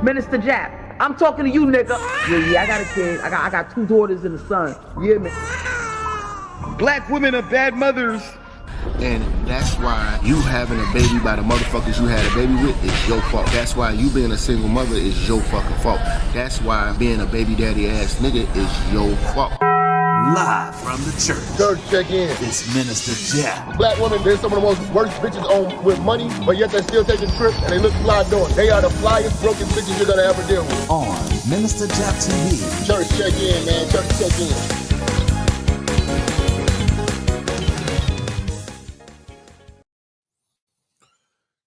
Minister Jap, I'm talking to you, nigga. Yeah, I got a kid. I got 2 daughters and a son. You hear me? Black women are bad mothers. And that's why you having a baby by the motherfuckers you had a baby with is your fault. That's why you being a single mother is your fucking fault. That's why being a baby daddy ass nigga is your fault. Live from the church. Church check in. It's Minister Jap. Black women, they're some of the most worst bitches on with money, but yet they're still taking trips and they look fly doing it. They are the flyest broken bitches you're gonna ever deal with. On Minister Jap TV. Church check in, man. Church check in.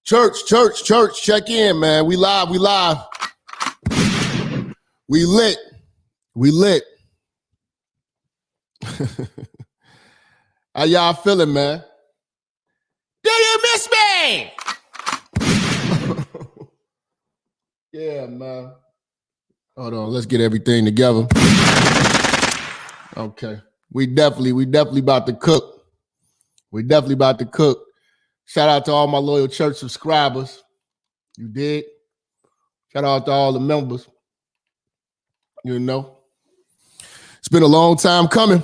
Church, check in, man. We live. We lit. How y'all feeling, man? Do you miss me? Yeah, man. Hold on, let's get everything together. Okay. We definitely about to cook. Shout out to all my loyal church subscribers. You did. Shout out to all the members. You know, it's been a long time coming.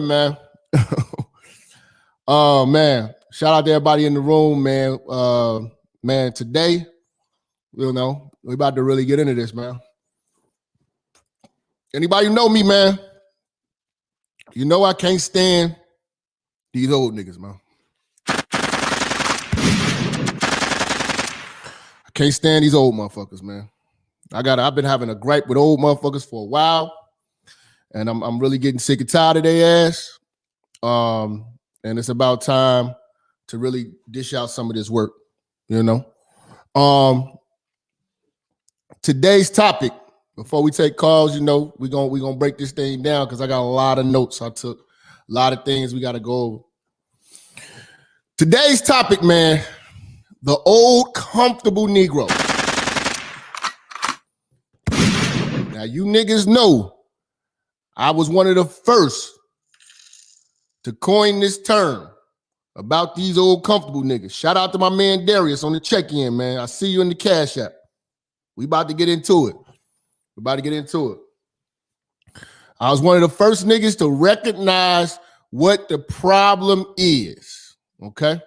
Man. Oh, man. Shout out to everybody in the room, man. Man, today, you know, we about to really get into this, man. Anybody know me, man? You know I can't stand these old niggas, man. Can't stand these old motherfuckers, man. I've been having a gripe with old motherfuckers for a while, and I'm really getting sick and tired of their ass. And it's about time to really dish out some of this work, you know. Today's topic, before we take calls, you know, we're gonna break this thing down because I got a lot of notes. I took a lot of things we got to go over. Today's topic, man. The Old Comfortable Negro. Now, you niggas know I was one of the first to coin this term about these old comfortable niggas. Shout out to my man Darius on the check-in, man. I see you in the Cash App. We about to get into it. I was one of the first niggas to recognize what the problem is, okay?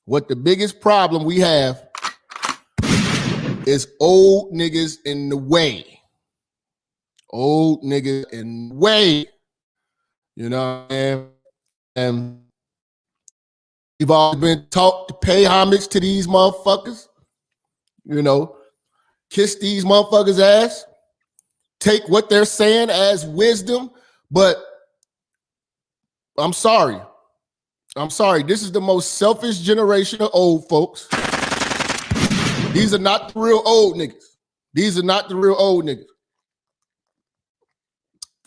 What the biggest problem we have is old niggas in the way. Old niggas in the way. You know what I mean? And we've all been taught to pay homage to these motherfuckers. You know, kiss these motherfuckers' ass. Take what they're saying as wisdom. But I'm sorry. This is the most selfish generation of old folks. These are not the real old niggas.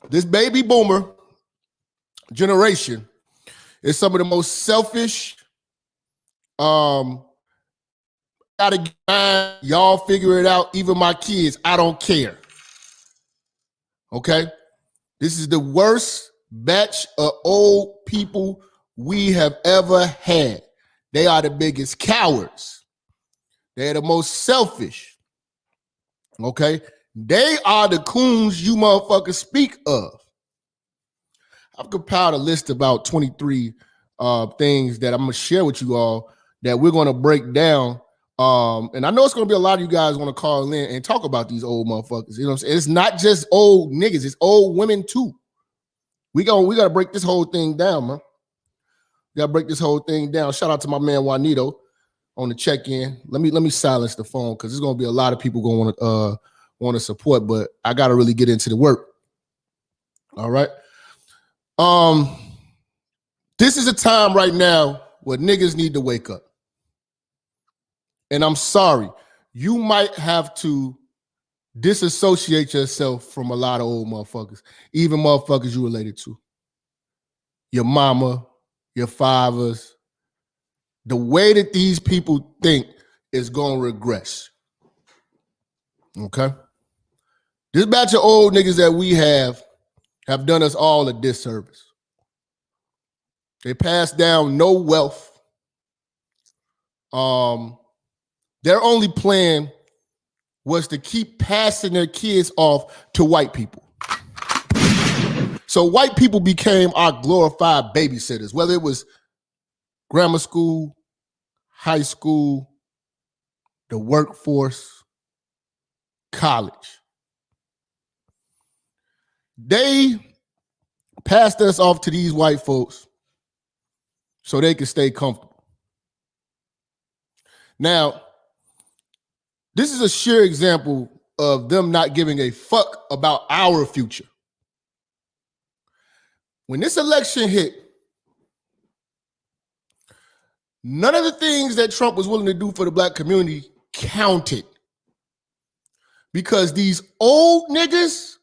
This baby boomer generation is some of the most selfish. Gotta get mine. Y'all figure it out. Even my kids, I don't care. Okay? This is the worst batch of old people we have ever had. They are the biggest cowards. They're the most selfish. Okay? They are the coons you motherfuckers speak of. I've compiled a list about 23 things that I'm going to share with you all that we're going to break down. And I know it's going to be a lot of you guys want to call in and talk about these old motherfuckers. You know what I'm saying? It's not just old niggas. It's old women too. We got to break this whole thing down, man. Shout out to my man Juanito on the check-in. Let me silence the phone because there's gonna be a lot of people going to want to support, but I gotta really get into the work. All right. This is a time right now where niggas need to wake up. And I'm sorry, you might have to disassociate yourself from a lot of old motherfuckers, even motherfuckers you related to. Your mama, your fathers, the way that these people think is going to regress. Okay? This batch of old niggas that we have done us all a disservice. They passed down no wealth. Their only plan was to keep passing their kids off to white people. So white people became our glorified babysitters, whether it was grammar school, high school, the workforce, college. They passed us off to these white folks so they could stay comfortable. Now, this is a sheer example of them not giving a fuck about our future. When this election hit, none of the things that Trump was willing to do for the black community counted, because these old niggas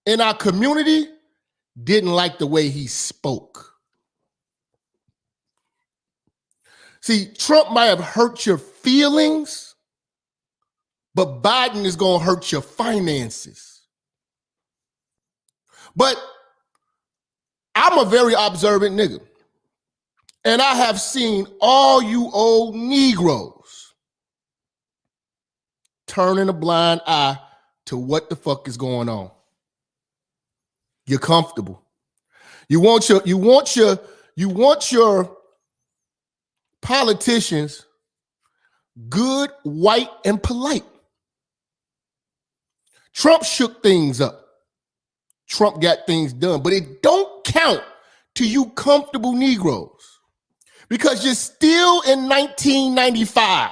in our community didn't like the way he spoke. See, Trump might have hurt your feelings, but Biden is going to hurt your finances. But I'm a very observant nigga, and I have seen all you old Negroes turning a blind eye to what the fuck is going on. You're comfortable. You want your politicians good, white, and polite. Trump shook things up. Trump got things done, but it don't count to you comfortable Negroes, because you're still in 1995.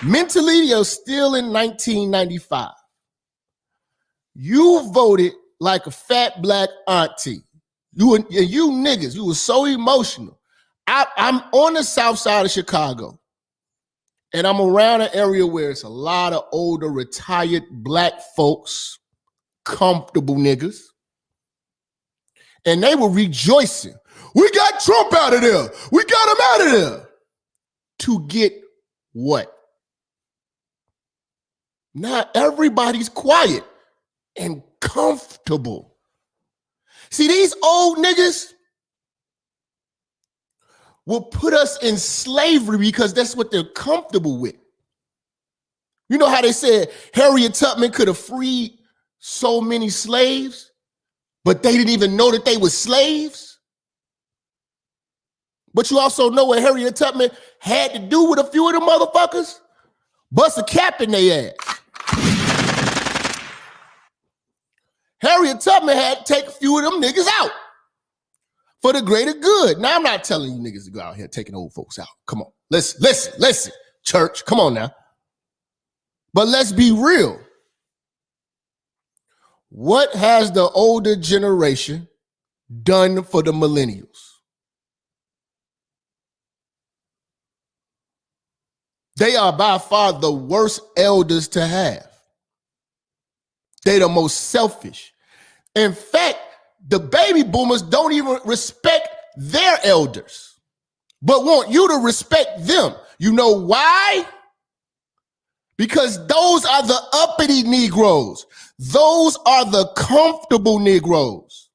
Mentally, you're still in 1995. You voted like a fat black auntie. You niggas, you were so emotional. I'm on the south side of Chicago, and I'm around an area where it's a lot of older, retired black folks, comfortable niggas. And they were rejoicing. We got Trump out of there. We got him out of there. To get what? Now everybody's quiet and comfortable. See, these old niggas will put us in slavery because that's what they're comfortable with. You know how they said Harriet Tubman could have freed so many slaves, but they didn't even know that they were slaves? But you also know what Harriet Tubman had to do with a few of them motherfuckers? Bust a cap in their ass. Harriet Tubman had to take a few of them niggas out for the greater good. Now, I'm not telling you niggas to go out here taking old folks out. Come on. Listen, church. Come on now. But let's be real. What has the older generation done for the millennials? They are by far the worst elders to have. They're the most selfish. In fact, the baby boomers don't even respect their elders, but want you to respect them. You know why? Because those are the uppity Negroes. Those are the comfortable Negroes.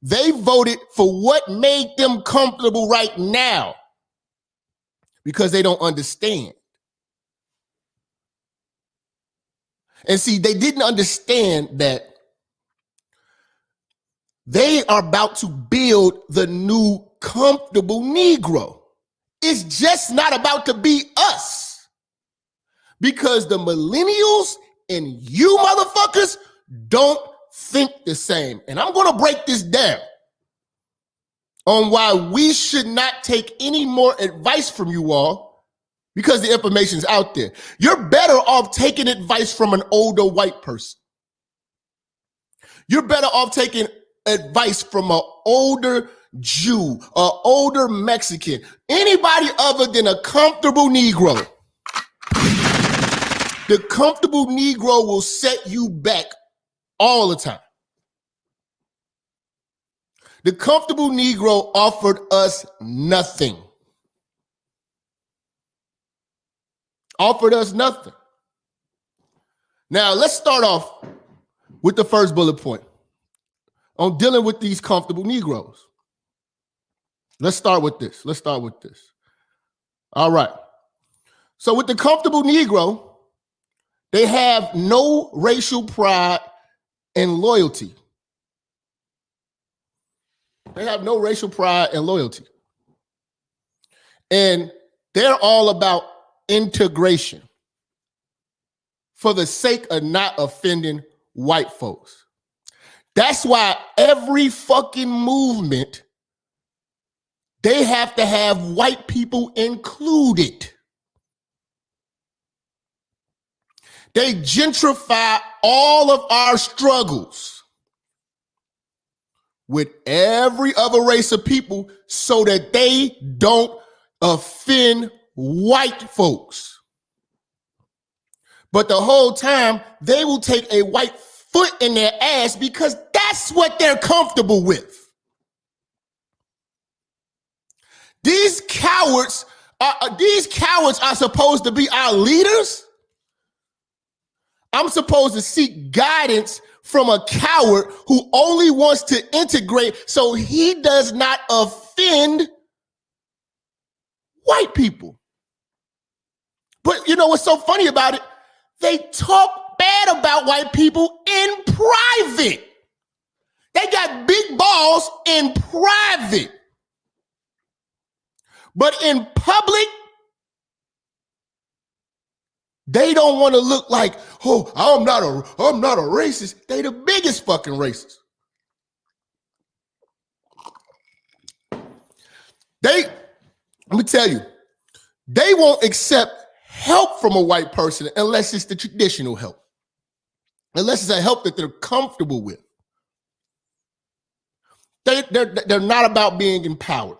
They voted for what made them comfortable right now because they don't understand. And see, they didn't understand that they are about to build the new comfortable Negro. It's just not about to be us, because the millennials and you motherfuckers don't think the same. And I'm going to break this down on why we should not take any more advice from you all, because the information's out there. You're better off taking advice from an older white person. You're better off taking advice from an older Jew, an older Mexican, anybody other than a comfortable Negro. The comfortable Negro will set you back all the time. The comfortable Negro offered us nothing. Offered us nothing. Now, let's start off with the first bullet point on dealing with these comfortable Negroes. Let's start with this. All right. So with the comfortable Negro, they have no racial pride and loyalty. They have no racial pride and loyalty. And they're all about integration for the sake of not offending white folks. That's why every fucking movement, they have to have white people included. They gentrify all of our struggles with every other race of people so that they don't offend white folks. But the whole time, they will take a white foot in their ass because that's what they're comfortable with. These cowards are supposed to be our leaders. I'm supposed to seek guidance from a coward who only wants to integrate so he does not offend white people. But you know what's so funny about it? They talk bad about white people in private. They got big balls in private. But in public, they don't want to look like, oh, I'm not a racist. They the biggest fucking racist. Let me tell you, they won't accept help from a white person unless it's the traditional help. Unless it's a help that they're comfortable with. They're not about being empowered.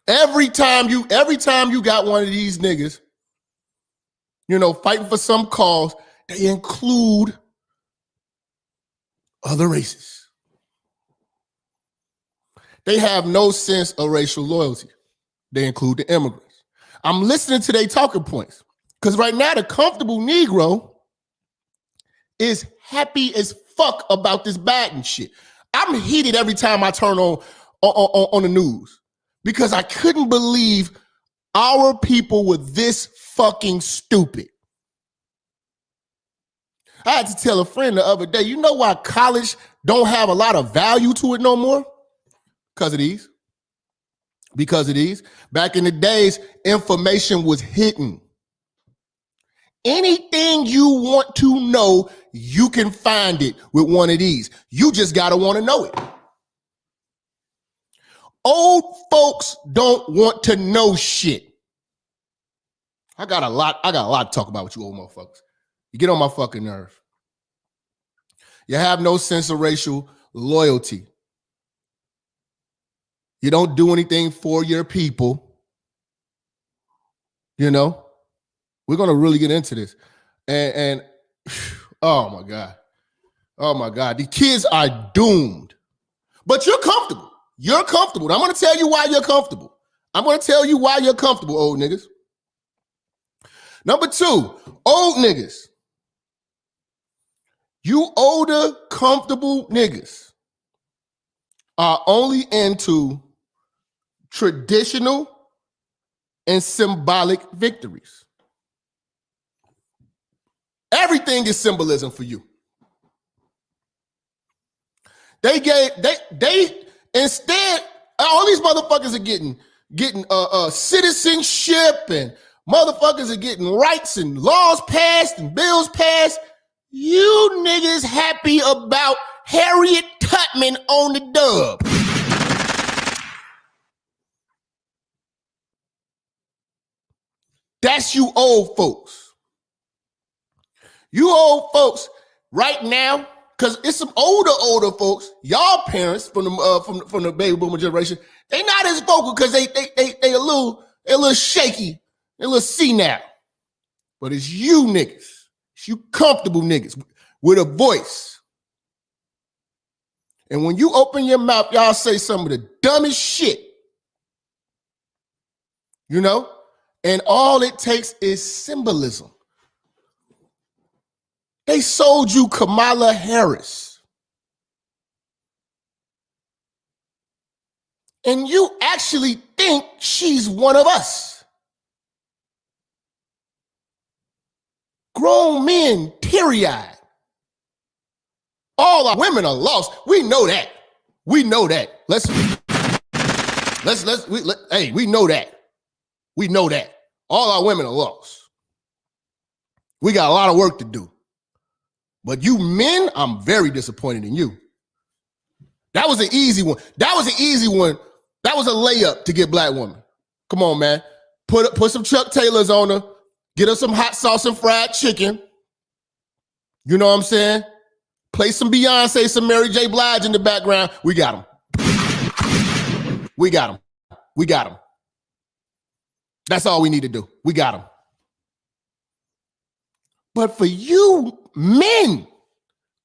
Every time you got one of these niggas, fighting for some cause, they include other races. They have no sense of racial loyalty. They include the immigrants. I'm listening to their talking points because right now the comfortable Negro is happy as fuck about this Biden shit. I'm heated every time I turn on the news because I couldn't believe our people were this fucking stupid. I had to tell a friend the other day, you know why college don't have a lot of value to it no more? Because of these. Because of these. Back in the days, information was hidden. Anything you want to know, you can find it with one of these. You just gotta want to know it. Old folks don't want to know shit. I got a lot to talk about with you old motherfuckers. You get on my fucking nerve. You have no sense of racial loyalty. You don't do anything for your people. We're going to really get into this. And oh my God. The kids are doomed. But you're comfortable. You're comfortable. I'm going to tell you why you're comfortable. Old niggas. Number 2, old niggas. You older, comfortable niggas are only into traditional and symbolic victories. Everything is symbolism for you. Instead, all these motherfuckers are getting citizenship, and motherfuckers are getting rights and laws passed and bills passed. You niggas happy about Harriet Tubman on the dub. That's you old folks. You old folks right now, because it's some older folks, y'all parents from the baby boomer generation, they not as vocal because they a little shaky, they a little senile. But it's you niggas. It's you comfortable niggas with a voice. And when you open your mouth, y'all say some of the dumbest shit. And all it takes is symbolism. They sold you Kamala Harris. And you actually think think she's one of us. Grown men, teary-eyed. All our women are lost. We know that. We know that. We know that. We know that. All our women are lost. We got a lot of work to do. But you men, I'm very disappointed in you. That was an easy one. That was an easy one. That was a layup to get black woman. Come on, man. Put some Chuck Taylors on her. Get her some hot sauce and fried chicken. You know what I'm saying? Play some Beyonce, some Mary J. Blige in the background. We got them. We got them. We got them. That's all we need to do. We got them. But for you men,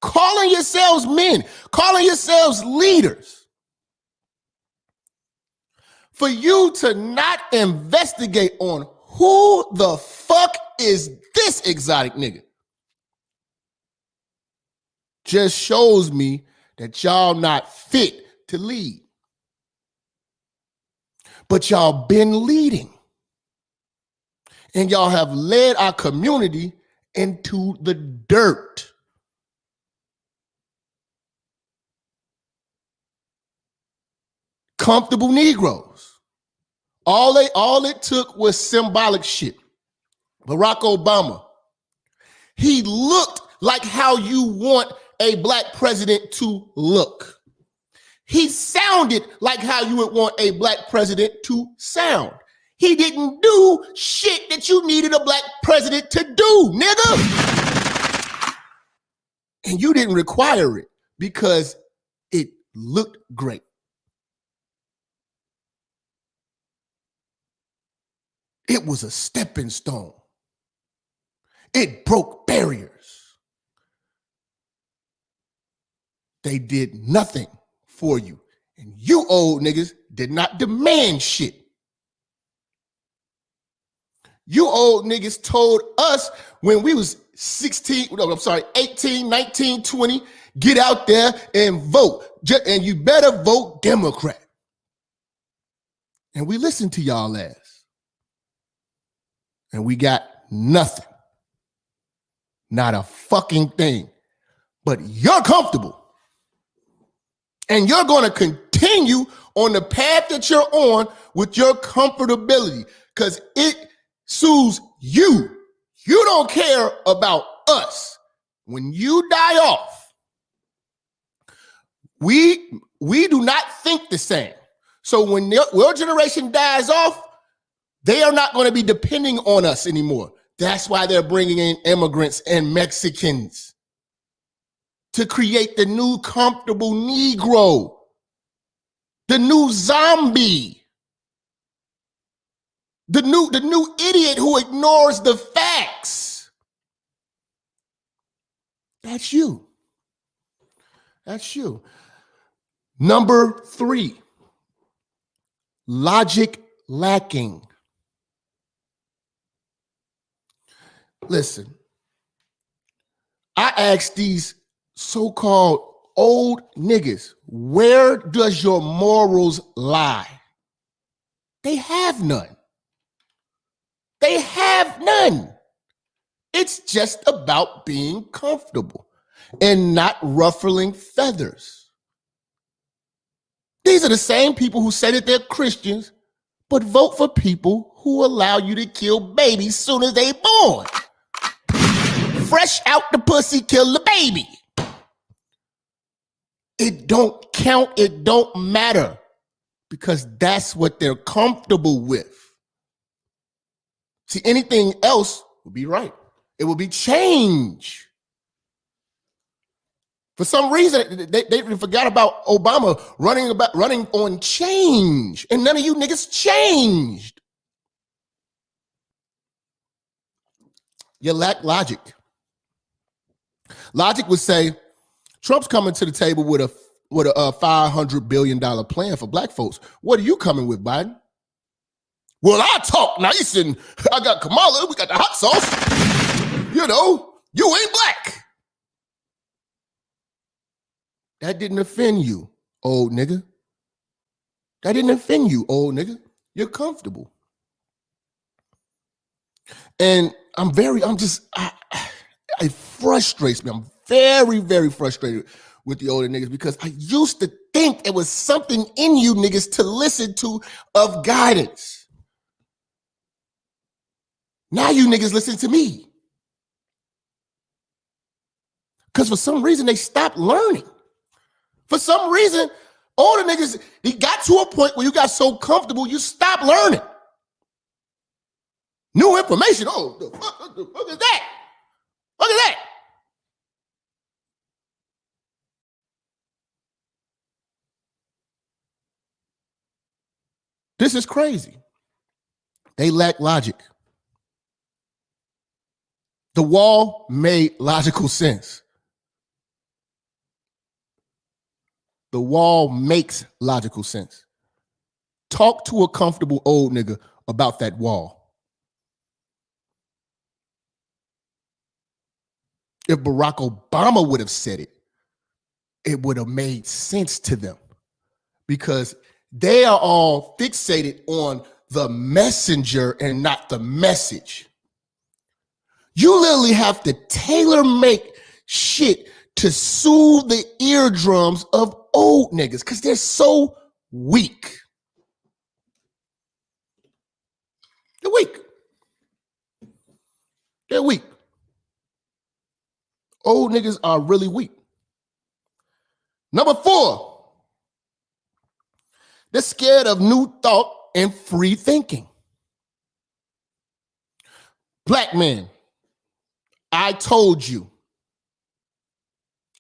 calling yourselves men, calling yourselves leaders, for you to not investigate on who the fuck is this exotic nigga, just shows me that y'all not fit to lead. But y'all been leading. And y'all have led our community into the dirt. Comfortable Negroes. All it took was symbolic shit. Barack Obama, he looked like how you want a black president to look. He sounded like how you would want a black president to sound. He didn't do shit that you needed a black president to do, nigga. And you didn't require it because it looked great. It was a stepping stone. It broke barriers. They did nothing for you. And you old niggas did not demand shit. You old niggas told us when we was 18, 19, 20, get out there and vote. And you better vote Democrat. And we listened to y'all ass. And we got nothing. Not a fucking thing. But you're comfortable. And you're going to continue on the path that you're on with your comfortability because it sues you. You don't care about us. When you die off, we do not think the same. So when your generation dies off, they are not going to be depending on us anymore. That's why they're bringing in immigrants and Mexicans to create the new comfortable Negro, the new zombie, the new idiot who ignores the facts. That's you. That's you. Number 3, logic lacking. Listen, I asked these so-called old niggas, where does your morals lie? They have none. They have none. It's just about being comfortable and not ruffling feathers. These are the same people who say that they're Christians, but vote for people who allow you to kill babies soon as they born. Fresh out the pussy, kill the baby. It don't count, it don't matter, because that's what they're comfortable with. See, anything else would be right. It would be change. For some reason, they forgot about Obama running on change, and none of you niggas changed. You lack logic. Logic would say, Trump's coming to the table with a $500 billion plan for black folks. What are you coming with, Biden? Well, I talk nice and I got Kamala, we got the hot sauce. You know, you ain't black. That didn't offend you, old nigga. That didn't offend you, old nigga. You're comfortable. And it frustrates me. I'm very, very frustrated with the older niggas because I used to think there was something in you niggas to listen to of guidance. Now you niggas listen to me. Because for some reason they stopped learning. For some reason, older niggas, they got to a point where you got so comfortable, you stopped learning. New information. Oh, the fuck is that? Look at that. This is crazy. They lack logic. The wall made logical sense. The wall makes logical sense. Talk to a comfortable old nigga about that wall. If Barack Obama would have said it, it would have made sense to them because they are all fixated on the messenger and not the message. You literally have to tailor make shit to soothe the eardrums of old niggas because they're so weak. They're weak. They're weak. Old niggas are really weak. Number 4, they're scared of new thought and free thinking. Black man, I told you.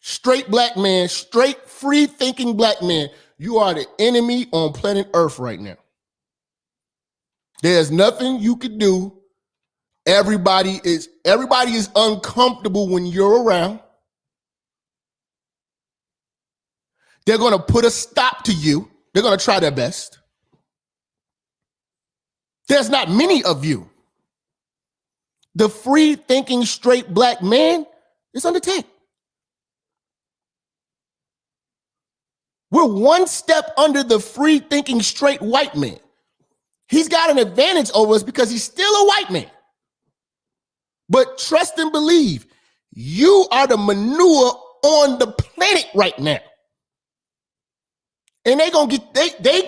Straight black man, straight free thinking black man, you are the enemy on planet Earth right now. There's nothing you can do. Everybody is uncomfortable when you're around. They're going to put a stop to you. They're going to try their best. There's not many of you. The free thinking straight black man is under attack. We're one step under the free thinking straight white man. He's got an advantage over us because he's still a white man. But trust and believe, you are the manure on the planet right now. And they're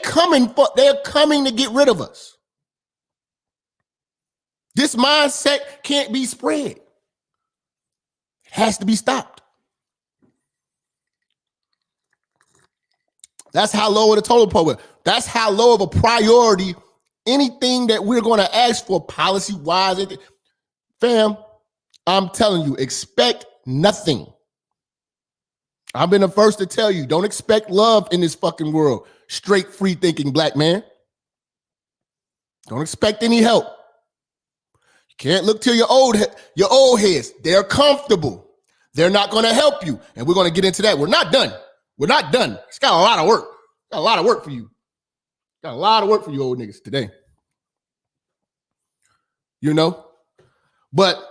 coming to get rid of us. This mindset can't be spread. It has to be stopped. That's how low of the total pole. That's how low of a priority anything that we're going to ask for policy-wise. Fam, I'm telling you, expect nothing. I've been the first to tell you, don't expect love in this fucking world. Straight free thinking black man. Don't expect any help. You can't look to your old heads. They're comfortable. They're not going to help you. And we're going to get into that. We're not done. We're not done. It's got a lot of work. Got a lot of work for you. Got a lot of work for you old niggas today. You know? But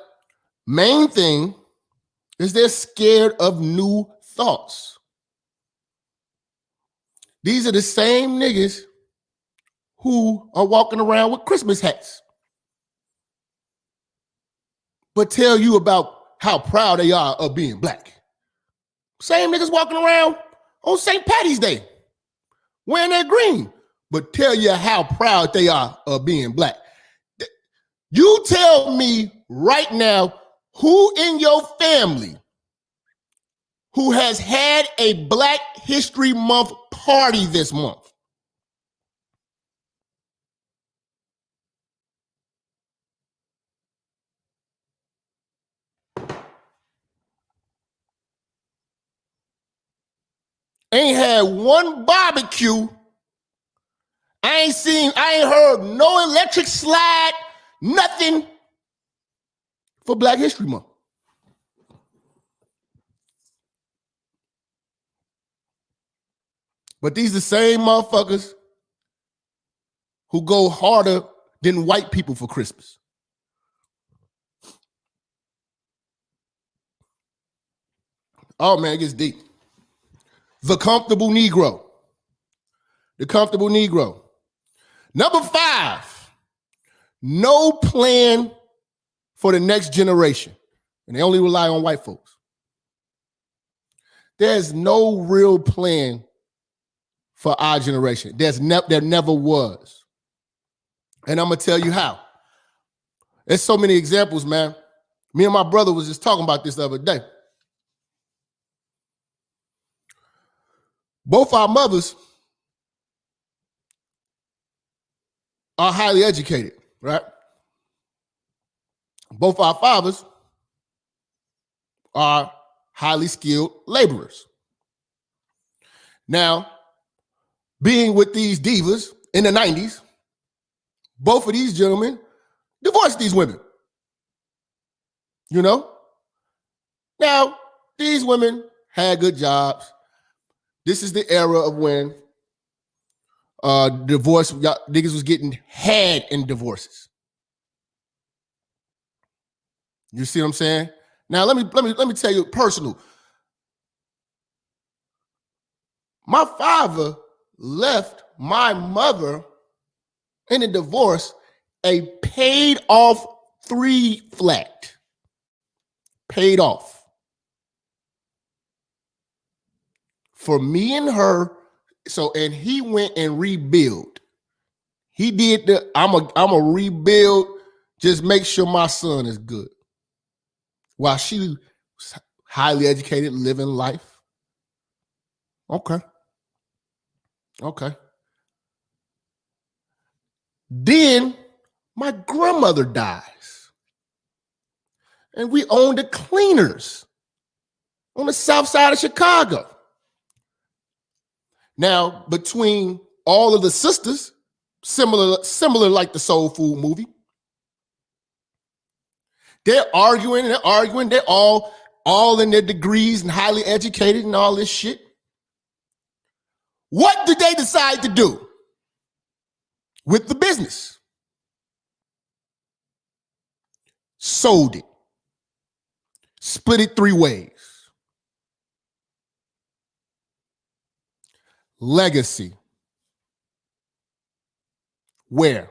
main thing is they're scared of new thoughts. These are the same niggas who are walking around with Christmas hats, but tell you about how proud they are of being black. Same niggas walking around on St. Patty's Day wearing their green, but tell you how proud they are of being black. You tell me right now who in your family who has had a Black History Month party this month. Ain't had one barbecue. I ain't heard no electric slide, nothing for Black History Month. But these the same motherfuckers who go harder than white people for Christmas. Oh man, it gets deep. The Comfortable Negro. The Comfortable Negro. Number 5, no plan for the next generation. And they only rely on white folks. There's no real plan for our generation. There never was. And I'm going to tell you how. There's so many examples, man. Me and my brother was just talking about this the other day. Both our mothers are highly educated, right? Both our fathers are highly skilled laborers. Now, being with these divas in the 90s, both of these gentlemen divorced these women. You know? Now, these women had good jobs. This is the era of when divorce, niggas was getting had in divorces. You see what I'm saying? Now let me tell you personal. My father left my mother in a divorce a paid off 3 flat. Paid off. For me and her. So, and he went and rebuild. He did I'm a rebuild, just make sure my son is good. While she was highly educated, living life. Okay. Then my grandmother dies. And we owned the cleaners on the south side of Chicago. Now, between all of the sisters, similar like the Soul Food movie, they're arguing, they're all in their degrees and highly educated and all this shit. What did they decide to do with the business? Sold it. Split it 3 ways. Legacy. Where?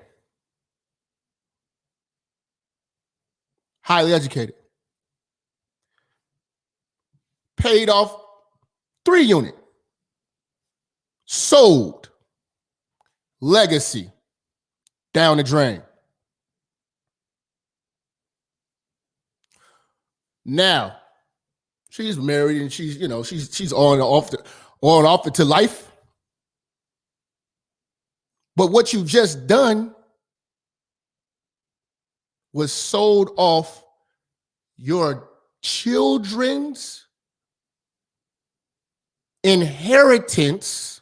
Highly educated. Paid off 3 unit. Sold. Legacy. Down the drain. Now, she's married and she's on and off into life. But what you just done was sold off your children's inheritance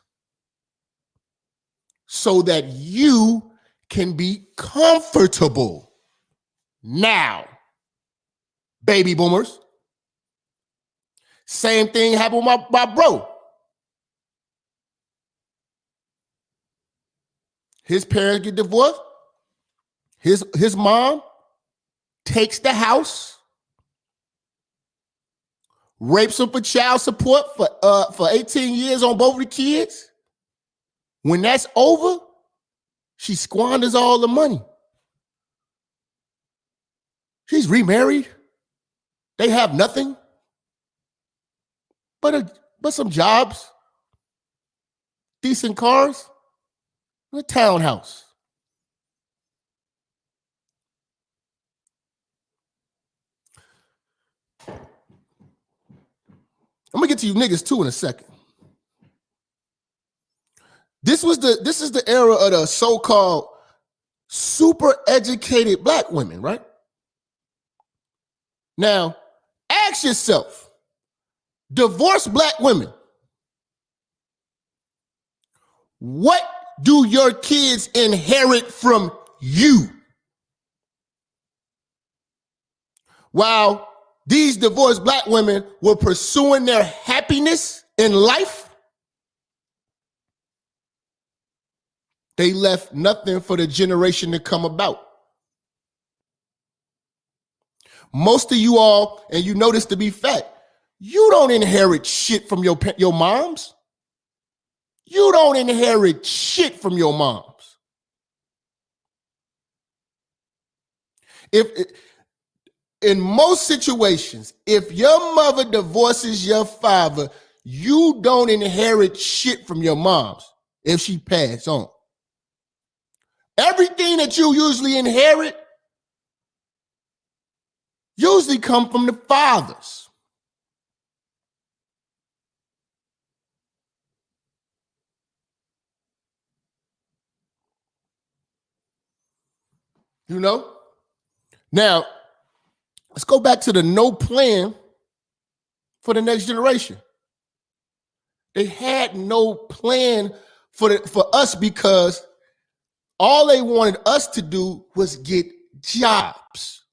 so that you can be comfortable now, baby boomers. Same thing happened with my bro. His parents get divorced. His mom takes the house, rapes him for child support for 18 years on both of the kids. When that's over, she squanders all the money. She's remarried. They have nothing but some jobs, decent cars, and a townhouse. I'm gonna get to you niggas too in a second. This is the era of the so-called super educated black women, right? Now, ask yourself, divorced black women, what do your kids inherit from you? While these divorced black women were pursuing their happiness in life, they left nothing for the generation to come about. Most of you all, and you know this to be fact, you don't inherit shit from your moms. You don't inherit shit from your moms. If in most situations, if your mother divorces your father, you don't inherit shit from your moms if she passed on. Everything that you usually inherit usually come from the fathers. You know? Now, let's go back to the no plan for the next generation. They had no plan for us because all they wanted us to do was get jobs.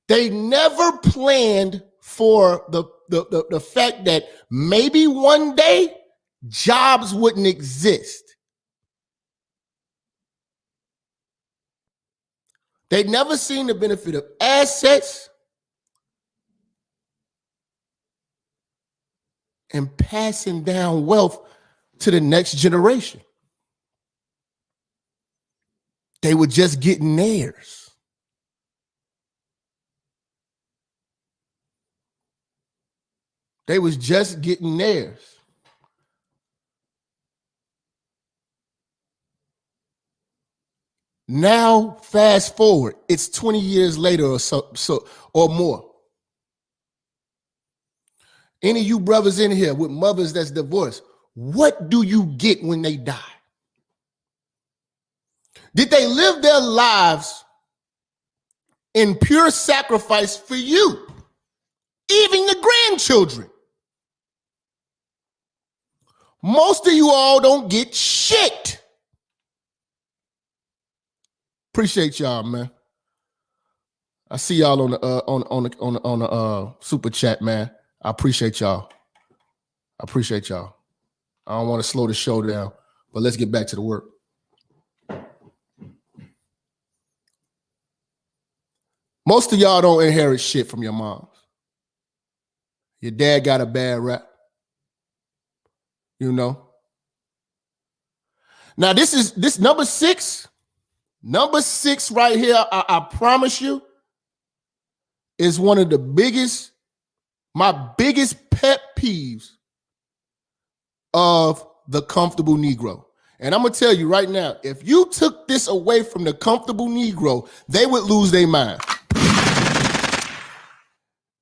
They never planned for the fact that maybe one day jobs wouldn't exist. They never seen the benefit of assets and passing down wealth to the next generation. They were just getting theirs. They was just getting theirs. Now, fast forward, it's 20 years later or so or more. Any of you brothers in here with mothers that's divorced, what do you get when they die? Did they live their lives in pure sacrifice for you? Even the grandchildren. Most of you all don't get shit. Appreciate y'all, man. I see y'all on the super chat, man. I appreciate y'all. I appreciate y'all. I don't want to slow the show down, but let's get back to the work. Most of y'all don't inherit shit from your moms. Your dad got a bad rap. You know. Now this number 6. Number 6 right here, I promise you, is one of the biggest, my biggest pet peeves of the comfortable Negro. And I'm going to tell you right now, if you took this away from the comfortable Negro, they would lose their mind.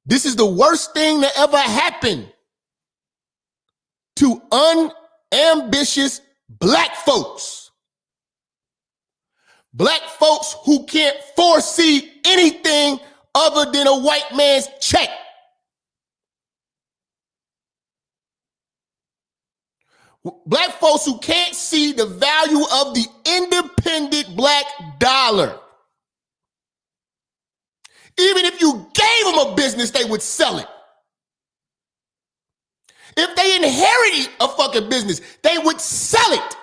This is the worst thing that ever happened to unambitious black folks. Black folks who can't foresee anything other than a white man's check. Black folks who can't see the value of the independent black dollar. Even if you gave them a business, they would sell it. If they inherited a fucking business, they would sell it.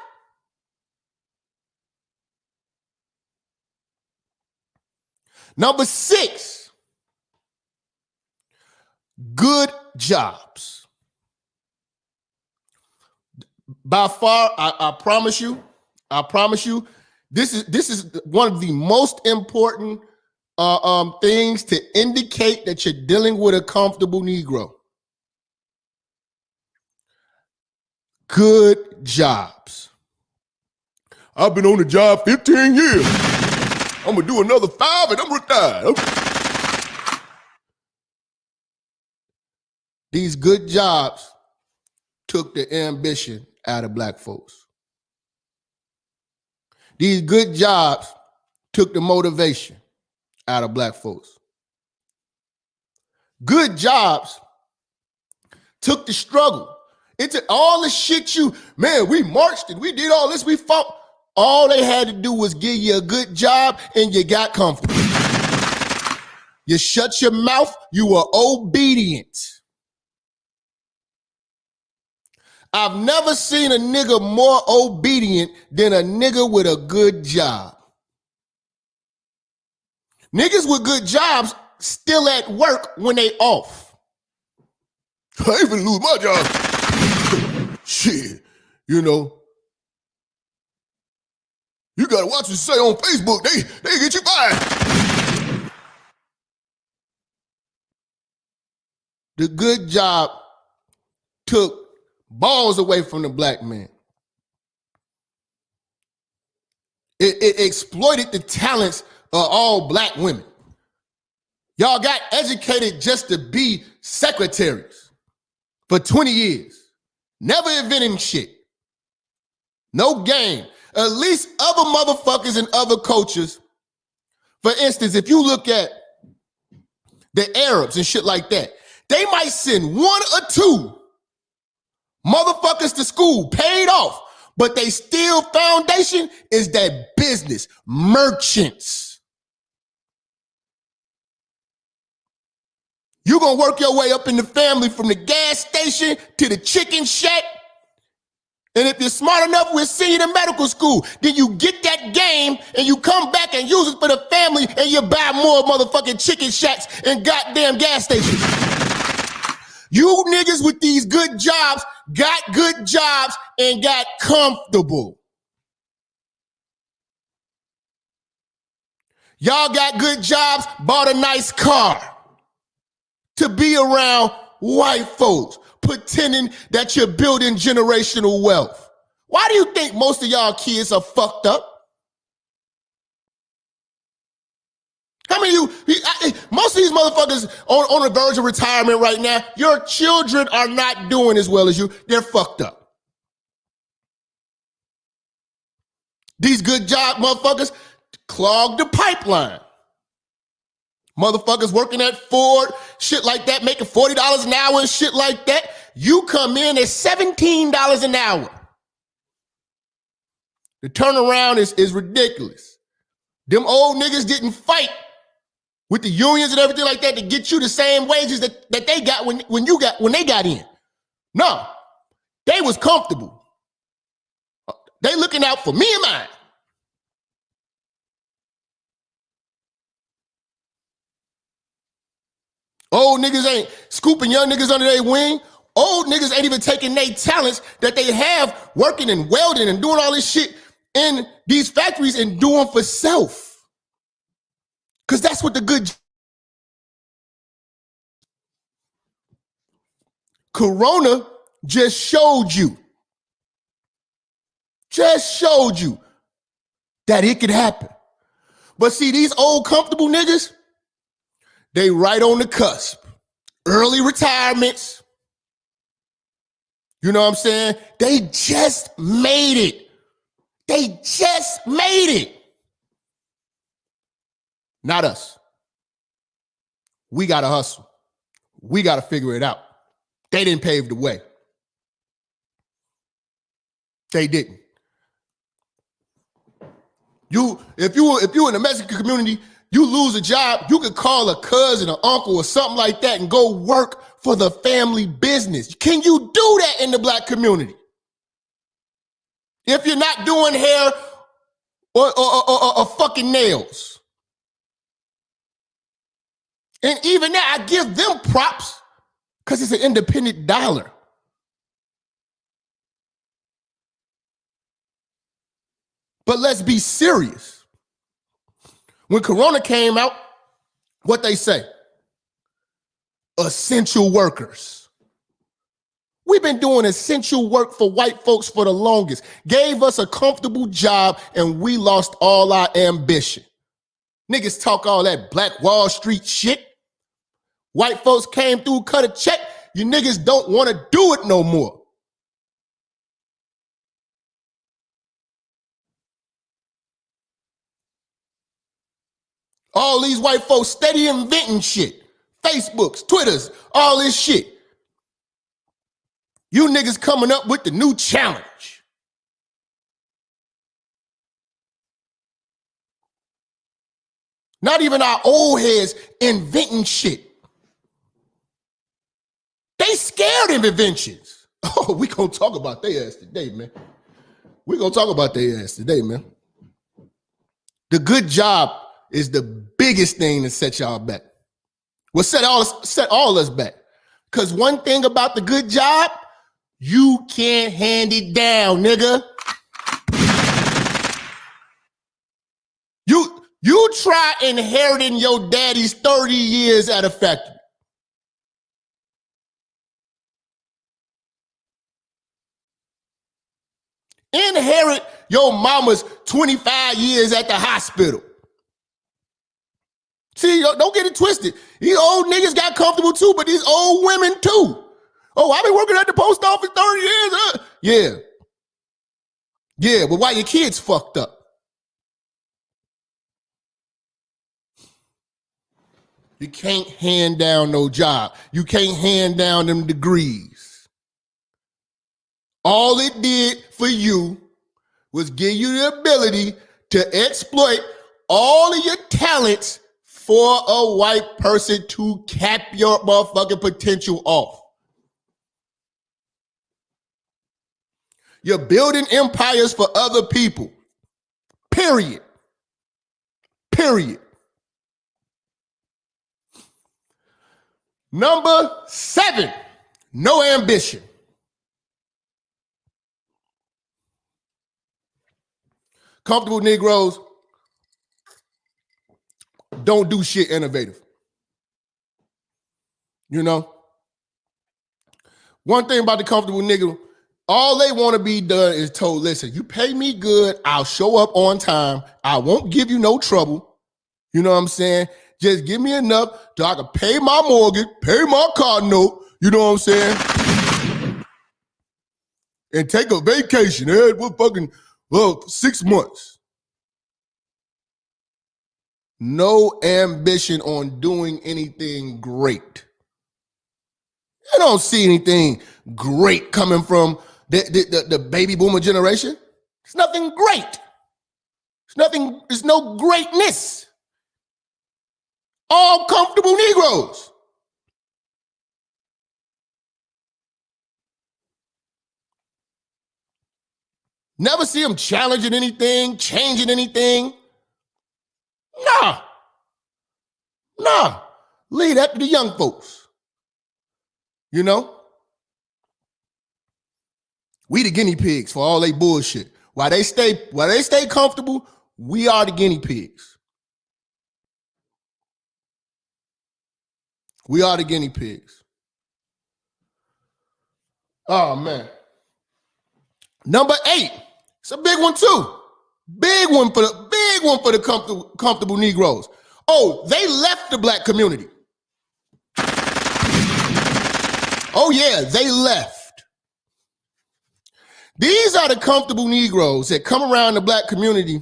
Number 6, good jobs. By far, I promise you, this is one of the most important things to indicate that you're dealing with a comfortable Negro. Good jobs. I've been on the job 15 years. I'm gonna do another 5 and I'm retired. These good jobs took the ambition out of black folks. These good jobs took the motivation out of black folks. Good jobs took the struggle. It took all the shit we marched and we did all this, we fought. All they had to do was give you a good job and you got comfortable. You shut your mouth, you were obedient. I've never seen a nigga more obedient than a nigga with a good job. Niggas with good jobs still at work when they off. I ain't finna lose my job. Shit, you know. You gotta watch what you say on Facebook. They get you fired. the good job took balls away from the black man. It exploited the talents of all black women. Y'all got educated just to be secretaries for 20 years. Never inventing shit. No game. At least other motherfuckers in other cultures. For instance, if you look at the Arabs and shit like that, they might send one or two motherfuckers to school paid off, but they still foundation is that business, merchants. You gonna work your way up in the family from the gas station to the chicken shack. And if you're smart enough, we'll send you to medical school. Then you get that game and you come back and use it for the family and you buy more motherfucking chicken shacks and goddamn gas stations. You niggas with these good jobs got good jobs and got comfortable. Y'all got good jobs, bought a nice car to be around white folks, pretending that you're building generational wealth. Why do you think most of y'all kids are fucked up? How many of you, most of these motherfuckers on the verge of retirement right now, your children are not doing as well as you. They're fucked up. These good job motherfuckers clog the pipeline. Motherfuckers working at Ford, shit like that, making $40 an hour and shit like that. You come in at $17 an hour. The turnaround is ridiculous. Them old niggas didn't fight with the unions and everything like that to get you the same wages that they got when they got in. No, they was comfortable. They looking out for me and mine. Old niggas ain't scooping young niggas under their wing. Old niggas ain't even taking their talents that they have working and welding and doing all this shit in these factories and doing for self. Because that's what the good... Corona just showed you that it could happen. But see, these old comfortable niggas, they right on the cusp. Early retirements. You know what I'm saying? They just made it. They just made it. Not us. We got to hustle. We got to figure it out. They didn't pave the way. They didn't. If you in the Mexican community, you lose a job, you could call a cousin or uncle or something like that and go work for the family business. Can you do that in the black community? If you're not doing hair or fucking nails. And even now, I give them props because it's an independent dollar. But let's be serious. When Corona came out, what they say? Essential workers. We've been doing essential work for white folks for the longest. Gave us a comfortable job and we lost all our ambition. Niggas talk all that Black Wall Street shit. White folks came through, cut a check. You niggas don't want to do it no more. All these white folks steady inventing shit. Facebooks, Twitters, all this shit. You niggas coming up with the new challenge. Not even our old heads inventing shit. They scared of inventions. Oh, we gonna talk about their ass today, man. We gonna talk about their ass today, man. The good job is the biggest thing that set y'all back. Well, set all us back. Because one thing about the good job, you can't hand it down, nigga. You try inheriting your daddy's 30 years at a factory. Inherit your mama's 25 years at the hospital. See, don't get it twisted. These old niggas got comfortable too, but these old women too. Oh, I've been working at the post office 30 years. Yeah, but why your kids fucked up? You can't hand down no job. You can't hand down them degrees. All it did for you was give you the ability to exploit all of your talents for a white person to cap your motherfucking potential off. You're building empires for other people. Period. Number 7, no ambition. Comfortable Negroes don't do shit innovative. You know? One thing about the comfortable nigga, all they want to be done is told, listen, you pay me good, I'll show up on time, I won't give you no trouble. You know what I'm saying? Just give me enough so I can pay my mortgage, pay my car note, you know what I'm saying? And take a vacation every fucking 6 months. No ambition on doing anything great. I don't see anything great coming from the baby boomer generation. It's nothing great. There's no greatness. All comfortable Negroes. Never see them challenging anything, changing anything. Nah. Leave that to the young folks. You know? We the guinea pigs for all they bullshit. While they stay comfortable, we are the guinea pigs. We are the guinea pigs. Oh man. Number 8. It's a big one too. Big one for the comfortable Negroes. Oh, they left the black community. Oh yeah, they left. These are the comfortable Negroes that come around the black community,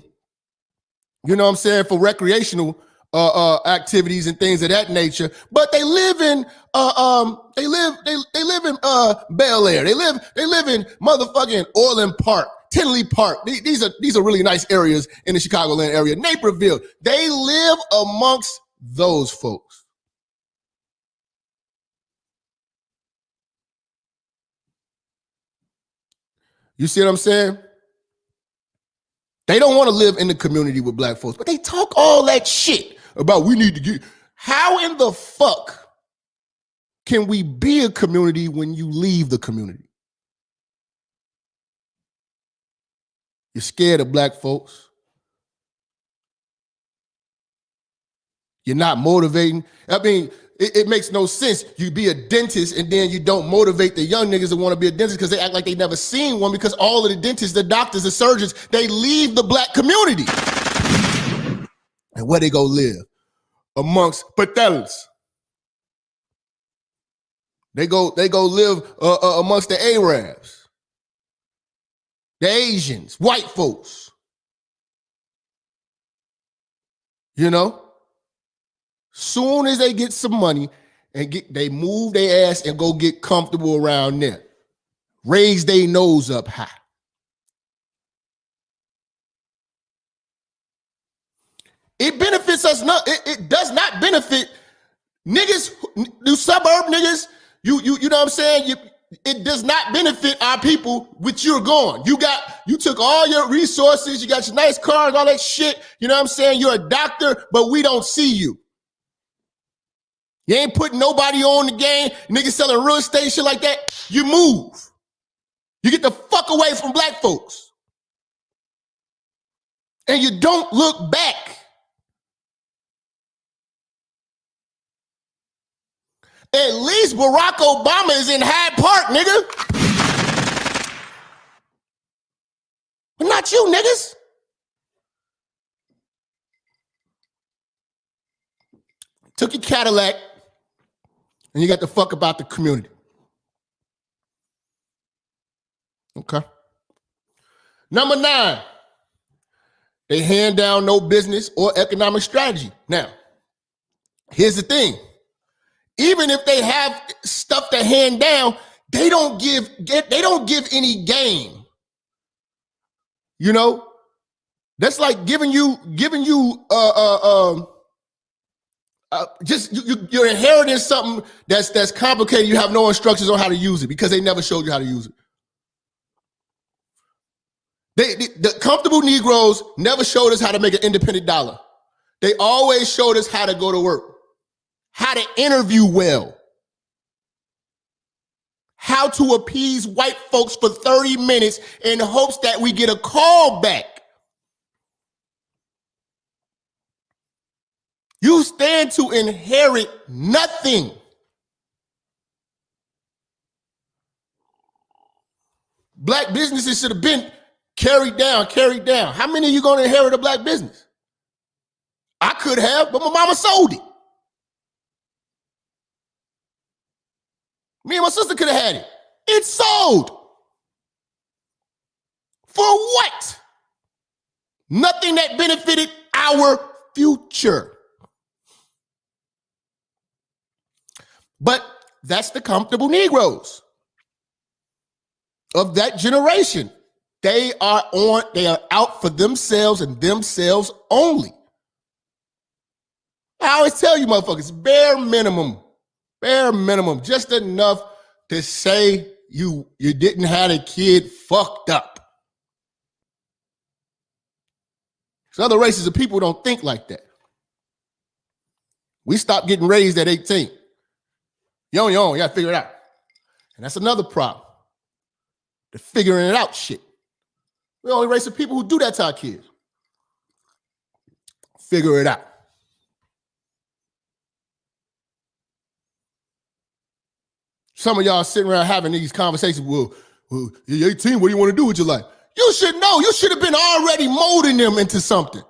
you know what I'm saying, for recreational activities and things of that nature, but they live in Bel Air. They live in motherfucking Orland Park, Tinley Park. These are really nice areas in the Chicagoland area. Naperville. They live amongst those folks. You see what I'm saying? They don't want to live in the community with black folks, but they talk all that shit about we need to get. How in the fuck can we be a community when you leave the community? You're scared of black folks. You're not motivating. I mean, it makes no sense. You be a dentist and then you don't motivate the young niggas that want to be a dentist because they act like they never seen one, because all of the dentists, the doctors, the surgeons, they leave the black community. And where they go live? Amongst Patelas. They go live amongst the Arabs, the Asians, white folks. You know? Soon as they get some money and they move their ass and go get comfortable around there. Raise their nose up high. It benefits us not. It does not benefit niggas, you suburb niggas. You know what I'm saying? It does not benefit our people which you're going. You took all your resources, you got your nice cars, all that shit. You know what I'm saying? You're a doctor, but we don't see you. You ain't putting nobody on the game. Niggas selling real estate, shit like that. You move. You get the fuck away from black folks. And you don't look back. At least Barack Obama is in Hyde Park, nigga. about you, niggas. Took your Cadillac, and you got the fuck about the community. Okay. Number 9, they hand down no business or economic strategy. Now, here's the thing. Even if they have stuff to hand down, they don't give any game. You know, that's like giving you just you're inheriting something that's complicated. You have no instructions on how to use it because they never showed you how to use it. The comfortable Negroes never showed us how to make an independent dollar. They always showed us how to go to work, how to interview well, how to appease white folks for 30 minutes in hopes that we get a call back. You stand to inherit nothing. Black businesses should have been carried down. How many of you going to inherit a black business? I could have, but my mama sold it. Me and my sister could have had it. It's sold. For what? Nothing that benefited our future. But that's the comfortable Negroes of that generation. They are out for themselves and themselves only. I always tell you motherfuckers, bare minimum, just enough to say you didn't have a kid fucked up. So other races of people don't think like that. We stopped getting raised at 18. You're on your own, you gotta figure it out. And that's another problem. The figuring it out shit. We're the only race of people who do that to our kids. Figure it out. Some of y'all sitting around having these conversations, well, you're 18, what do you want to do with your life? You should know. You should have been already molding them into something.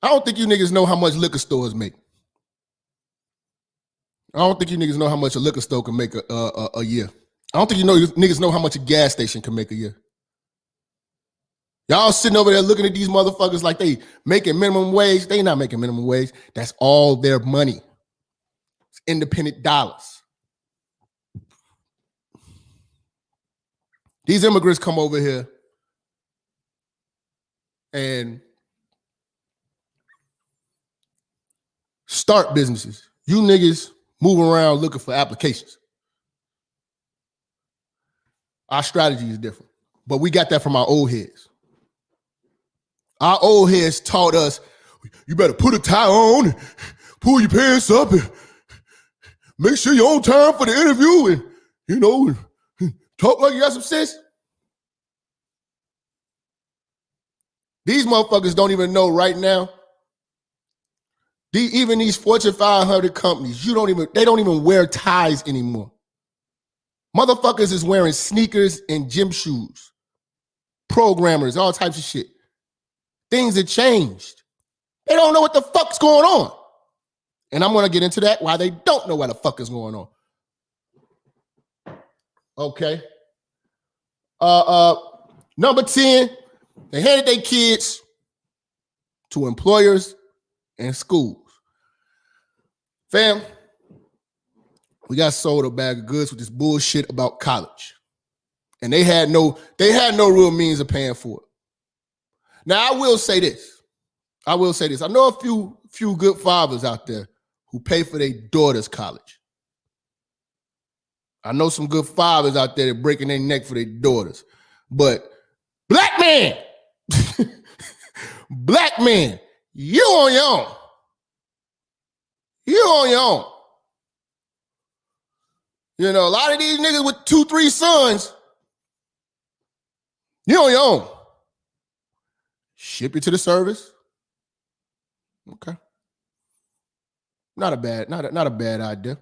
I don't think you niggas know how much liquor stores make. I don't think you niggas know how much a liquor store can make a year. I don't think you niggas know how much a gas station can make a year. Y'all sitting over there looking at these motherfuckers like they making minimum wage. They not making minimum wage. That's all their money. It's independent dollars. These immigrants come over here and start businesses. You niggas move around looking for applications. Our strategy is different, but we got that from our old heads. Our old heads taught us, you better put a tie on, pull your pants up, and make sure you're on time for the interview, and, talk like you got some sense. These motherfuckers don't even know right now. Even these Fortune 500 companies, they don't even wear ties anymore. Motherfuckers is wearing sneakers and gym shoes. Programmers, all types of shit. Things have changed. They don't know what the fuck's going on. And I'm going to get into that, why they don't know what the fuck is going on. Okay. Number 10, they handed their kids to employers and schools. Fam, we got sold a bag of goods with this bullshit about college. And they had no real means of paying for it. Now, I will say this. I know a few good fathers out there who pay for their daughter's college. I know some good fathers out there that breaking their neck for their daughters. But black man, you on your own. You on your own. You know, a lot of these niggas with 2-3 sons, you on your own. Ship it to the service. Okay. Not a bad idea.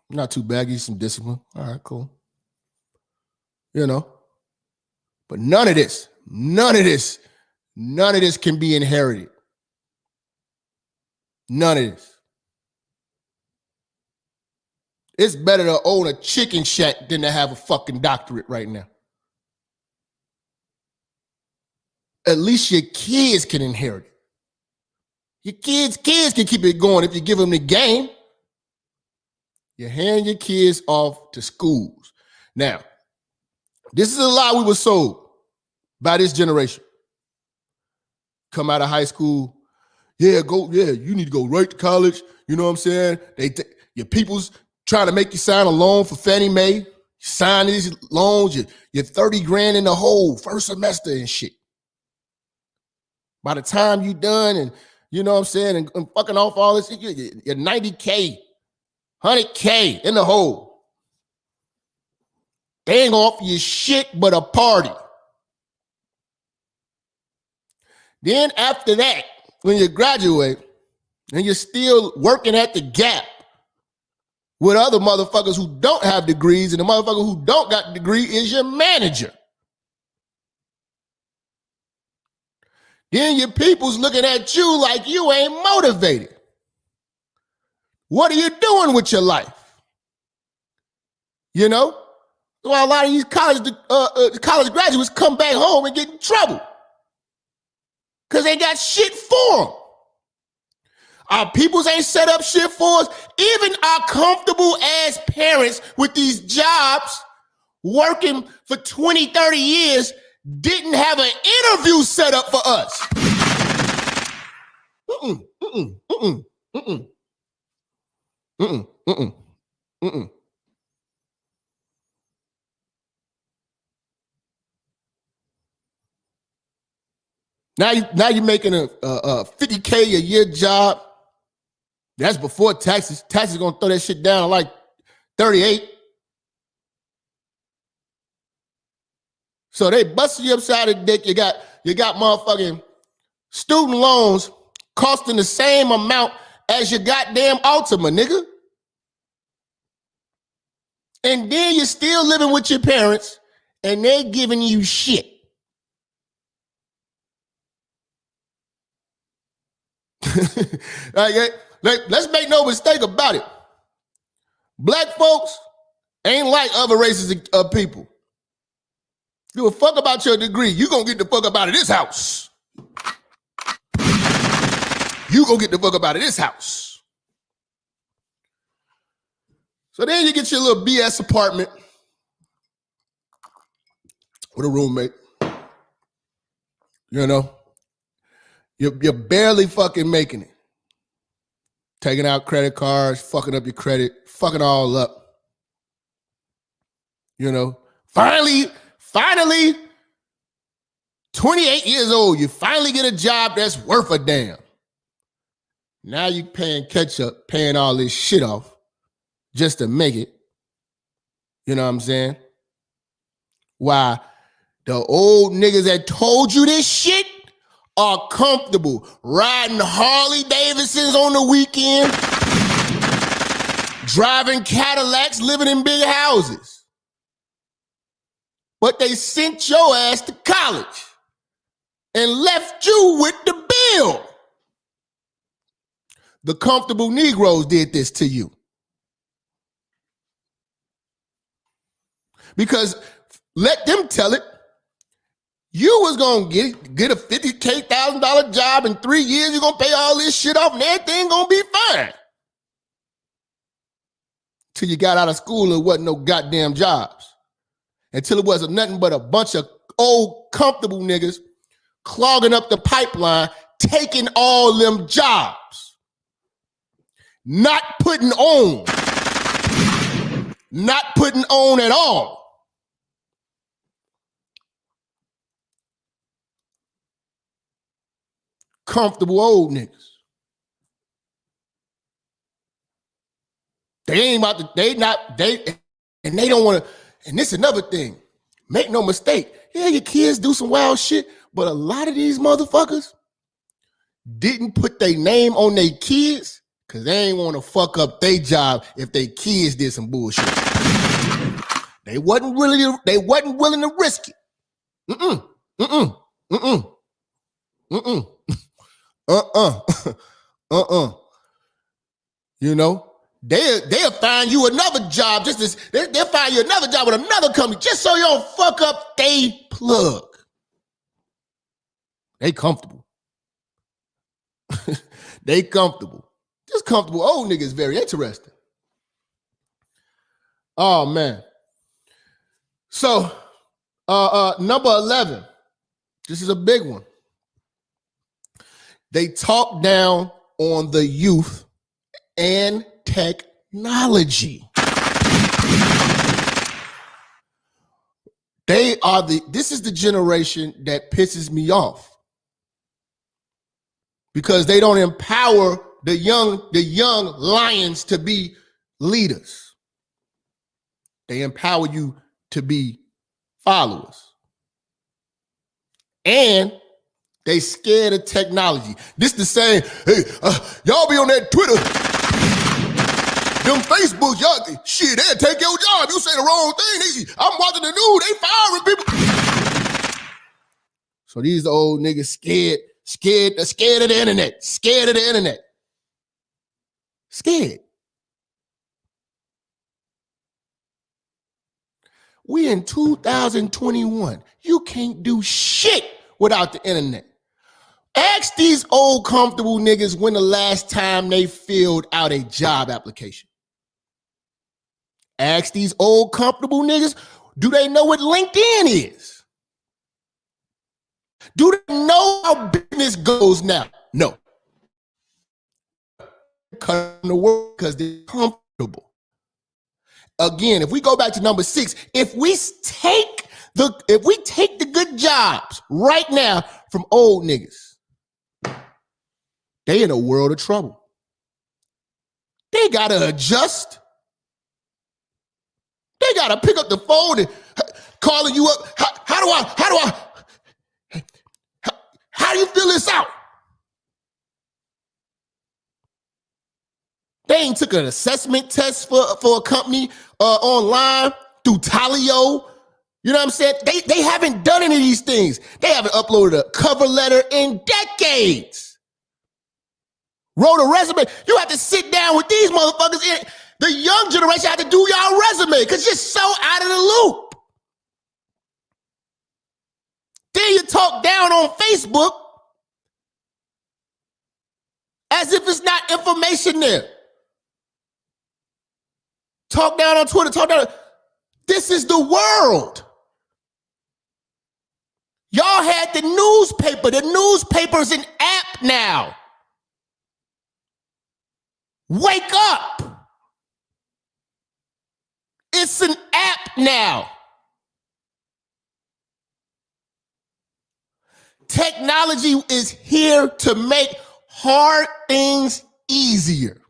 Not too bad. Give you some discipline. All right, cool. You know, but none of this can be inherited. None of this. It's better to own a chicken shack than to have a fucking doctorate right now. At least your kids can inherit it. Your kids can keep it going if you give them the game. You hand your kids off to schools. Now, this is a lie we were sold by this generation. Come out of high school, you need to go right to college. You know what I'm saying? Your people's trying to make you sign a loan for Fannie Mae. You sign these loans, you're 30 grand in the hole first semester and shit. By the time you done and you know what I'm saying, and fucking off all this, you're 90K, 100K in the hole. They ain't gonna offer you shit but a party. Then after that, when you graduate and you're still working at the Gap with other motherfuckers who don't have degrees, and the motherfucker who don't got the degree is your manager. Then your people's looking at you like you ain't motivated. What are you doing with your life? You know? Well, a lot of these college graduates come back home and get in trouble because they got shit for them. Our peoples ain't set up shit for us. Even our comfortable ass parents with these jobs working for 20, 30 years didn't have an interview set up for us. Now you're making a 50K a year job. That's before taxes. Taxes gonna throw that shit down like 38. So they busted you upside the dick. You got motherfucking student loans costing the same amount as your goddamn Altima, nigga. And then you're still living with your parents and they're giving you shit. Let's make no mistake about it. Black folks ain't like other races of people. Give a fuck about your degree. You gonna get the fuck up out of this house. You gonna get the fuck up out of this house. So then you get your little BS apartment with a roommate. You know, you're barely fucking making it. Taking out credit cards, fucking up your credit, fucking all up. You know, finally, 28 years old, you finally get a job that's worth a damn. Now you paying catch up, paying all this shit off just to make it. You know what I'm saying? Why the old niggas that told you this shit are comfortable riding Harley Davidsons on the weekend, driving Cadillacs, living in big houses. But they sent your ass to college and left you with the bill. The comfortable Negroes did this to you. Because let them tell it. You was gonna get a $50,000 job in 3 years. You're gonna pay all this shit off and everything gonna be fine. Till you got out of school and wasn't no goddamn jobs. Until it wasn't nothing but a bunch of old comfortable niggas clogging up the pipeline, taking all them jobs. Not putting on. Not putting on at all. Comfortable old niggas. They ain't about to, they don't want to, and this is another thing. Make no mistake. Yeah, your kids do some wild shit, but a lot of these motherfuckers didn't put their name on their kids Cause they ain't want to fuck up their job if their kids did some bullshit. They wasn't willing to risk it. You know, they'll find you another job they'll find you another job with another company just so you don't fuck up they plug. They comfortable. They comfortable. This comfortable old nigga is very interesting. Oh man. So number 11. This is a big one. They talk down on the youth and technology. This is the generation that pisses me off. Because they don't empower the young lions to be leaders. They empower you to be followers. And they scared of technology. This the same, hey, y'all be on that Twitter, them Facebook, y'all, shit, they'll take your job. You say the wrong thing. I'm watching the news, they firing people. So these old niggas scared of the internet, scared of the internet. Scared. We in 2021. You can't do shit without the internet. Ask these old comfortable niggas when the last time they filled out a job application. Ask these old comfortable niggas, do they know what LinkedIn is? Do they know how business goes now? No. Come to work because they're comfortable. Again, if we go back to number 6, if we take the good jobs right now from old niggas, they in a world of trouble. They gotta adjust. They gotta pick up the phone and calling you up. How do you fill this out? They ain't took an assessment test for a company online through Talio. You know what I'm saying? They haven't done any of these things. They haven't uploaded a cover letter in decades. Wrote a resume. You have to sit down with these motherfuckers. The young generation have to do y'all resume because you're so out of the loop. Then you talk down on Facebook as if it's not information there. Talk down on Twitter, talk down. This is the world. Y'all had the newspaper. The newspaper's an app now. Wake up. It's an app now. Technology is here to make hard things easier.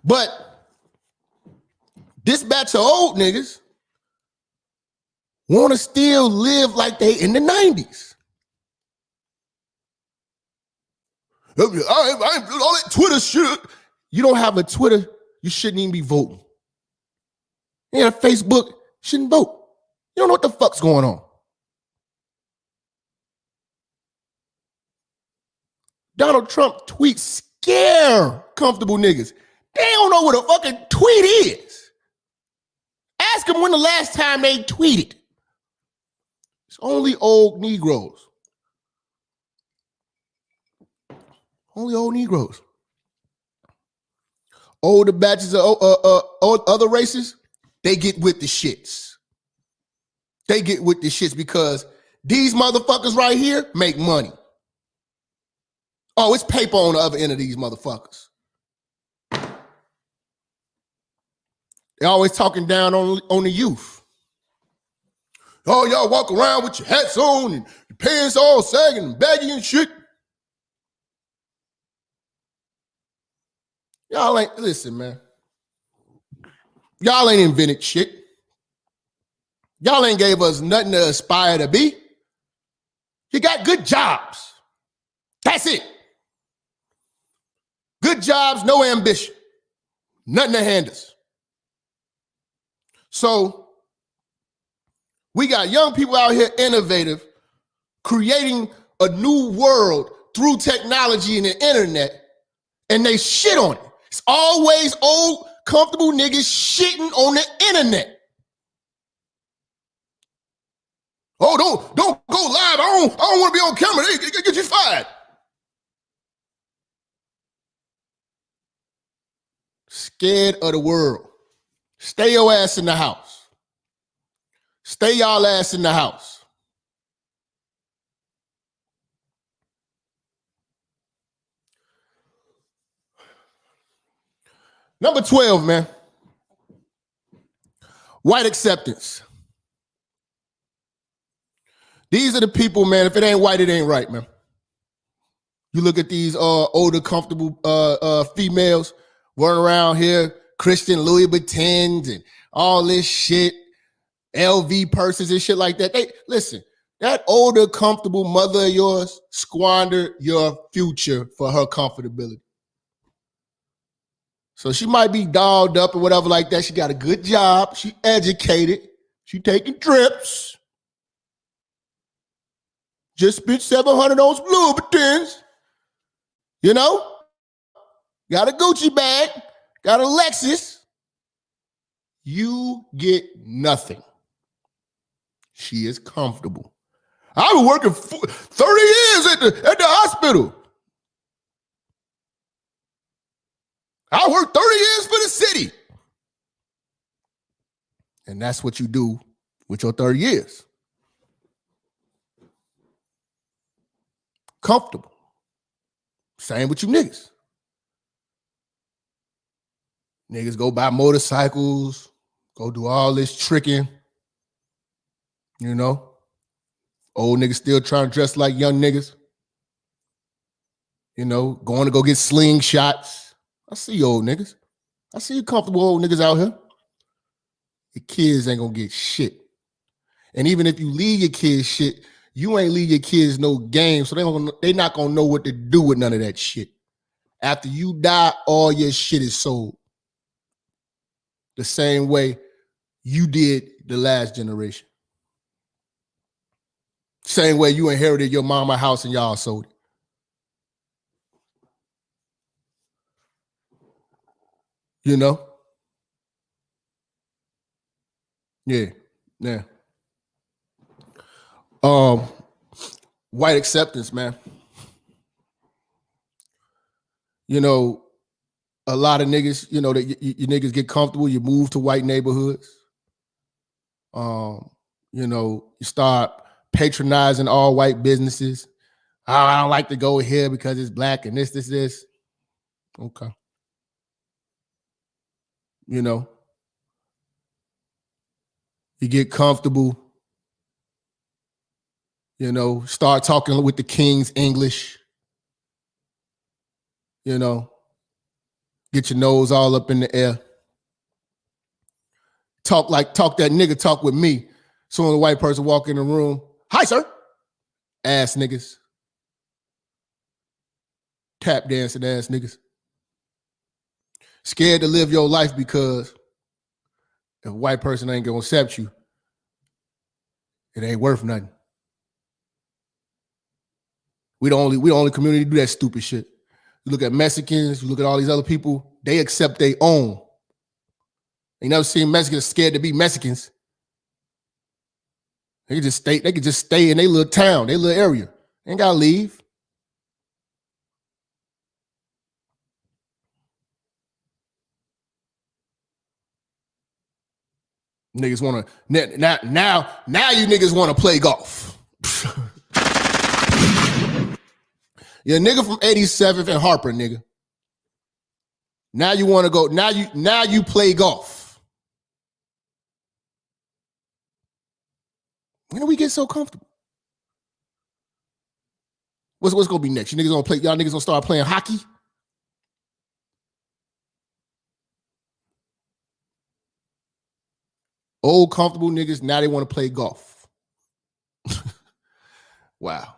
But this batch of old niggas want to still live like they in the 90s. All that Twitter shit. You don't have a Twitter, you shouldn't even be voting. You have a Facebook, shouldn't vote. You don't know what the fuck's going on. Donald Trump tweets scare comfortable niggas. They don't know what a fucking tweet is. Ask them when the last time they tweeted. It's only old Negroes. Only old Negroes. Older batches of other races, they get with the shits. They get with the shits because these motherfuckers right here make money. Oh, it's paper on the other end of these motherfuckers. They're always talking down on the youth. Oh, y'all walk around with your hats on and your pants all sagging and baggy and shit. Y'all ain't, listen, man. Y'all ain't invented shit. Y'all ain't gave us nothing to aspire to be. You got good jobs. That's it. Good jobs, no ambition. Nothing to hand us. So we got young people out here innovative, creating a new world through technology and the internet, and they shit on it. It's always old, comfortable niggas shitting on the internet. Oh, don't go live. I don't want to be on camera. They get you fired. Scared of the world. Stay your ass in the house. Stay y'all ass in the house. Number 12, man. White acceptance. These are the people, man. If it ain't white, it ain't right, man. You look at these older, comfortable females running around here, Christian Louis Vuittons and all this shit, LV purses and shit like that. Listen, that older, comfortable mother of yours squandered your future for her comfortability. So she might be dolled up or whatever like that. She got a good job. She educated. She taking trips. Just spent $700 on those Louboutins. You know? Got a Gucci bag. Got a Lexus. You get nothing. She is comfortable. I've been working 30 years at the hospital. I worked 30 years for the city. And that's what you do with your 30 years. Comfortable. Same with you niggas. Niggas go buy motorcycles, go do all this tricking. You know? Old niggas still trying to dress like young niggas. You know, going to go get slingshots. I see you old niggas. I see you comfortable old niggas out here. Your kids ain't gonna get shit. And even if you leave your kids shit, you ain't leave your kids no game, so they not gonna know what to do with none of that shit. After you die, all your shit is sold. The same way you did the last generation. Same way you inherited your mama house and y'all sold it. You know? Yeah. White acceptance, man. You know, a lot of niggas, you know, that you niggas get comfortable, you move to white neighborhoods. You know, you start patronizing all white businesses. Oh, I don't like to go here because it's black and this. Okay. You know, you get comfortable, you know, start talking with the king's English, you know, get your nose all up in the air. Talk that nigga talk with me. So when a white person walk in the room, hi, sir. Ass niggas. Tap dancing ass niggas. Scared to live your life because if a white person ain't gonna accept you, it ain't worth nothing. We the only community to do that stupid shit. You look at Mexicans, you look at all these other people, they accept their own. You never seen Mexicans scared to be Mexicans. They could just stay in their little town, their little area. Ain't gotta leave. Niggas wanna now you niggas wanna play golf. You're a nigga from 87th and Harper, nigga. Now you wanna go, now you play golf. When do we get so comfortable? What's gonna be next? Y'all niggas gonna start playing hockey? Old comfortable niggas, now they want to play golf. Wow.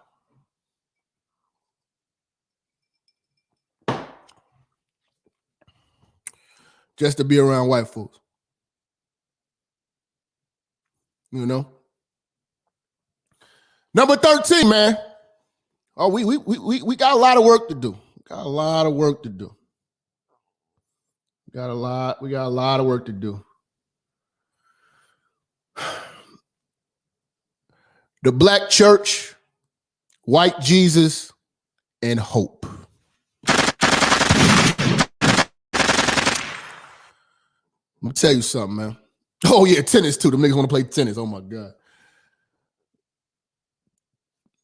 just to be around white folks. You know? Number 13, man. Oh, we got a lot of work to do. Got a lot of work to do. We got a lot of work to do. The black church, white Jesus, and hope. Let me tell you something, man. Oh, yeah, tennis, too. The niggas want to play tennis. Oh, my God.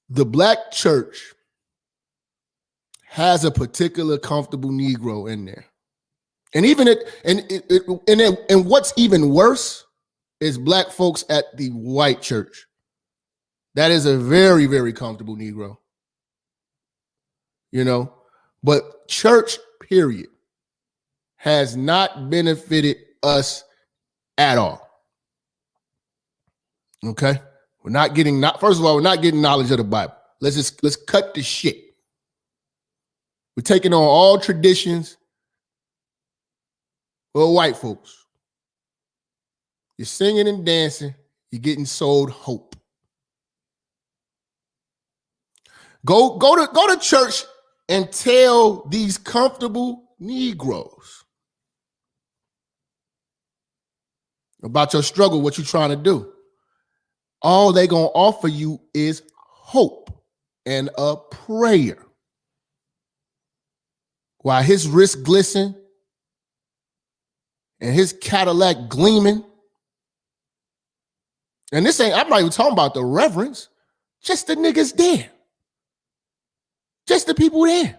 The black church has a particular comfortable Negro in there. And even and what's even worse is black folks at the white church. That is a very, very comfortable Negro. You know, but church, period, has not benefited us at all. Okay? First of all, we're not getting knowledge of the Bible. Let's cut the shit. We're taking on all traditions of white folks. You're singing and dancing, you're getting sold hope. Go to church and tell these comfortable Negroes about your struggle, what you're trying to do. All they gonna offer you is hope and a prayer. While his wrist glisten and his Cadillac gleaming. And I'm not even talking about the reverends, just the niggas there. Just the people there.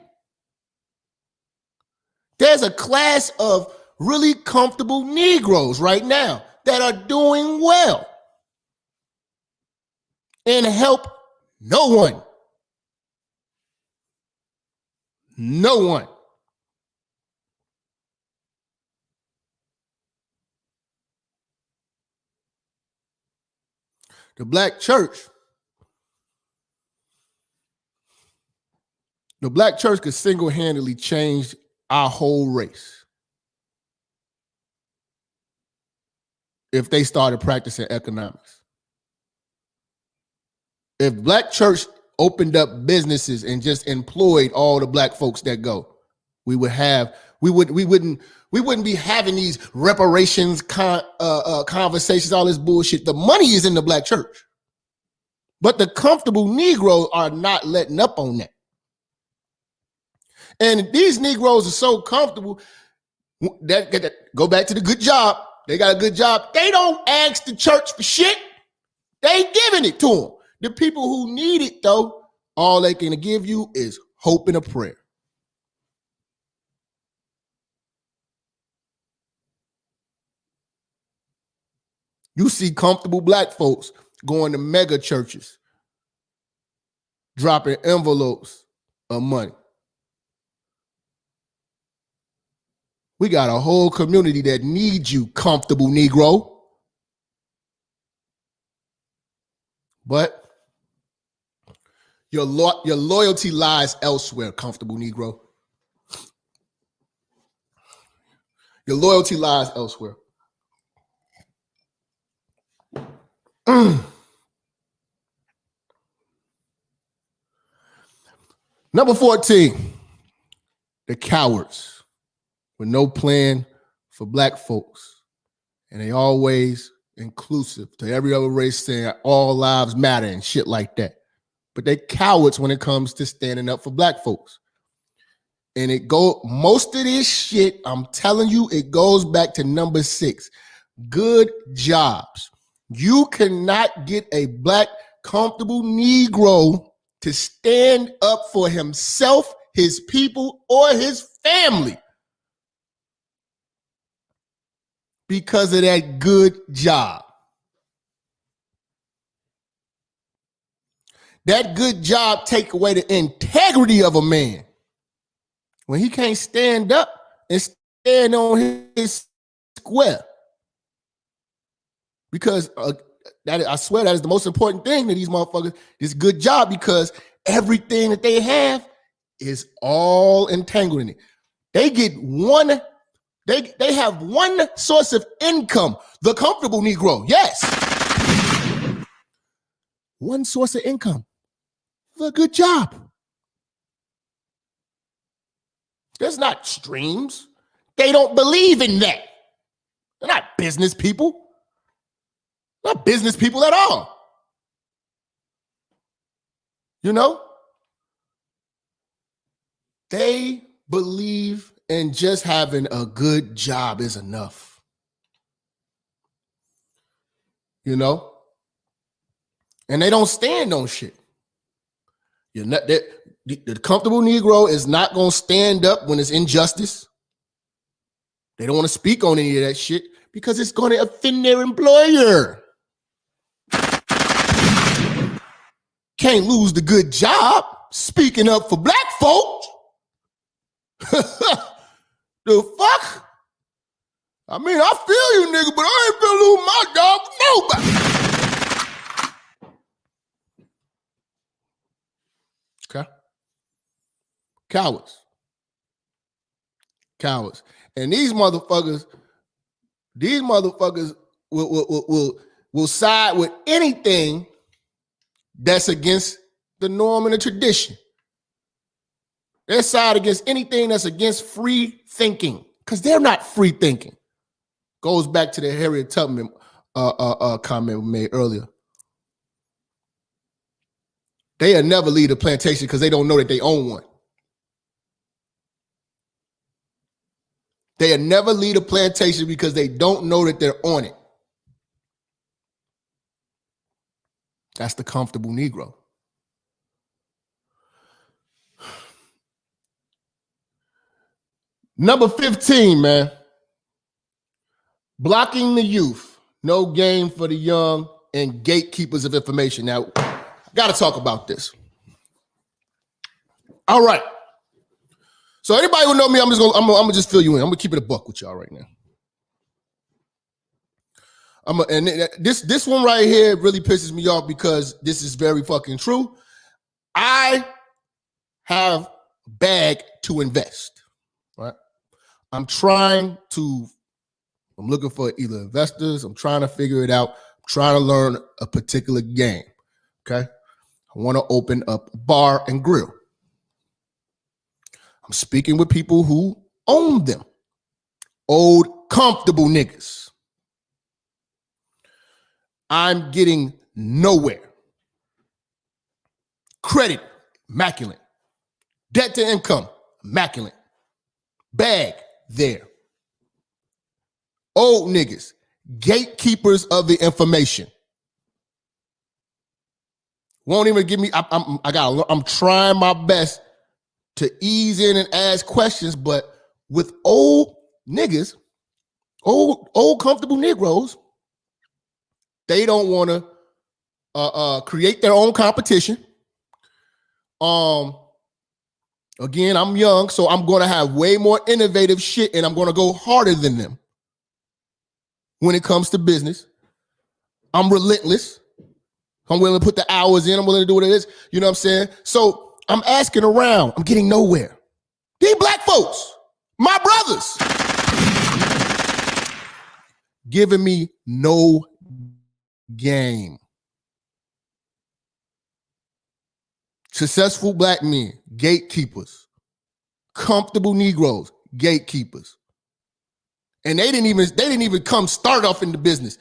There's a class of really comfortable Negroes right now that are doing well and help no one. No one. The black church could single-handedly change our whole race if they started practicing economics. If black church opened up businesses and just employed all the black folks that go, we wouldn't be having these reparations conversations, all this bullshit. The money is in the black church, but the comfortable Negroes are not letting up on that. And these Negroes are so comfortable that go back to the good job. They got a good job. They don't ask the church for shit. They giving it to them. The people who need it, though, all they can give you is hope and a prayer. You see comfortable black folks going to mega churches, dropping envelopes of money. We got a whole community that needs you, comfortable Negro. But your loyalty lies elsewhere, comfortable Negro. Your loyalty lies elsewhere. Number 14, the cowards with no plan for black folks. And they always inclusive to every other race, saying all lives matter and shit like that. But they cowards when it comes to standing up for black folks. And most of this shit, I'm telling you, it goes back to number 6, good jobs. You cannot get a black comfortable Negro to stand up for himself, his people, or his family because of that good job. That good job take away the integrity of a man when he can't stand up and stand on his square. Because I swear that is the most important thing to these motherfuckers, this good job, because everything that they have is all entangled in it. They get They have one source of income, the comfortable Negro. Yes. One source of income. The good job. There's not streams. They don't believe in that. They're not business people. Not business people at all. You know? They believe in just having a good job is enough. You know? And they don't stand on shit. You're not, the comfortable Negro is not going to stand up when it's injustice. They don't want to speak on any of that shit because it's going to offend their employer. Can't lose the good job speaking up for black folks. The fuck? I mean, I feel you, nigga, but I ain't finna lose my job for nobody. Okay. Cowards. And these motherfuckers will side with anything that's against the norm and the tradition. They side against anything that's against free thinking because they're not free thinking. Goes back to the Harriet Tubman comment we made earlier. They'll never leave a plantation because they don't know that they own one. They'll never leave a plantation because they don't know that they're on it. That's the comfortable Negro. Number 15, man. Blocking the youth. No game for the young and gatekeepers of information. Now, I got to talk about this. All right. So anybody who know me, I'm gonna just fill you in. I'm gonna keep it a buck with y'all right now. This one right here really pisses me off because this is very fucking true. I have a bag to invest, right? I'm looking for either investors. I'm trying to figure it out. I'm trying to learn a particular game, okay? I want to open up a bar and grill. I'm speaking with people who own them. Old comfortable niggas. I'm getting nowhere. Credit, immaculate. Debt to income, immaculate. Bag, there. Old niggas, gatekeepers of the information. Won't even give me, I'm trying my best to ease in and ask questions, but with old niggas, old comfortable Negroes, they don't want to create their own competition. Again, I'm young, so I'm going to have way more innovative shit, and I'm going to go harder than them when it comes to business. I'm relentless. I'm willing to put the hours in. I'm willing to do what it is. You know what I'm saying? So I'm asking around. I'm getting nowhere. These black folks, my brothers, giving me no game. Successful black men, gatekeepers. Comfortable Negroes, gatekeepers. And they didn't even come start off in the business.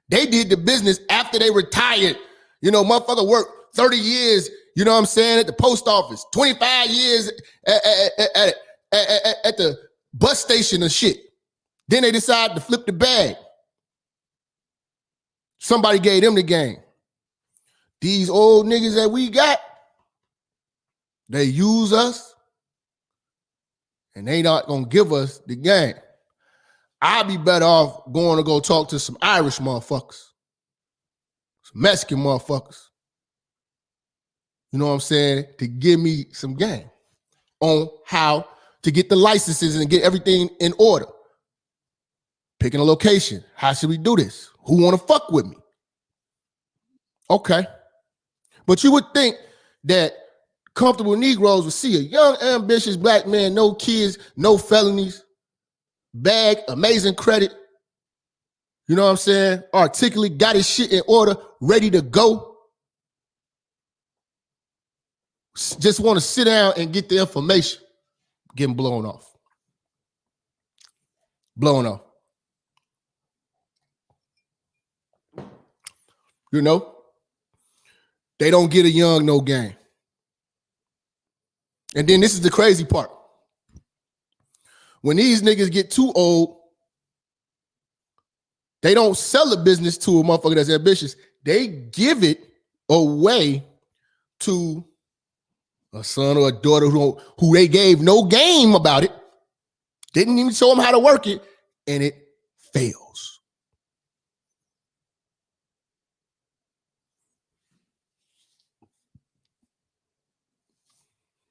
They did the business after they retired. You know, motherfucker worked 30 years, you know what I'm saying, at the post office, 25 years at the bus station and shit. Then they decided to flip the bag. Somebody gave them the game. These old niggas that we got, they use us, and they not gonna give us the game. I'd be better off going to go talk to some Irish motherfuckers, some Mexican motherfuckers. You know what I'm saying? To give me some game on how to get the licenses and get everything in order. Picking a location. How should we do this? Who want to fuck with me? Okay. But you would think that comfortable Negroes would see a young, ambitious black man, no kids, no felonies, bag, amazing credit. You know what I'm saying? Articulate, got his shit in order, ready to go. Just want to sit down and get the information. Getting blown off. Blown off. You know? They don't get a young no game. And then this is the crazy part. When these niggas get too old, they don't sell the business to a motherfucker that's ambitious. They give it away to a son or a daughter who they gave no game about it, didn't even show them how to work it, and it fails.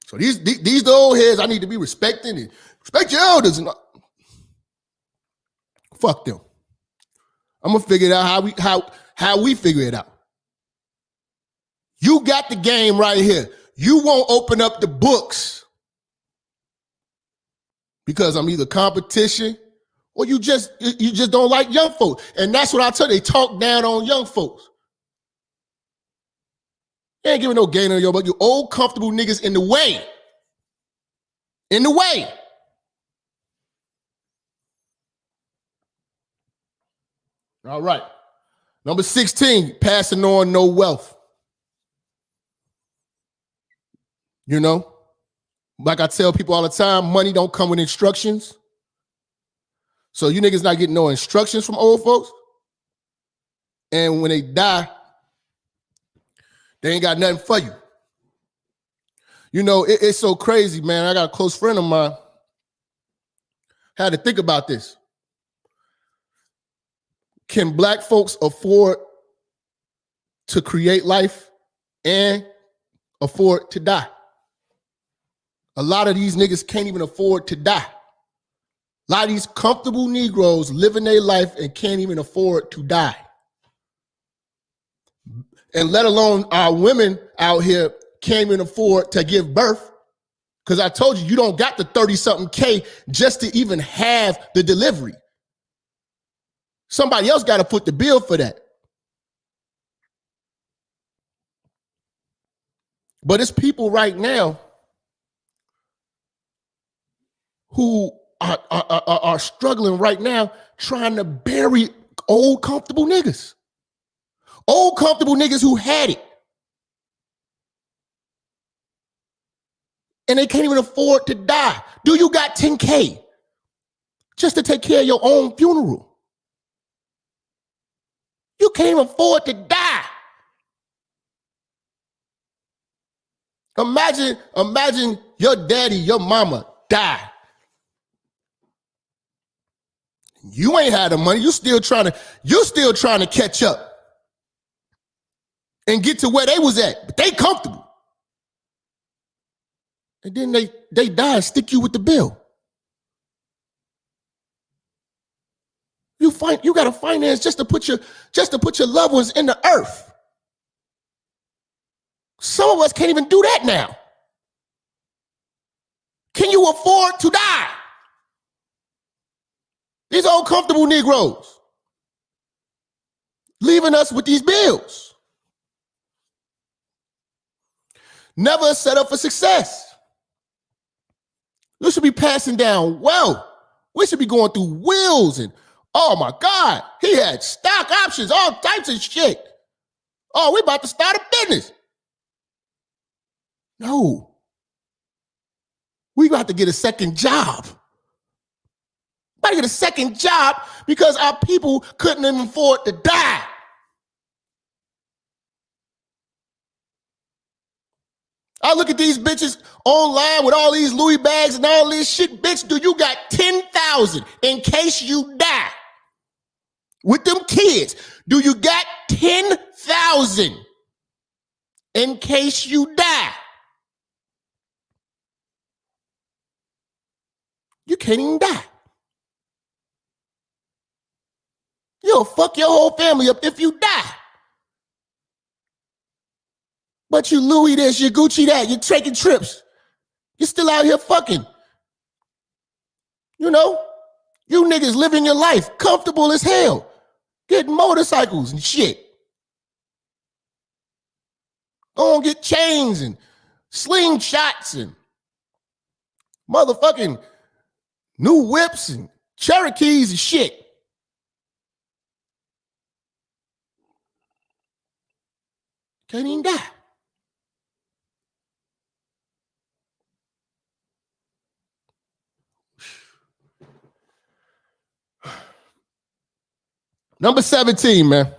So these the old heads I need to be respecting and respect your elders and fuck them. I'm gonna figure it out how we figure it out. You got the game right here. You won't open up the books because I'm either competition or you just don't like young folks. And that's what I tell you. They talk down on young folks. They ain't giving no gain on you, but you old comfortable niggas in the way. In the way. All right. Number 16, passing on no wealth. You know, like I tell people all the time, money don't come with instructions. So you niggas not getting no instructions from old folks. And when they die, they ain't got nothing for you. You know, it's so crazy, man. I got a close friend of mine. Had to think about this. Can black folks afford to create life and afford to die? A lot of these niggas can't even afford to die. A lot of these comfortable Negroes living their life and can't even afford to die. And let alone our women out here can't even afford to give birth. Because I told you, you don't got the 30-something K just to even have the delivery. Somebody else got to put the bill for that. But it's people right now who are struggling right now trying to bury old comfortable niggas. Old comfortable niggas who had it. And they can't even afford to die. Do you got 10K just to take care of your own funeral? You can't even afford to die. Imagine your daddy, your mama die. You ain't had the money. You still trying to catch up and get to where they was at. But they comfortable. And then they die and stick you with the bill. You got to finance just to put your loved ones in the earth. Some of us can't even do that now. Can you afford to die? These old comfortable Negroes leaving us with these bills. Never set up for success. We should be passing down wealth. We should be going through wills and, oh my God, he had stock options, all types of shit. Oh, we about to start a business. No. We about to get a second job. About to get a second job because our people couldn't even afford to die. I look at these bitches online with all these Louis bags and all this shit. Bitch, do you got 10,000 in case you die? With them kids, do you got 10,000 in case you die? You can't even die. You'll fuck your whole family up if you die. But you Louis this, you Gucci that, you're taking trips. You're still out here fucking. You know, You niggas living your life comfortable as hell, getting motorcycles and shit. Go and get chains and slingshots and motherfucking new whips and Cherokees and shit. Can't even die. Number 17, man.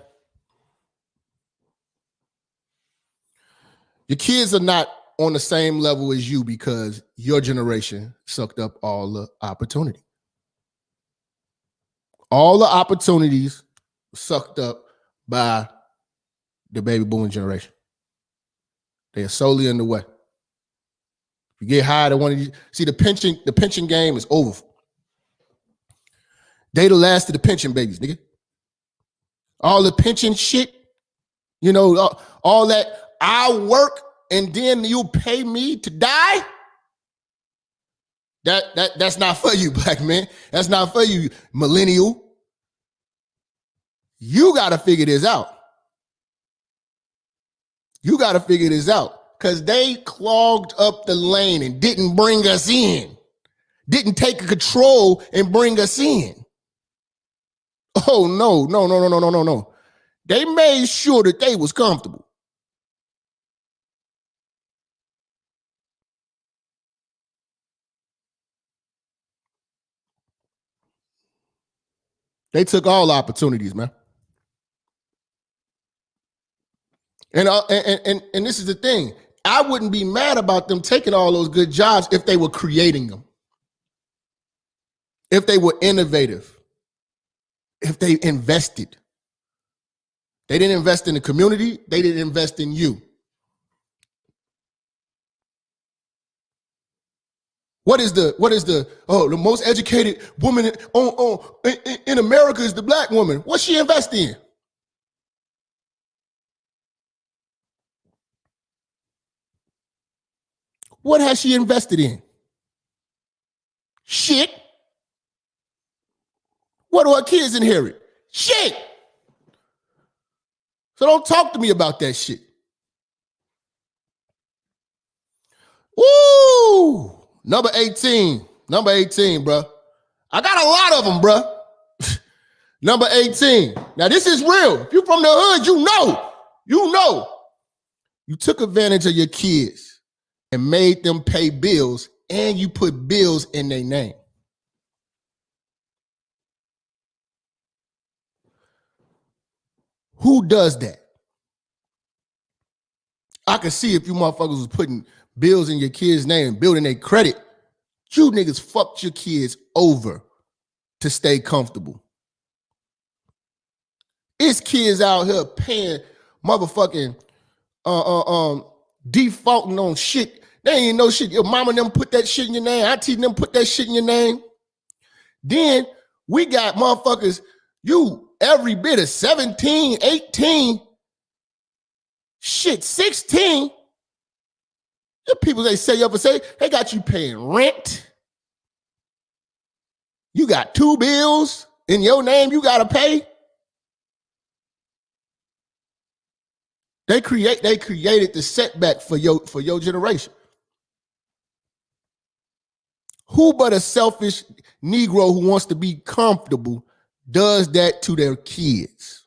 Your kids are not on the same level as you because your generation sucked up all the opportunity. All the opportunities sucked up by the baby boom generation. They are solely in the way. If you get hired at one of these, see the pension game is over. They the last of the pension babies, nigga. All the pension shit, you know, all that I work and then you pay me to die. That's not for you, black man. That's not for you, millennial. You got to figure this out. You got to figure this out because they clogged up the lane and didn't bring us in. Didn't take control and bring us in. Oh, no. They made sure that they was comfortable. They took all opportunities, man. And this is the thing. I wouldn't be mad about them taking all those good jobs if they were creating them. If they were innovative. If they invested. They didn't invest in the community. They didn't invest in you. What is the most educated woman in America is the black woman. What's she invest in? What has she invested in? Shit. What do her kids inherit? Shit. So don't talk to me about that shit. Woo! Number 18, bro. I got a lot of them, bro. Number 18. Now, this is real. If you're from the hood, you know. You took advantage of your kids and made them pay bills, and you put bills in their name. Who does that? I can see if you motherfuckers was putting bills in your kids' name and building their credit, you niggas fucked your kids over to stay comfortable. It's kids out here paying motherfucking defaulting on shit. They ain't no shit. Your mama and them put that shit in your name. Auntie and them put that shit in your name. Then we got motherfuckers, you every bit of 17, 18, shit, 16. The people they say up and say, they got you paying rent. You got 2 bills in your name you gotta pay. They created the setback for your generation. Who but a selfish Negro who wants to be comfortable does that to their kids?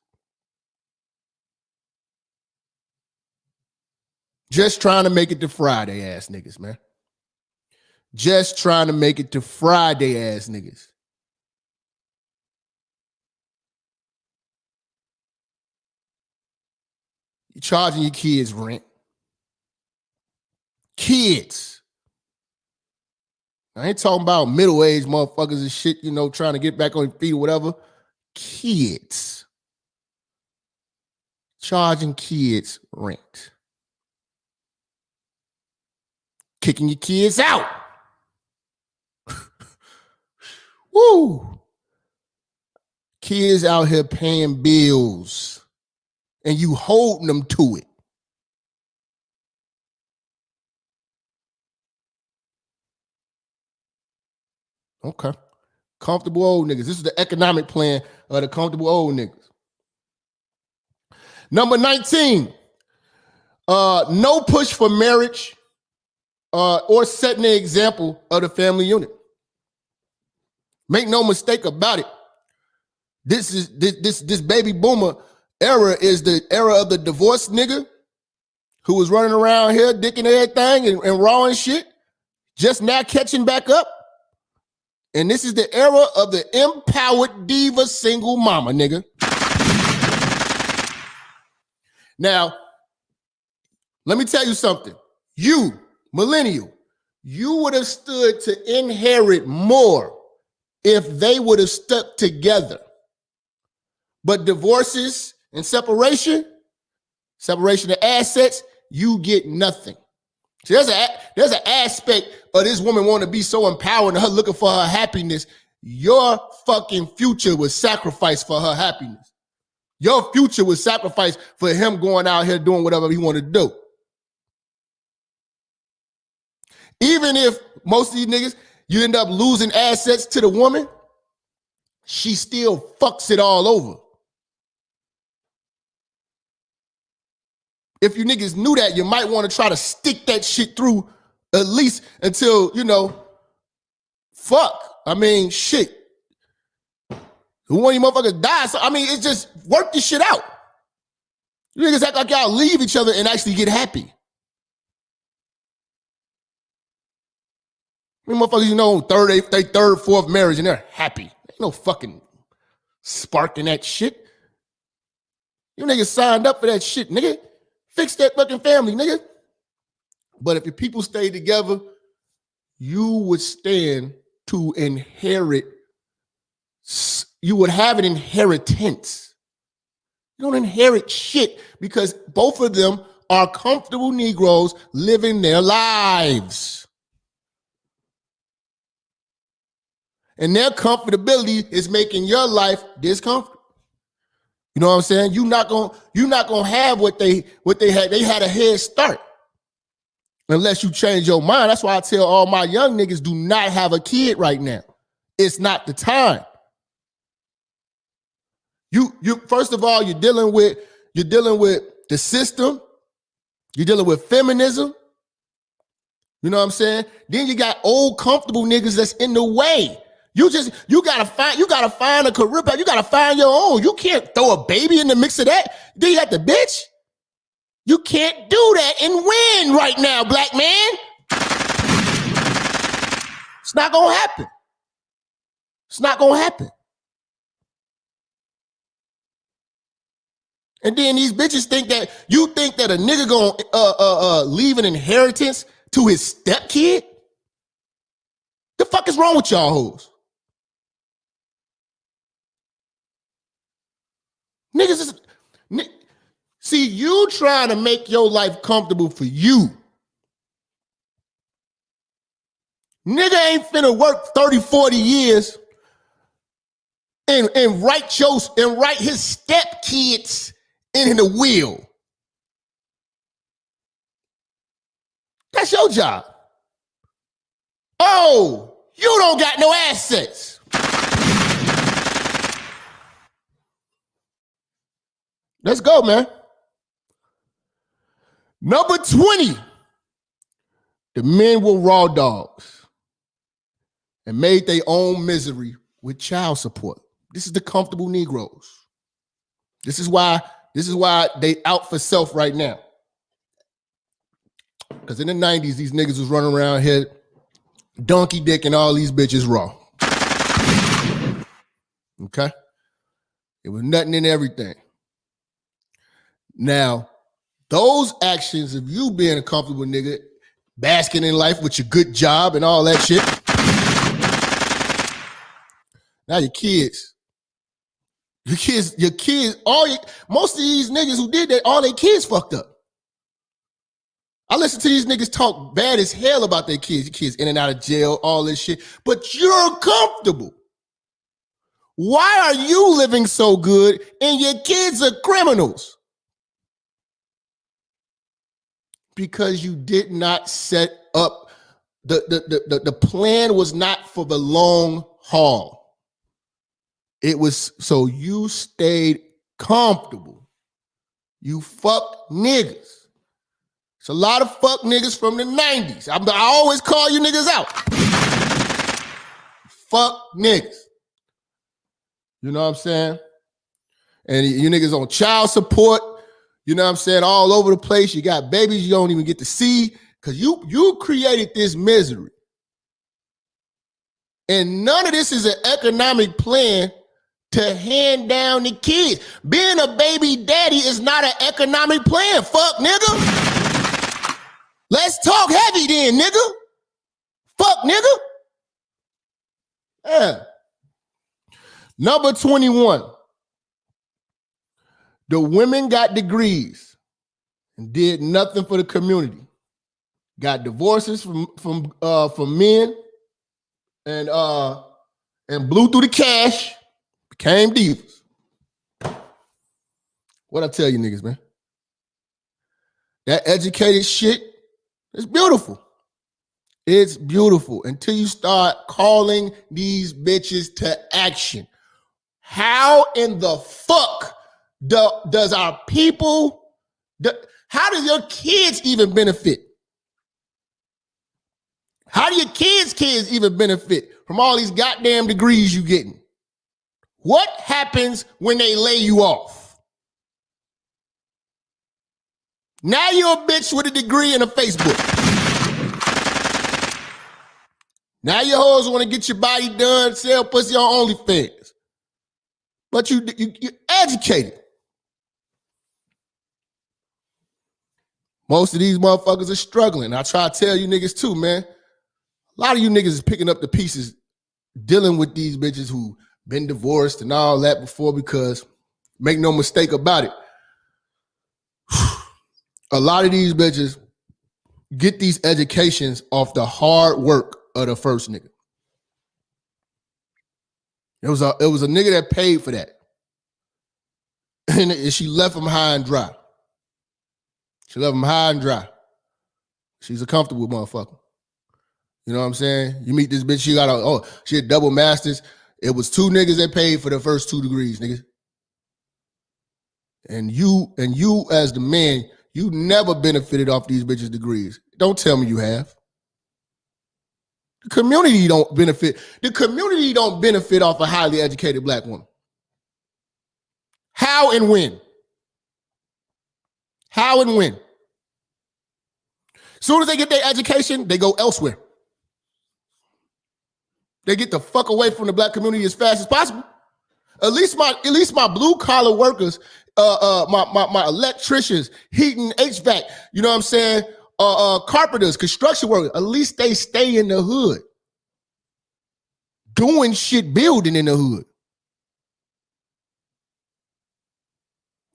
Just trying to make it to Friday ass niggas, man. Just trying to make it to Friday ass niggas. You're charging your kids rent. Kids. I ain't talking about middle-aged motherfuckers and shit, you know, trying to get back on your feet or whatever. Kids. Charging kids rent. Kicking your kids out. Woo. Kids out here paying bills and you holding them to it. Okay. Comfortable old niggas. This is the economic plan of the comfortable old niggas. Number 19, no push for marriage or setting the example of the family unit. Make no mistake about it. This baby boomer era is the era of the divorced nigga who was running around here dicking everything and raw and shit, just now catching back up. And this is the era of the empowered diva single mama, nigga. Now, let me tell you something. You, millennial, you would have stood to inherit more if they would have stuck together. But divorces and separation of assets, you get nothing. See, there's an aspect of this woman wanting to be so empowered and her looking for her happiness. Your fucking future was sacrificed for her happiness. Your future was sacrificed for him going out here doing whatever he wanted to do. Even if most of these niggas, you end up losing assets to the woman, she still fucks it all over. If you niggas knew that, you might want to try to stick that shit through at least until, fuck. I mean, shit. Who want you motherfuckers die? So, I mean, it's just work this shit out. You niggas act like y'all leave each other and actually get happy. I mean, motherfuckers, they third, fourth marriage and they're happy. Ain't no fucking spark in that shit. You niggas signed up for that shit, nigga. Fix that fucking family, nigga. But if your people stay together, you would stand to inherit. You would have an inheritance. You don't inherit shit because both of them are comfortable Negroes living their lives. And their comfortability is making your life discomfortable. You know what I'm saying? You're not gonna have what they had. They had a head start. Unless you change your mind. That's why I tell all my young niggas, do not have a kid right now. It's not the time. You first of all, you're dealing with the system. You're dealing with feminism. You know what I'm saying? Then you got old comfortable niggas that's in the way. You gotta find a career path. You gotta find your own. You can't throw a baby in the mix of that. Then you got the bitch. You can't do that and win right now, black man. It's not gonna happen. It's not gonna happen. And then these bitches think that a nigga gonna leave an inheritance to his stepkid? The fuck is wrong with y'all hoes? See, you trying to make your life comfortable for you. Nigga ain't finna work 30, 40 years and write his stepkids in the will. That's your job. Oh, you don't got no assets. Let's go, man. Number 20. The men were raw dogs and made their own misery with child support. This is the comfortable Negroes. This is why they out for self right now. Because in the 90s, these niggas was running around here donkey dick and all these bitches raw. Okay? It was nothing in everything. Now, those actions of you being a comfortable nigga, basking in life with your good job and all that shit. Now most of these niggas who did that, all their kids fucked up. I listen to these niggas talk bad as hell about their kids. Your kids in and out of jail, all this shit. But you're comfortable. Why are you living so good and your kids are criminals? Because you did not set up, the plan was not for the long haul. It was so you stayed comfortable. You fuck niggas. It's a lot of fuck niggas from the 90s. I always call you niggas out. Fuck niggas. You know what I'm saying? And you niggas on child support, you know what I'm saying, all over the place. You got babies you don't even get to see because you created this misery. And none of this is an economic plan to hand down the kids. Being a baby daddy is not an economic plan, fuck nigga. Let's talk heavy then, nigga. Fuck nigga. Yeah. Number 21. The women got degrees and did nothing for the community. Got divorces from men and blew through the cash, became divas. What I tell you niggas, man? That educated shit is beautiful. It's beautiful until you start calling these bitches to action. How in the fuck does our people, how does your kids even benefit? How do your kids even benefit from all these goddamn degrees you getting? What happens when they lay you off? Now you're a bitch with a degree and a Facebook. Now your hoes want to get your body done, sell pussy on OnlyFans. But you educated. Most of these motherfuckers are struggling. I try to tell you niggas too, man. A lot of you niggas is picking up the pieces, dealing with these bitches who been divorced and all that before, because make no mistake about it, a lot of these bitches get these educations off the hard work of the first nigga. It was a nigga that paid for that. And she left him high and dry. She left him high and dry. She's a comfortable motherfucker. You know what I'm saying? You meet this bitch, she had double masters. It was two niggas that paid for the first 2 degrees, niggas. And you as the man, you never benefited off these bitches' degrees. Don't tell me you have. The community don't benefit. The community don't benefit off a highly educated black woman. How and when? How and when? As soon as they get their education, they go elsewhere. They get the fuck away from the black community as fast as possible. At least my blue collar workers, my electricians, heating, HVAC, you know what I'm saying? Carpenters, construction workers, at least they stay in the hood. Doing shit, building in the hood.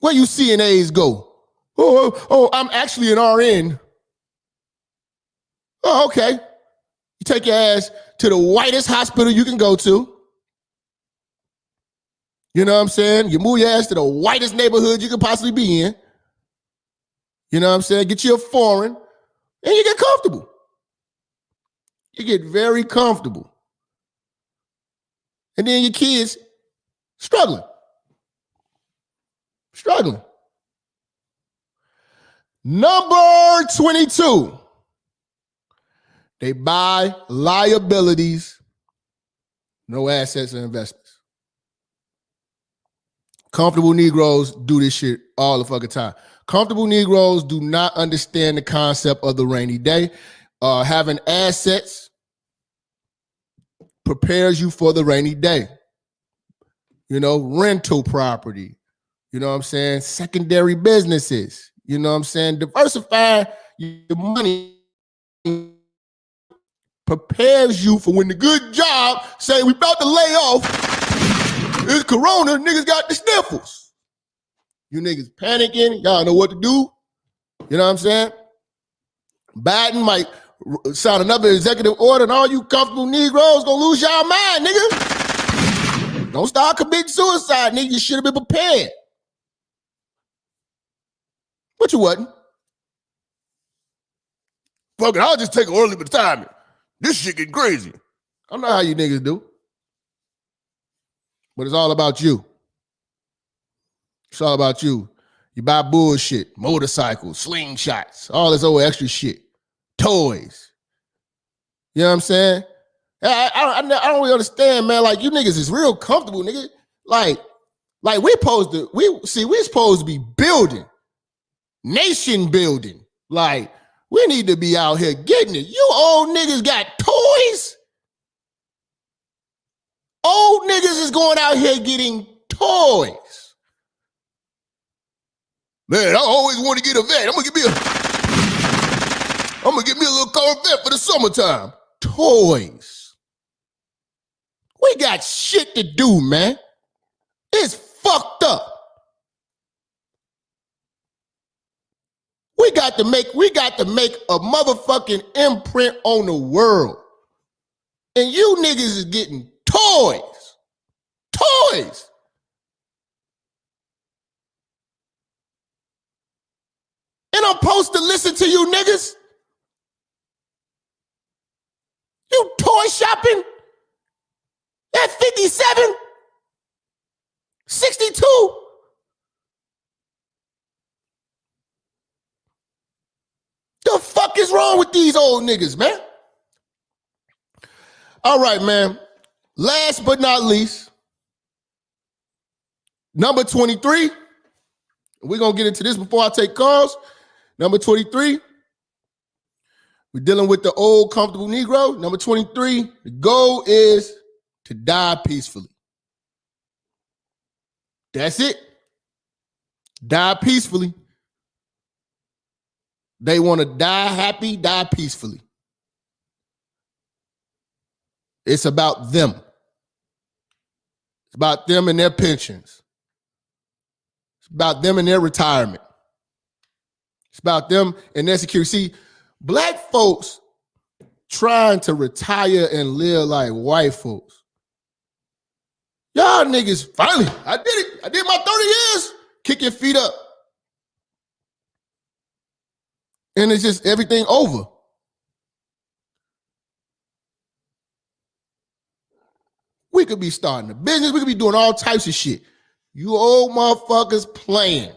Where you CNAs go? Oh, I'm actually an RN. Oh, okay. You take your ass to the whitest hospital you can go to. You know what I'm saying? You move your ass to the whitest neighborhood you could possibly be in. You know what I'm saying? Get you a foreign and you get comfortable. You get very comfortable. And then your kids struggling. Number 22. They buy liabilities, no assets and investments. Comfortable Negroes do this shit all the fucking time. Comfortable Negroes do not understand the concept of the rainy day. Having assets prepares you for the rainy day. You know, rental property. You know what I'm saying? Secondary businesses. You know what I'm saying? Diversify your money prepares you for when the good job say we about to lay off. It's corona, niggas got the sniffles. You niggas panicking, y'all know what to do. You know what I'm saying? Biden might sign another executive order and all you comfortable Negroes gonna lose y'all mind, nigga. Don't start committing suicide, nigga. You should have been prepared. But you wasn't. Fuck it, I'll just take early retirement. This shit getting crazy. I don't know how you niggas do. But it's all about you. It's all about you. You buy bullshit, motorcycles, slingshots, all this old extra shit, toys. You know what I'm saying? I don't really understand, man. Like, you niggas is real comfortable, nigga. Like we're supposed to be building, nation building. Like, we need to be out here getting it. You old niggas got toys? Old niggas is going out here getting toys. Man, I always want to get a vet. I'm gonna get me a little Corvette for the summertime. Toys. We got shit to do, man. It's fucked up. We got to make a motherfucking imprint on the world. And you niggas is getting toys. Toys. And I'm supposed to listen to you niggas? You toy shopping at 57? 62? The fuck is wrong with these old niggas, man? All right, man. Last but not least, number 23. We're going to get into this before I take calls. Number 23, we're dealing with the old comfortable Negro. Number 23, the goal is to die peacefully. That's it. Die peacefully. They want to die happy, die peacefully. It's about them. It's about them and their pensions. It's about them and their retirement. It's about them and their security. See, black folks trying to retire and live like white folks. Y'all niggas, finally, I did it. I did my 30 years. Kick your feet up. And it's just everything over. We could be starting a business. We could be doing all types of shit. You old motherfuckers playing.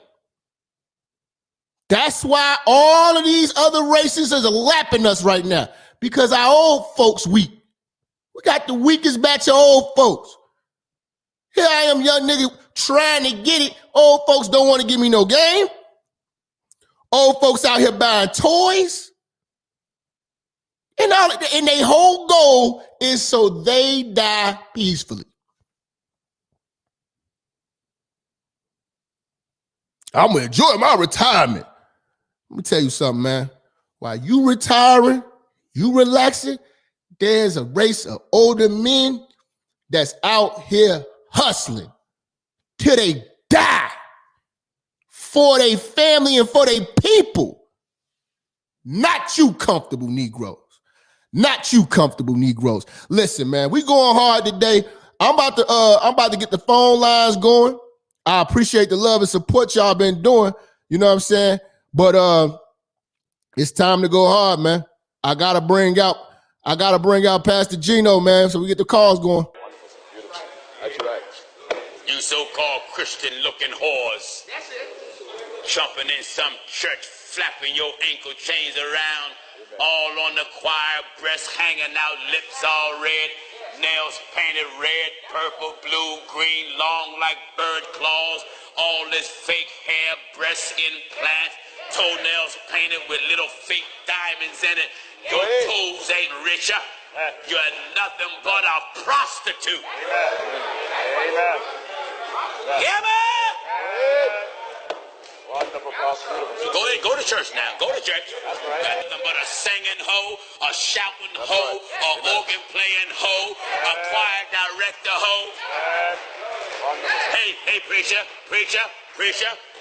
That's why all of these other races are lapping us right now. Because our old folks weak. We got the weakest batch of old folks. Here I am, young nigga, trying to get it. Old folks don't want to give me no game. Old folks out here buying toys. And their whole goal is so they die peacefully. I'm going to enjoy my retirement. Let me tell you something, man. While you retiring, you relaxing, there's a race of older men that's out here hustling till they die for their family and for their people. Not you comfortable Negroes. Not you comfortable Negroes. Listen, man, we going hard today. I'm about to get the phone lines going. I appreciate the love and support y'all been doing. You know what I'm saying? But it's time to go hard, man. I gotta bring out Pastor Gino, man, so we get the calls going. That's right. You so-called Christian-looking whores. That's it. Jumping in some church, flapping your ankle chains around, all on the choir, breasts hanging out, lips all red, nails painted red, purple, blue, green, long like bird claws, all this fake hair, breast implants, toenails painted with little fake diamonds in it. Your toes ain't richer. You're nothing but a prostitute. Amen. Yeah, man. Wonderful prostitute. Go to church now. Go to church. That's right. Nothing but a singing hoe, a shouting hoe, a organ playing hoe, a choir director hoe. Hey, preacher.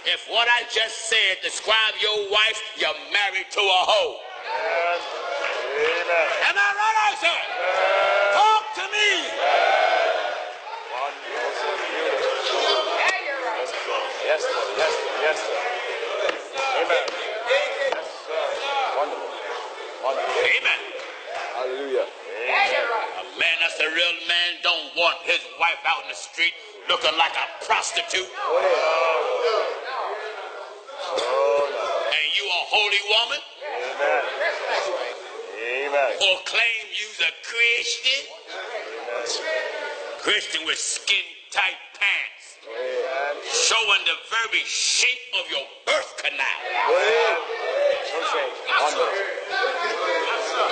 If what I just said describe your wife, you're married to a hoe. Amen. Am I right, sir? Talk to me. Yes, sir. Amen. Yes, sir. Wonderful. Amen. Hallelujah. A man that's real man don't want his wife out in the street looking like a prostitute. And you a holy woman? Amen. Amen. Or claim you's a Christian? Christian with skin-tight pants. Showing the very shape of your birth canal.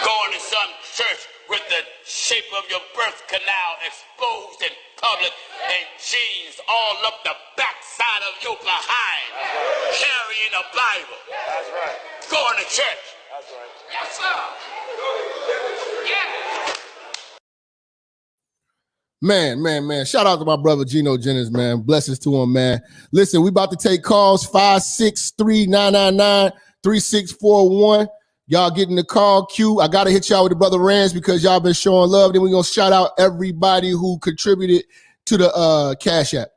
Going to some church with the shape of your birth canal exposed in public and jeans all up the backside of your behind. Carrying a Bible. That's right. Going to church. That's right. Yes, sir. Yeah. Man. Shout out to my brother Gino Jennings, man. Blessings to him, man. Listen, we about to take calls 563-999-3641. Y'all getting the call queue. I got to hit y'all with the brother Rands because y'all been showing love. Then we're going to shout out everybody who contributed to the Cash App.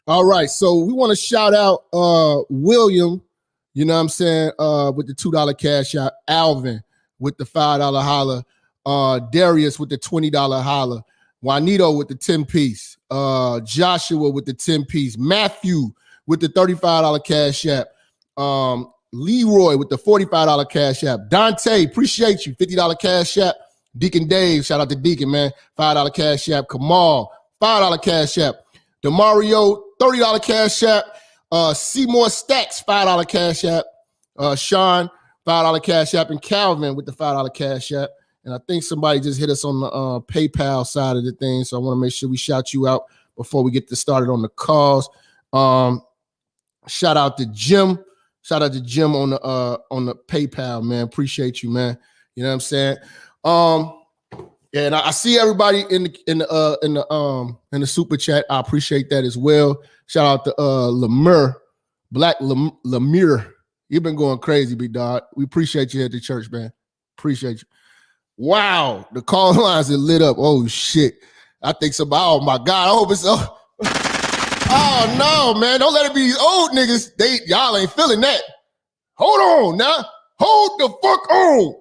All right, so we want to shout out William, you know what I'm saying, with the $2 cash out, Alvin with the $5 holler, Darius with the $20 holler, Juanito with the 10-piece, Joshua with the 10-piece, Matthew with the $35 cash app, Leroy with the $45 cash app, Dante, appreciate you, $50 cash app, Deacon Dave, shout out to Deacon, man, $5 cash app, Kamal, $5 cash app, DeMario, $30 cash app, Seymour Stacks, $5 cash app, Sean, $5 cash app, and Calvin with the $5 cash app. And I think somebody just hit us on the PayPal side of the thing, so I want to make sure we shout you out before we get started on the calls. Shout out to Jim. Shout out to Jim on the PayPal, man. Appreciate you, man. You know what I'm saying? Yeah, and I see everybody in the super chat. I appreciate that as well. Shout out to Lemur, Black Lemur. You've been going crazy, big dog. We appreciate you at the church, man. Appreciate you. Wow, the call lines are lit up. Oh shit! I think somebody. Oh my god! I hope it's. Oh no, man! Don't let it be these old niggas. Y'all ain't feeling that. Hold on now. Hold the fuck on.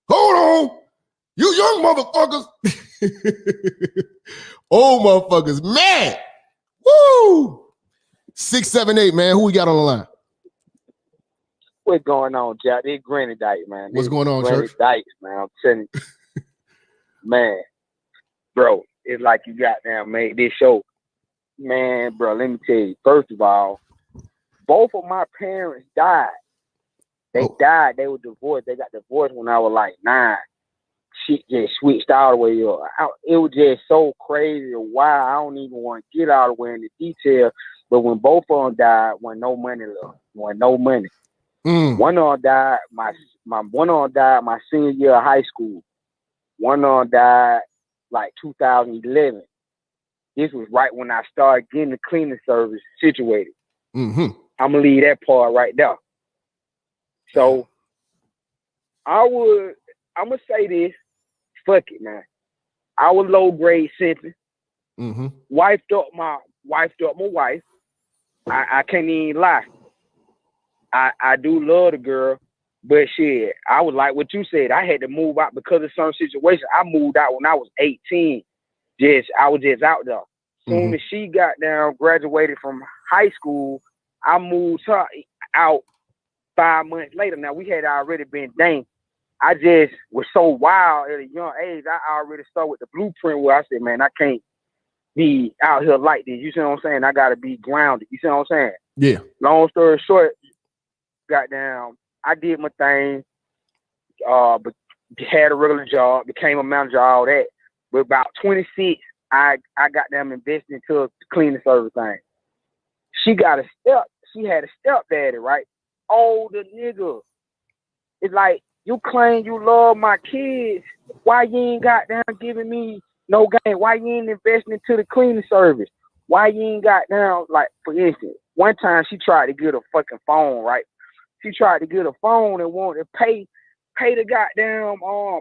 Hold on. You young motherfuckers. Old motherfuckers, man. Woo! 678, man. Who we got on the line? What's going on, Jack? This Granny Dyke, man. What's going on, Granny Church? Dyke, man. I'm telling you. Man, bro, it's like you goddamn made this show. Man, bro, let me tell you. First of all, both of my parents died. They died. They were divorced. They got divorced when I was like 9. Shit just switched all the way up. It was just so crazy and wild. I don't even want to get all the way into detail. But when both of them died, wasn't no money left. Wasn't no money. One of them died. One of them died my senior year of high school. One of them died like 2011. This was right when I started getting the cleaning service situated. I'm gonna leave that part right there. So I'm gonna say this. Fuck it, man. I was low grade simping. Wifed up my wife. I can't even lie. I do love the girl, but shit, I was like what you said. I had to move out because of some situation. I moved out when I was 18. I was just out there. Soon as she got down, graduated from high school, I moved her out 5 months later. Now we had already been dating. I just was so wild at a young age. I already started with the blueprint where I said, man, I can't be out here like this. You see what I'm saying? I got to be grounded. You see what I'm saying? Yeah. Long story short, goddamn, I did my thing, but had a regular job, became a manager, all that. But about 26, I got them invested into a cleaning service thing. She had a stepdaddy, right? Older nigga. It's like, you claim you love my kids. Why you ain't got down giving me no game? Why you ain't investing into the cleaning service? Why you ain't got down, like, for instance, one time she tried to get a fucking phone, right? She tried to get a phone and wanted to pay the goddamn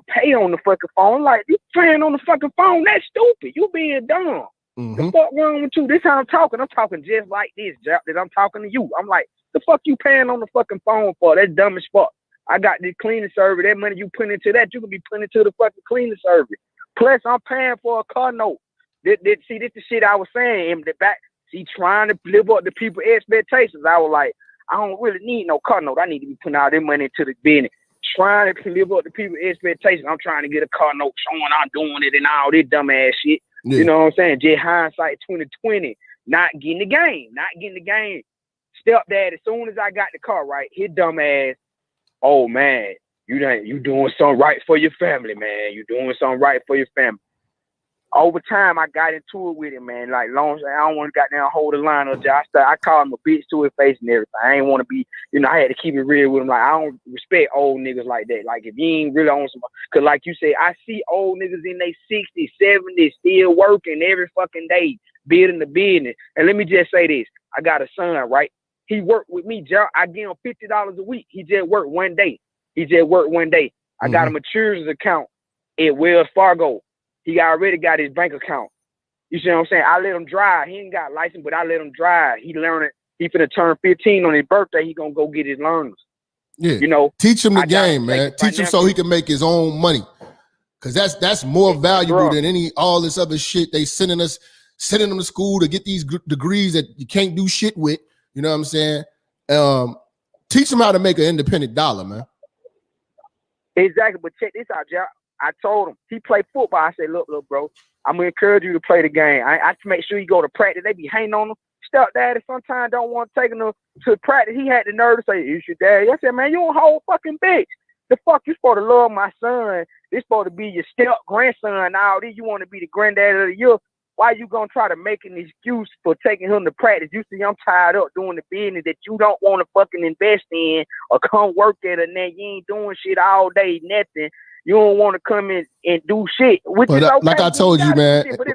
pay on the fucking phone. Like, you playing on the fucking phone? That's stupid. You being dumb. The fuck wrong with you? This how I'm talking. I'm talking just like this, Jap, that I'm talking to you. I'm like, the fuck you paying on the fucking phone for? That's dumb as fuck. I got the cleaning service. That money you put into that, you can be putting into the fucking cleaning service. Plus, I'm paying for a car note. See, this the shit I was saying in the back. She trying to live up to people's expectations. I was like, I don't really need no car note. I need to be putting all that money into the business. Trying to live up to people's expectations. I'm trying to get a car note showing I'm doing it and all this dumb ass shit. Yeah. You know what I'm saying? Just hindsight 2020. Not getting the game. Stepdad, as soon as I got the car, right, his dumb ass, oh man, you doing something right for your family, man. You doing something right for your family. Over time, I got into it with him, man. Like, long as I don't want to goddamn hold the line up. I called him a bitch to his face and everything. I ain't want to be, I had to keep it real with him. Like, I don't respect old niggas like that. Like, if you ain't really on some, because like you said, I see old niggas in their 60s, 70s, still working every fucking day, building the business. And let me just say this. I got a son, right? He worked with me. I give him $50 a week. He just worked one day. I got him a children's account at Wells Fargo. He already got his bank account. You see what I'm saying? I let him drive. He ain't got license, but I let him drive. He learning. He finna turn 15 on his birthday. He gonna go get his learners. Yeah. Teach him the game, man. Teach him so he can make his own money. Cause that's more valuable than all this other shit they sending them to school to get these degrees that you can't do shit with. You know what I'm saying? Teach him how to make an independent dollar, man. Exactly. But check this out, Jack. I told him, he played football. I said, look, bro, I'm going to encourage you to play the game. I have to make sure you go to practice. They be hanging on him. Stepdaddy sometimes don't want to take him to practice. He had the nerve to say, it's your daddy. I said, man, you a whole fucking bitch. The fuck you supposed to love my son. This supposed to be your step-grandson. Now you want to be the granddaddy of the year. Why you going to try to make an excuse for taking him to practice? You see, I'm tired up doing the business that you don't want to fucking invest in or come work at, and then you ain't doing shit all day, nothing. You don't want to come in and do shit, which is okay. Like I told you, man. Shit, but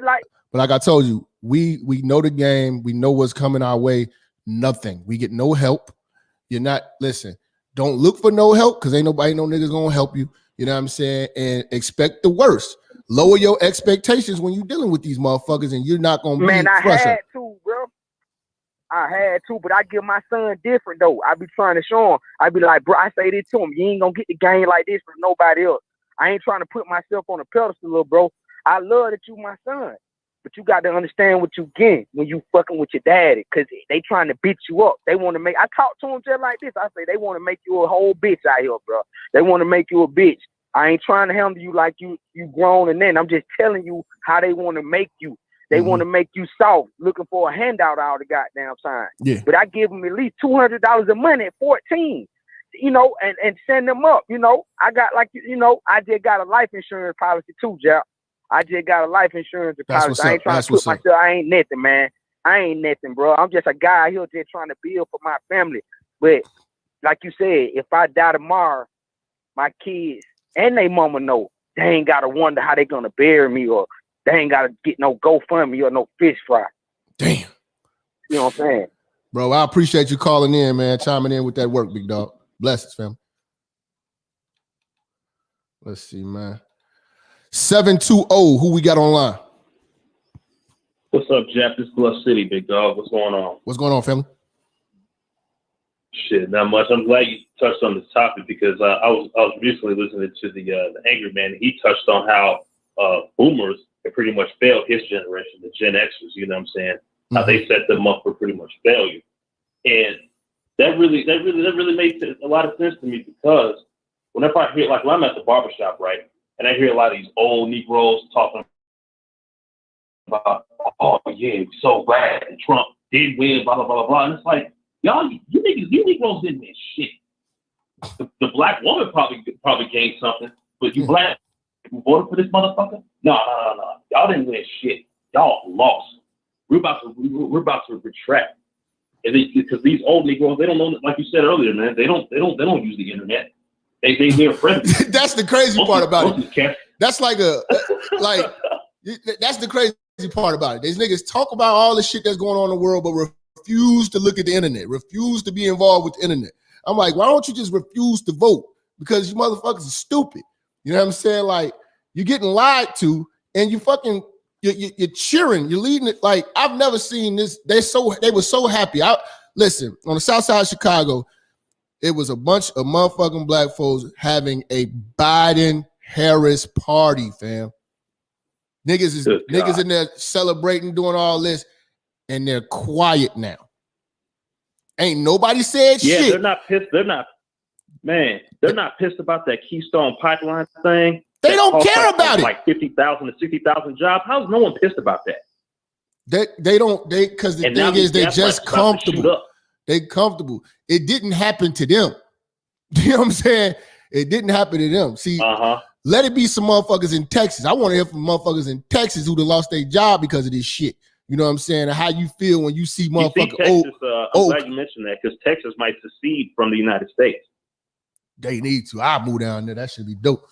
like I told you, we know the game. We know what's coming our way. Nothing. We get no help. Don't look for no help because ain't no niggas gonna help you. You know what I'm saying? And expect the worst. Lower your expectations when you're dealing with these motherfuckers, and you're not gonna be frustrated. Man, I had to, bro. I had to, but I give my son different though. I be trying to show him. I be like, bro, I say this to him. You ain't gonna get the game like this from nobody else. I ain't trying to put myself on a pedestal, little bro. I love that you my son, but you got to understand what you get when you fucking with your daddy, because they trying to beat you up. They want to make. I talk to him just like this. I say they want to make you a whole bitch out here, bro. They want to make you a bitch. I ain't trying to handle you like you grown, and then I'm just telling you how they want to make you. They want to make you soft, looking for a handout all the goddamn time. Yeah. But I give them at least $200 a month at 14, and send them up. I got I just got a life insurance policy too, Jap. I just got a life insurance policy. I ain't trying to put myself. I ain't nothing, man. I ain't nothing, bro. I'm just a guy here just trying to build for my family. But like you said, if I die tomorrow, my kids and they mama know they ain't gotta wonder how they gonna bury me, or they ain't gotta get no GoFundMe or no fish fry. Damn. You know what I'm saying? Bro, I appreciate you calling in, man, chiming in with that work, big dog. Blessings, family. Let's see, man. 720, who we got online? What's up, Jap? This is Bluff City, big dog. What's going on? What's going on, family? Shit, not much. I'm glad you touched on this topic because I was recently listening to the Angry Man. He touched on how boomers have pretty much failed his generation, the Gen Xers. You know what I'm saying? How they set them up for pretty much failure, and that really makes a lot of sense to me, because whenever I hear, like when I'm at the barbershop, right, and I hear a lot of these old Negroes talking about, oh yeah, so glad and Trump did win, blah blah blah blah, and it's like, y'all, you Negroes didn't win shit. The black woman probably gained something, but you black who voted for this motherfucker? No. Y'all didn't win shit. Y'all lost. We're about to retract. And because these old Negroes, they don't know, like you said earlier, man, they don't use the internet. They're friendly. That's the crazy part about it. That's like that's the crazy part about it. These niggas talk about all the shit that's going on in the world, but refuse to look at the internet, refuse to be involved with the internet. I'm like, why don't you just refuse to vote? Because you motherfuckers are stupid. You know what I'm saying? Like, you're getting lied to, and you fucking you're cheering, you're leading it. Like, I've never seen this. They were so happy. Listen, on the south side of Chicago, it was a bunch of motherfucking black folks having a Biden-Harris party, fam. Niggas in there celebrating, doing all this, and they're quiet now. Ain't nobody said shit. Yeah, they're not pissed. They're not pissed about that Keystone Pipeline thing. They don't care about it. Like 50,000 to 60,000 jobs. How's no one pissed about that? Because the thing is, they're just comfortable. They comfortable. It didn't happen to them. You know what I'm saying? It didn't happen to them. See, let it be some motherfuckers in Texas. I want to hear from motherfuckers in Texas who done lost their job because of this shit. You know what I'm saying? And how you feel when you see motherfuckers. Texas, I'm glad you mentioned that, because Texas might secede from the United States. They need to. I'll move down there. That should be dope.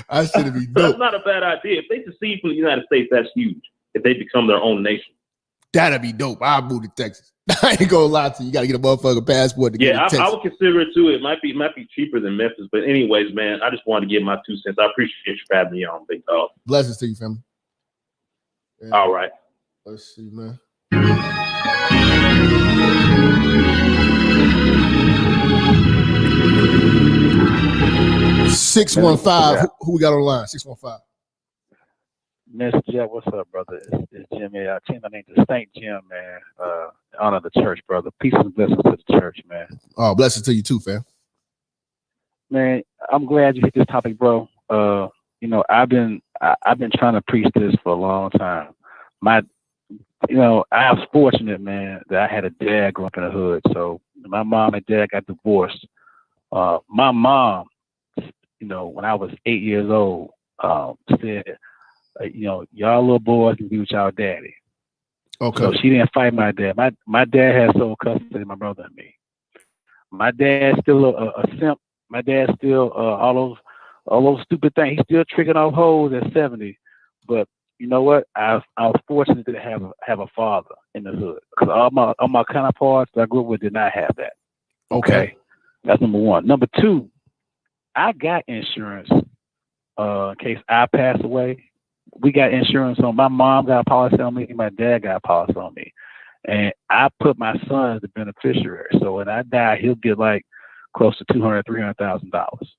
I should be dope. That's not a bad idea. If they secede from the United States, that's huge. If they become their own nation. That'd be dope. I'll move to Texas. I ain't gonna lie to you. You gotta get a motherfucking passport to get to Texas. I would consider it too. It might be cheaper than Memphis. But anyways, man, I just wanted to give my 2 cents. I appreciate you for having me on, big dog. Blessings to you, family. Yeah. All right. Let's see, man. $615. Who we got on the line? 615. Minister Jap, what's up, brother? It's Jim. I changed my name to St. Jim, man. Honor the church, brother. Peace and blessings to the church, man. Oh, blessings to you too, fam. Man, I'm glad you hit this topic, bro. I've been trying to preach this for a long time. I was fortunate, man, that I had a dad growing up in the hood. So my mom and dad got divorced. My mom, when I was 8 years old, said, y'all little boys can be with y'all daddy. Okay. So she didn't fight my dad. My dad had sole custody of my brother and me. My dad's still a simp. My dad's still all those stupid things. He's still tricking off hoes at 70. But you know what? I was fortunate to have a father in the hood, because all my counterparts that I grew up with did not have that. Okay. That's number one. Number two, I got insurance in case I pass away. We got insurance on. My mom got a policy on me, and my dad got a policy on me. And I put my son as the beneficiary. So when I die, he'll get like close to $200,000-$300,000.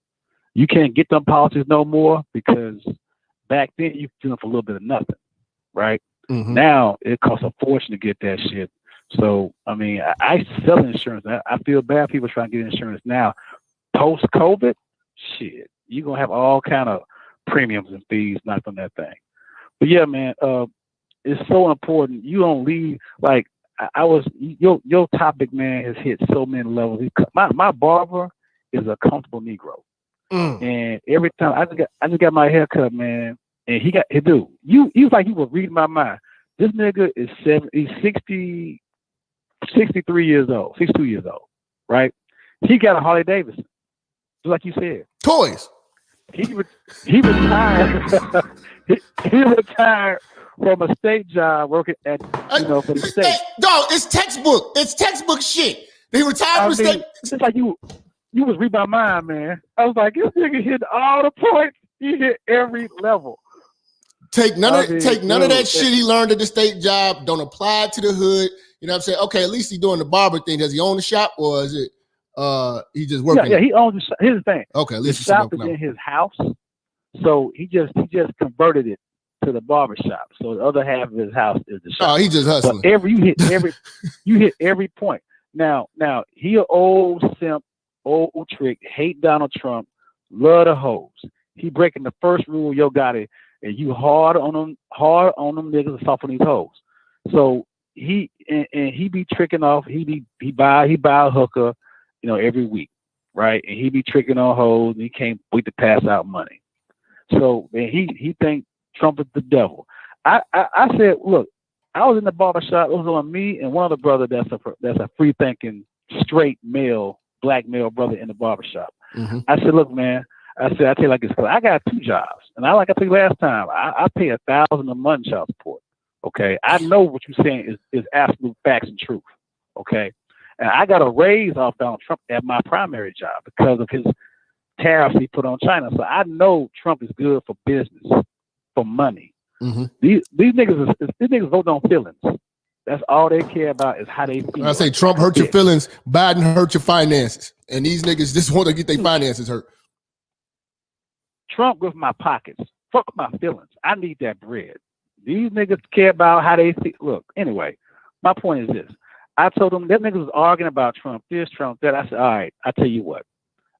You can't get them policies no more, because back then you could do them for a little bit of nothing, right? Mm-hmm. Now it costs a fortune to get that shit. So I mean, I sell insurance. I feel bad people trying to get insurance now. Post COVID, shit, you're gonna have all kind of premiums and fees knocked on that thing. But yeah, man, it's so important. You don't leave like your topic, man, has hit so many levels. My barber is a comfortable Negro. And every time I just got my hair cut, man, and he was like, you were reading my mind. This nigga is 63 years old, 62 years old, right? He got a Harley Davidson, just like you said. Toys. He retired. he retired from a state job working at for the state. Dog, it's textbook. It's textbook shit. They retired from the state. It's just like you was reading my mind, man. I was like, this nigga hit all the points. He hit every level. Take none of that shit he learned at the state job. Don't apply it to the hood. You know what I'm saying? Okay, at least he's doing the barber thing. Does he own the shop, or is it he just working? Yeah, he owns the shop. Here's the thing. Okay, at least the shop is in his house. So he just converted it to the barber shop. So the other half of his house is the shop. Oh, he just hustling. But you hit every point. Now he an old simp, old trick, hate Donald Trump, love the hoes. He breaking the first rule, yo got it, and you hard on them niggas and soft on these hoes. So he be tricking off. He buy a hooker, every week, right? And he be tricking on hoes, and he can't wait to pass out money. So and he think Trump is the devil. I said, look, I was in the barbershop. It was on me and one other brother that's a free thinking, straight male, black male brother in the barbershop. Mm-hmm. I said, look, man. I tell you like this, because I got 2 jobs, and like I told you last time, I pay $1,000 a month child support. Okay, I know what you're saying is absolute facts and truth. Okay, And I got a raise off Donald Trump at my primary job because of his tariffs he put on China. So I know Trump is good for business, for money. Mm-hmm. These niggas vote on feelings. That's all they care about is how they feel. I say Trump hurt your feelings, Biden hurt your finances, and these niggas just want to get their finances hurt. Trump with my pockets. Fuck my feelings. I need that bread. These niggas care about how they feel. Look, anyway, my point is this. I told them that niggas was arguing about Trump, this, Trump, that. I said, all right, I tell you what.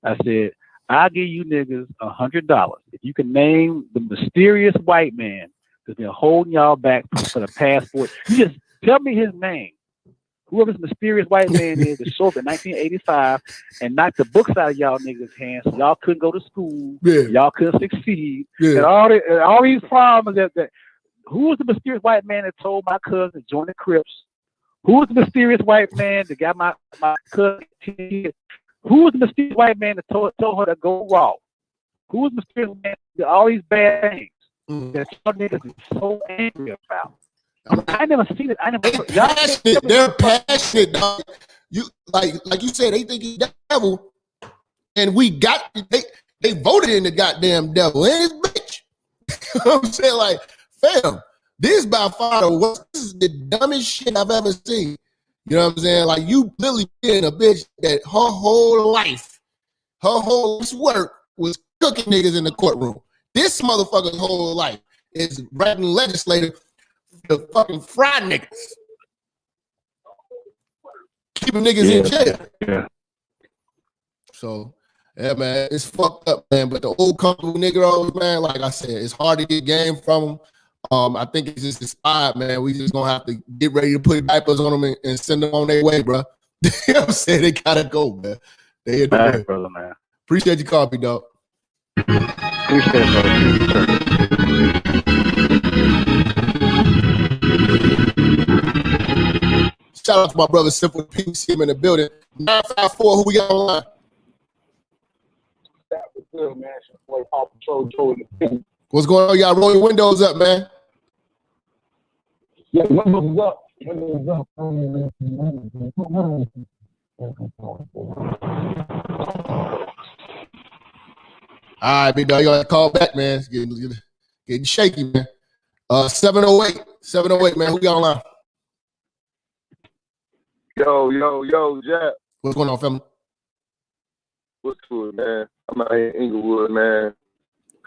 I said, I'll give you niggas $100 if you can name the mysterious white man that's been holding y'all back for the past 4 years. You just tell me his name. Whoever this mysterious white man is that showed up in 1985 and knocked the books out of y'all niggas' hands so y'all couldn't go to school, y'all couldn't succeed, and all these problems that who was the mysterious white man that told my cousin to join the Crips? Who was the mysterious white man that got my cousin? Who was the mysterious white man that told her to go raw? Who was the mysterious man that did all these bad things that y'all niggas is so angry about? I never seen it. I never. They're passionate, dog. You like you said, they think he's the devil, and they voted in the goddamn devil and his bitch. You know what I'm saying? Like, fam, this by far this is the dumbest shit I've ever seen. You know what I'm saying? Like, you literally being a bitch that her whole life's work was cooking niggas in the courtroom. This motherfucker's whole life is writing legislative to fucking fry niggas. Keeping niggas in jail. Yeah. So, yeah, man, it's fucked up, man. But the old comfortable Negroes, man, like I said, it's hard to get game from them. I think it's just inspired, man. We just gonna have to get ready to put diapers on them and send them on their way, bro. You know what I'm saying? They gotta go, man. They hit the way. Brother, man. Appreciate your copy, dog. Appreciate it, brother. Shout out to my brother Simple P. See him in the building. 954, who we got online? That was good, man. Boy, Paw Patrol Joe in the pink. What's going on? Y'all roll your windows up, man. Yeah, windows up. Windows up. All right, big dog, you gotta call back, man. It's getting shaky, man. 708, man. Who got online? Yo, Jap. What's going on, family? What's good, man? I'm out here in Inglewood, man.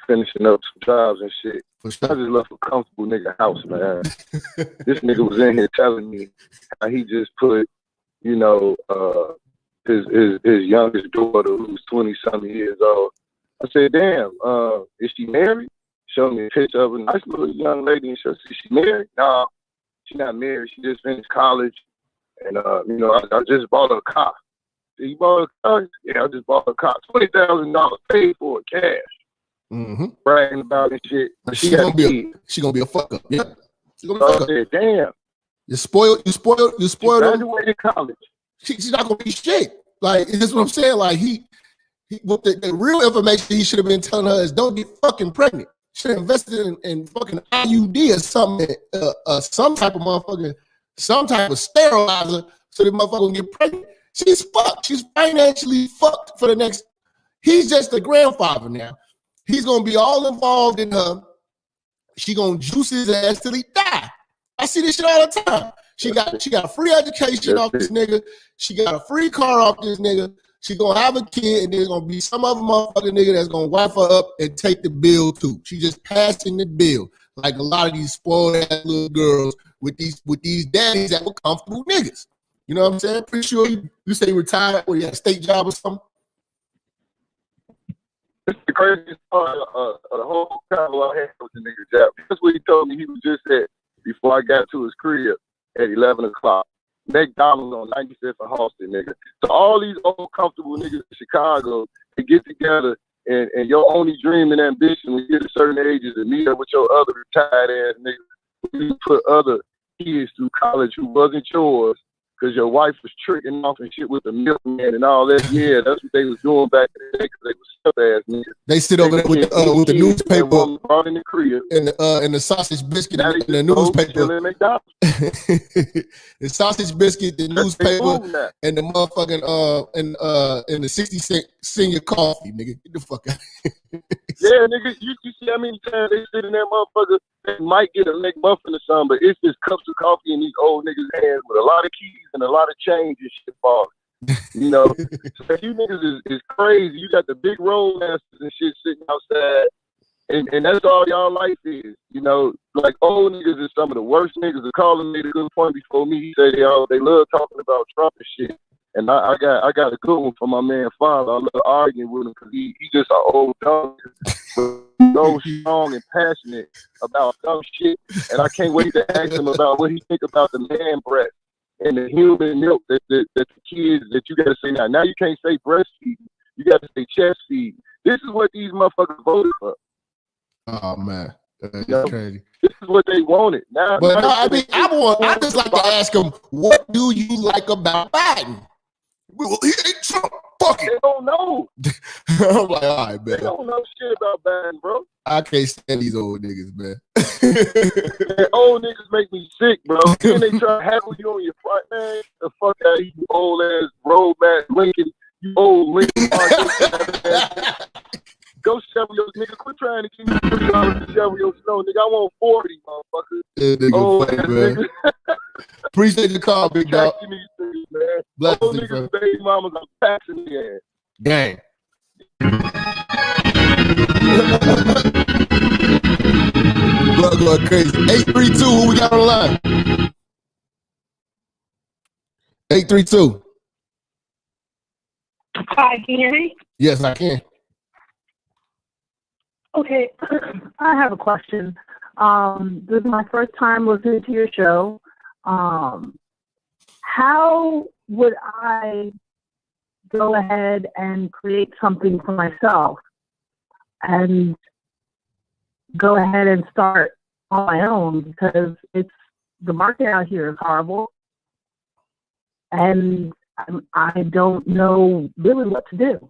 Finishing up some jobs and shit. For sure. I just left a comfortable nigga house, man. This nigga was in here telling me how he just put, you know, his youngest daughter, who's 20-something years old. I said, damn, is she married? Showed me a picture of a nice little young lady, and she said, is she married? No, she's not married. She just finished college. And, you know, I just bought her a car. You bought a car? Yeah, I just bought her a car. $20,000 paid for it, cash. Mm-hmm. Bragging about this shit. She gonna be a fuck up. Yeah. She gonna be a fuck up. Said, damn. You spoiled She her. graduated college. She's not gonna be shit. Like, that's what I'm saying. Like, he with the real information he should have been telling her is don't get fucking pregnant. Should have invested in fucking IUD or something, some type of sterilizer so the motherfucker can get pregnant. She's fucked. She's financially fucked for the next. He's just a grandfather now. He's gonna be all involved in her. She gonna juice his ass till he die. I see this shit all the time. She got free education off this nigga. She got a free car off this nigga. She gonna have a kid, and there's gonna be some other motherfucking nigga that's gonna wife her up and take the bill too. She just passing the bill like a lot of these spoiled ass little girls with these daddies that were comfortable niggas. You know what I'm saying? Pretty sure you say retired or you had a state job or something. It's the craziest part of the whole convo I had with the nigga Jap. That's what he told me. He was just at before I got to his crib at 11 o'clock. McDonald's on 95th and Halsted, nigga. So all these old comfortable niggas in Chicago, they get together and your only dream and ambition when you get to certain ages to meet up with your other retired ass niggas. You put other kids through college who wasn't yours because your wife was tricking off and shit with the milkman and all that. Yeah, that's what they was doing back in the day because they was step-ass niggas. They sit over there with the newspaper brought in the crib. and the sausage biscuit Now and the newspaper. The sausage biscuit, the newspaper, and the motherfucking and the 60-cent senior coffee, nigga. Get the fuck out. Yeah, nigga, you see how many times they sit in that motherfucker? They might get a McMuffin or something, but it's just cups of coffee in these old niggas' hands with a lot of keys and a lot of change and shit falling. You know, so you niggas is crazy. You got the big road masters and shit sitting outside, and that's all y'all life is. You know, like old niggas is some of the worst niggas. The caller made a good point before me. He said they love talking about Trump and shit. And I got a good one for my man father. I love arguing with him because he just an old dog, so strong and passionate about some shit. And I can't wait to ask him about what he think about the man breast and the human milk that the kids that you got to say now. Now you can't say breastfeed. You got to say chest feed. This is what these motherfuckers voted for. Oh man, that's crazy. This is what they wanted. Now, but no, I mean, I just like to ask him, what do you like about Biden? Well, he ain't Trump. Fuck it. They don't know. I'm like, all right, man. They don't know shit about Biden, bro. I can't stand these old niggas, man. Man, old niggas make me sick, bro. Then they try to heckle you on your front, man. The fuck out of you, old ass roadback Lincoln. You old Lincoln. Go shovel your nigga. Quit trying to give me $3 to shovel your snow, nigga. I want 40, motherfucker. Yeah, nigga, funny, man. Appreciate the call, big dog. Bless old niggas, baby mamas, I'm passing the ass. Gang. Blood going crazy. 832, who we got on the line? 832. Hi, can you hear me? Yes, I can. Okay, I have a question. This is my first time listening to your show. How would I go ahead and create something for myself and go ahead and start on my own, because the market out here is horrible and I don't know really what to do.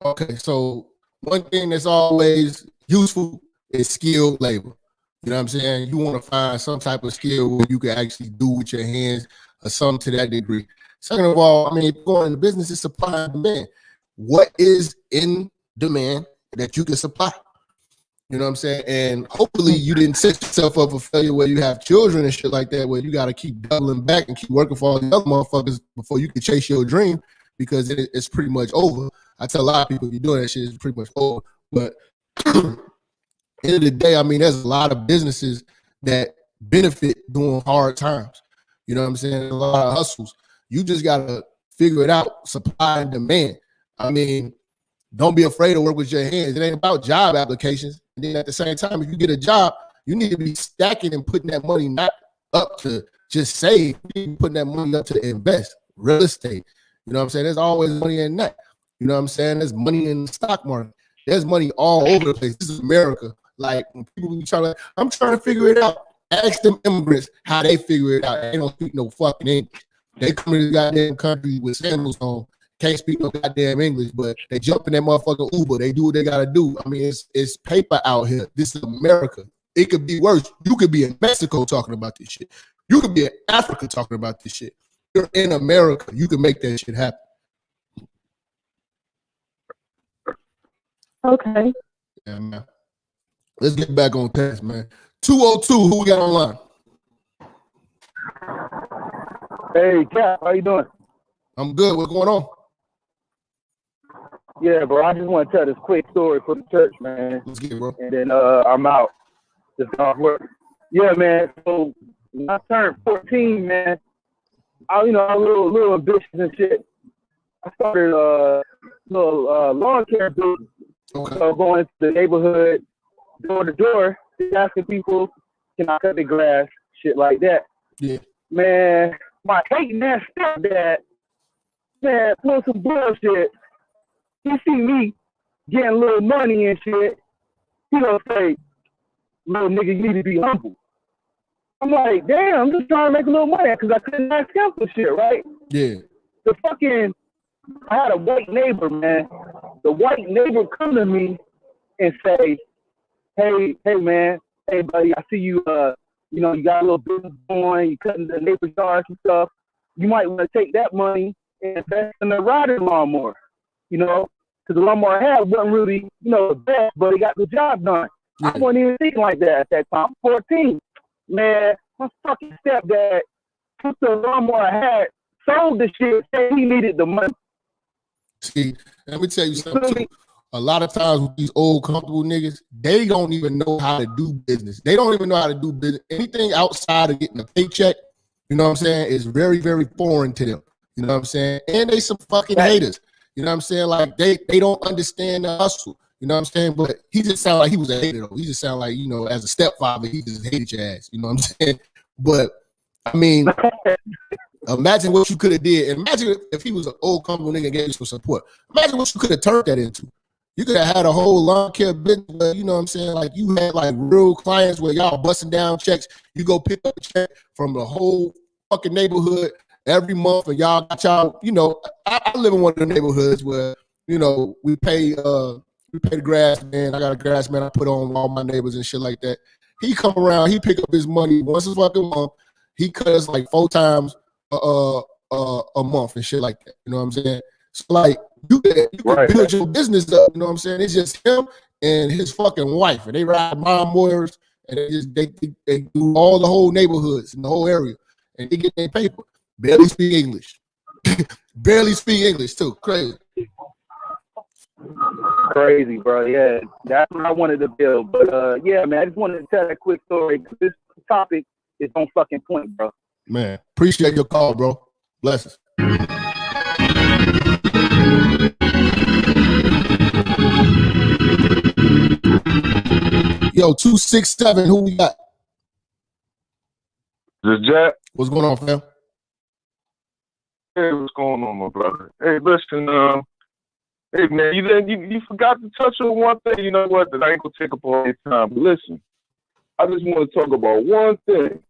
Okay, so one thing that's always useful is skilled labor. You know what I'm saying? You want to find some type of skill where you can actually do with your hands or something to that degree. Second of all, I mean, if you're going into business, it's supply and demand. What is in demand that you can supply? You know what I'm saying? And hopefully you didn't set yourself up for failure where you have children and shit like that, where you got to keep doubling back and keep working for all the other motherfuckers before you can chase your dream, because it's pretty much over. I tell a lot of people, if you're doing that shit, it's pretty much over. But at the end of the day, I mean, there's a lot of businesses that benefit during hard times. You know what I'm saying? A lot of hustles. You just got to figure it out, supply and demand. I mean, don't be afraid to work with your hands. It ain't about job applications. And then at the same time, if you get a job, you need to be stacking and putting that money not up to just save. You need to be putting that money up to invest. Real estate. You know what I'm saying? There's always money in that. You know what I'm saying? There's money in the stock market. There's money all over the place. This is America. Like, when people be I'm trying to figure it out. Ask them immigrants how they figure it out. They don't speak no fucking English. They come to the goddamn country with sandals on, can't speak no goddamn English, but they jump in that motherfucking Uber. They do what they gotta do. I mean, it's paper out here. This is America. It could be worse. You could be in Mexico talking about this shit. You could be in Africa talking about this shit. You're in America. You can make that shit happen. Okay. Yeah, man. Let's get back on task, man. 202, who we got online? Hey, Cap, how you doing? I'm good. What's going on? Yeah, bro, I just want to tell this quick story for the church, man. Let's get it, bro. And then I'm out. Just off work. Yeah, man. So when I turned 14, man, I'm a little ambitious and shit. I started a little lawn care business. Okay. So going to the neighborhood, door to door, asking people, can I cut the grass, shit like that. Yeah. Man, my hating ass stepdad, man, pull some bullshit. He see me getting a little money and shit. He gonna say, little nigga, you need to be humble. I'm like, damn, I'm just trying to make a little money because I couldn't ask him for shit, right? Yeah. I had a white neighbor, man. The white neighbor come to me and say, hey, man, hey, buddy, I see you, you know, you got a little business going, you cutting the neighbor's yards and stuff. You might want to take that money and invest in a riding lawnmower, you know, because the lawnmower I had wasn't really, you know, the best, but it got the job done. Yeah. I wasn't even thinking like that at that time. I'm 14. Man, my fucking stepdad took the lawnmower I had, sold the shit, said he needed the money. See, let me tell you something too. A lot of times with these old comfortable niggas, they don't even know how to do business. They don't even know how to do business. Anything outside of getting a paycheck, you know what I'm saying, is very, very foreign to them. You know what I'm saying? And they some fucking haters. You know what I'm saying? Like they don't understand the hustle. You know what I'm saying? But he just sounded like he was a hater though. He just sounded like, you know, as a stepfather, he just hated your ass. You know what I'm saying? But I mean, imagine what you could have did. Imagine if he was an old comfortable nigga and gave you some support. Imagine what you could have turned that into. You could have had a whole lawn care business where, you know what I'm saying, like you had like real clients where y'all busting down checks. You go pick up a check from the whole fucking neighborhood every month, and y'all got y'all, you know, I live in one of the neighborhoods where, you know, we pay the grass man. I got a grass man I put on all my neighbors and shit like that. He come around, he pick up his money once a fucking month. He cut us like 4 times a month and shit like that. You know what I'm saying? So like you can build your business up. You know what I'm saying? It's just him and his fucking wife, and they ride lawnmowers and they do all the whole neighborhoods in the whole area, and they get their paper. Barely speak English. Barely speak English too. Crazy. Crazy, bro. Yeah, that's what I wanted to build. But yeah, man, I just wanted to tell that quick story because this topic is on fucking point, bro. Man, appreciate your call, bro. Blessings. Yo, 267, who we got? This Jap. What's going on, fam? Hey, what's going on, my brother? Hey, listen, hey man, you forgot to touch on one thing. You know what? That I ain't gonna take up all your time. But listen, I just want to talk about one thing,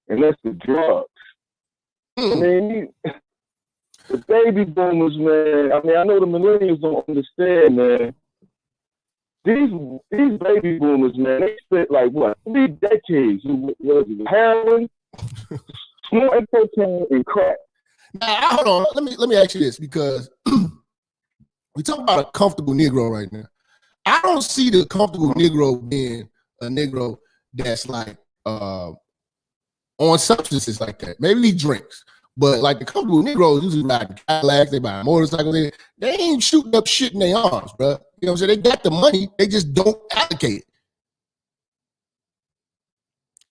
and that's the drugs. I mean, the baby boomers, man. I mean, I know the millennials don't understand, man. These baby boomers, man, they spent like what 3 decades with heroin, snorting cocaine, and crack. Now, hold on. Let me ask you this, because we talk about a comfortable Negro right now. I don't see the comfortable Negro being a Negro that's like on substances like that. Maybe he drinks, but like the comfortable Negroes usually ride Cadillacs, they buy motorcycles. They ain't shooting up shit in their arms, bro. You know what I'm saying? They got the money, they just don't allocate it.